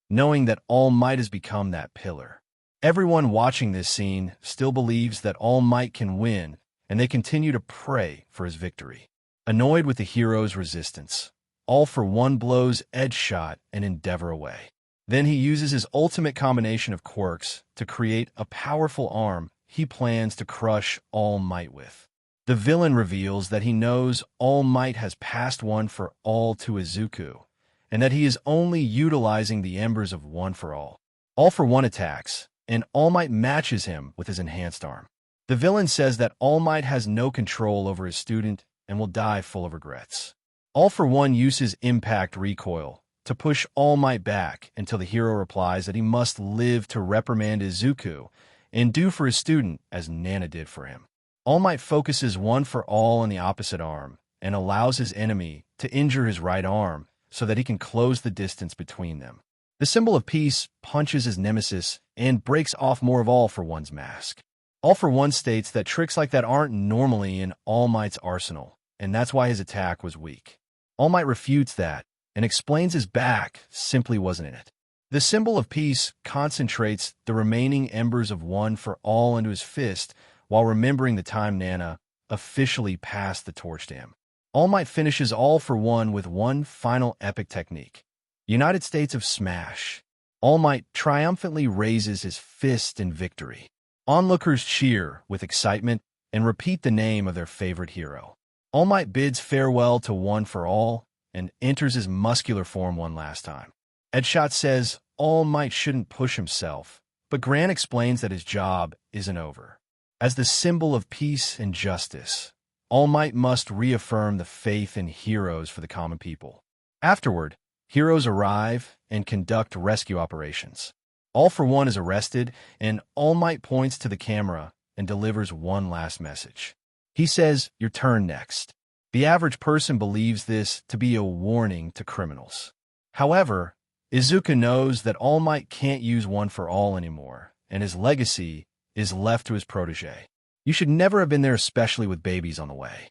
knowing that All Might has become that pillar. Everyone watching this scene still believes that All Might can win, and they continue to pray for his victory. Annoyed with the hero's resistance, All For One blows Edgeshot and Endeavor away. Then he uses his ultimate combination of quirks to create a powerful arm he plans to crush All Might with. The villain reveals that he knows All Might has passed One For All to Izuku, and that he is only utilizing the embers of One For All. All For One attacks, and All Might matches him with his enhanced arm. The villain says that All Might has no control over his student and will die full of regrets. All For One uses Impact Recoil to push All Might back until the hero replies that he must live to reprimand Izuku and do for his student as Nana did for him. All Might focuses One For All on the opposite arm and allows his enemy to injure his right arm so that he can close the distance between them. The symbol of peace punches his nemesis and breaks off more of All For One's mask. All For One states that tricks like that aren't normally in All Might's arsenal, and that's why his attack was weak. All Might refutes that and explains his back simply wasn't in it. The symbol of peace concentrates the remaining embers of One For All into his fist while remembering the time Nana officially passed the torch to him. All Might finishes All For One with one final epic technique. United States of Smash. All Might triumphantly raises his fist in victory. Onlookers cheer with excitement and repeat the name of their favorite hero. All Might bids farewell to One For All and enters his muscular form one last time. Edgeshot says All Might shouldn't push himself, but Gran explains that his job isn't over. As the symbol of peace and justice, All Might must reaffirm the faith in heroes for the common people. Afterward, heroes arrive and conduct rescue operations. All For One is arrested, and All Might points to the camera and delivers one last message. He says, "Your turn next." The average person believes this to be a warning to criminals. However, Izuku knows that All Might can't use One For All anymore, and his legacy is left to his protege. "You should never have been there, especially with babies on the way,"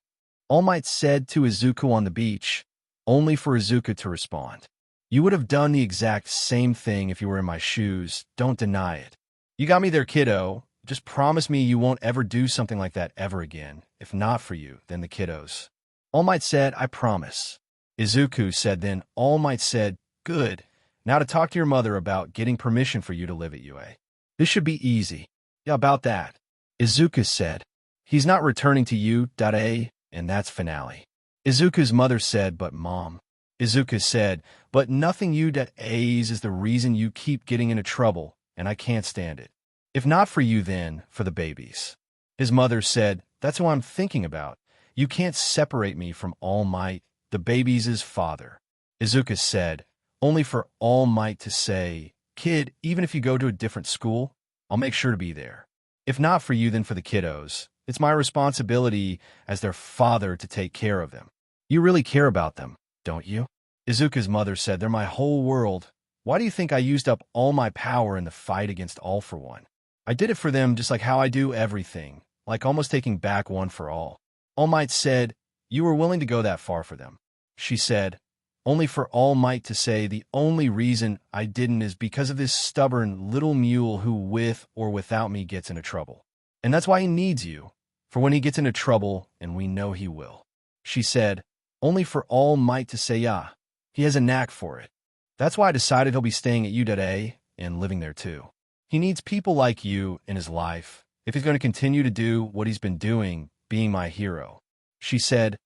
All Might said to Izuku on the beach, only for Izuku to respond. "You would have done the exact same thing if you were in my shoes. Don't deny it. You got me there, kiddo. Just promise me you won't ever do something like that ever again. If not for you, then the kiddos." All Might said, "I promise." Izuku said then. All Might said, "Good. Now to talk to your mother about getting permission for you to live at UA. This should be easy." "Yeah, about that." Izuku said, "He's not returning to you, and that's finale." Izuku's mother said, "But Mom." Izuku said, "But nothing you A's is the reason you keep getting into trouble, and I can't stand it. If not for you, then for the babies." His mother said, "That's who I'm thinking about. You can't separate me from All Might, the babies' father." Izuku said, only for All Might to say, "Kid, even if you go to a different school, I'll make sure to be there. If not for you, then for the kiddos. It's my responsibility as their father to take care of them. You really care about them, don't you?" Izuku's mother said, "They're my whole world. Why do you think I used up all my power in the fight against All For One? I did it for them just like how I do everything, like almost taking back One For All." All Might said, "You were willing to go that far for them." She said, only for All Might to say the only reason I didn't is because of this stubborn little mule who with or without me gets into trouble. And that's why he needs you, for when he gets into trouble, and we know he will. She said, only for All Might to say yeah, he has a knack for it. That's why I decided he'll be staying at U.A and living there too. He needs people like you in his life if he's going to continue to do what he's been doing, being my hero. She said,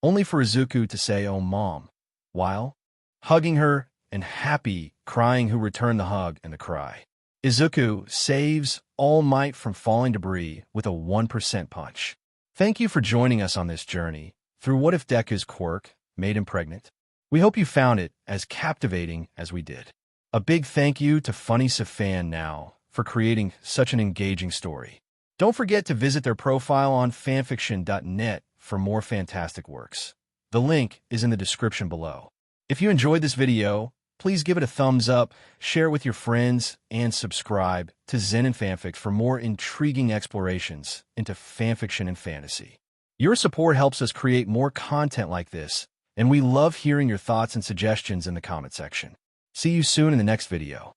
only for Izuku to say, oh mom, while hugging her and happy, crying who returned the hug and the cry. Izuku saves All Might from falling debris with a 1% punch. Thank you for joining us on this journey through What If Deku's Quirk made him pregnant. We hope you found it as captivating as we did. A big thank you to funnysafannow for creating such an engaging story. Don't forget to visit their profile on fanfiction.net for more fantastic works. The link is in the description below. If you enjoyed this video, please give it a thumbs up, share it with your friends, and subscribe to Zenin Fanfics for more intriguing explorations into fanfiction and fantasy. Your support helps us create more content like this, and we love hearing your thoughts and suggestions in the comment section. See you soon in the next video.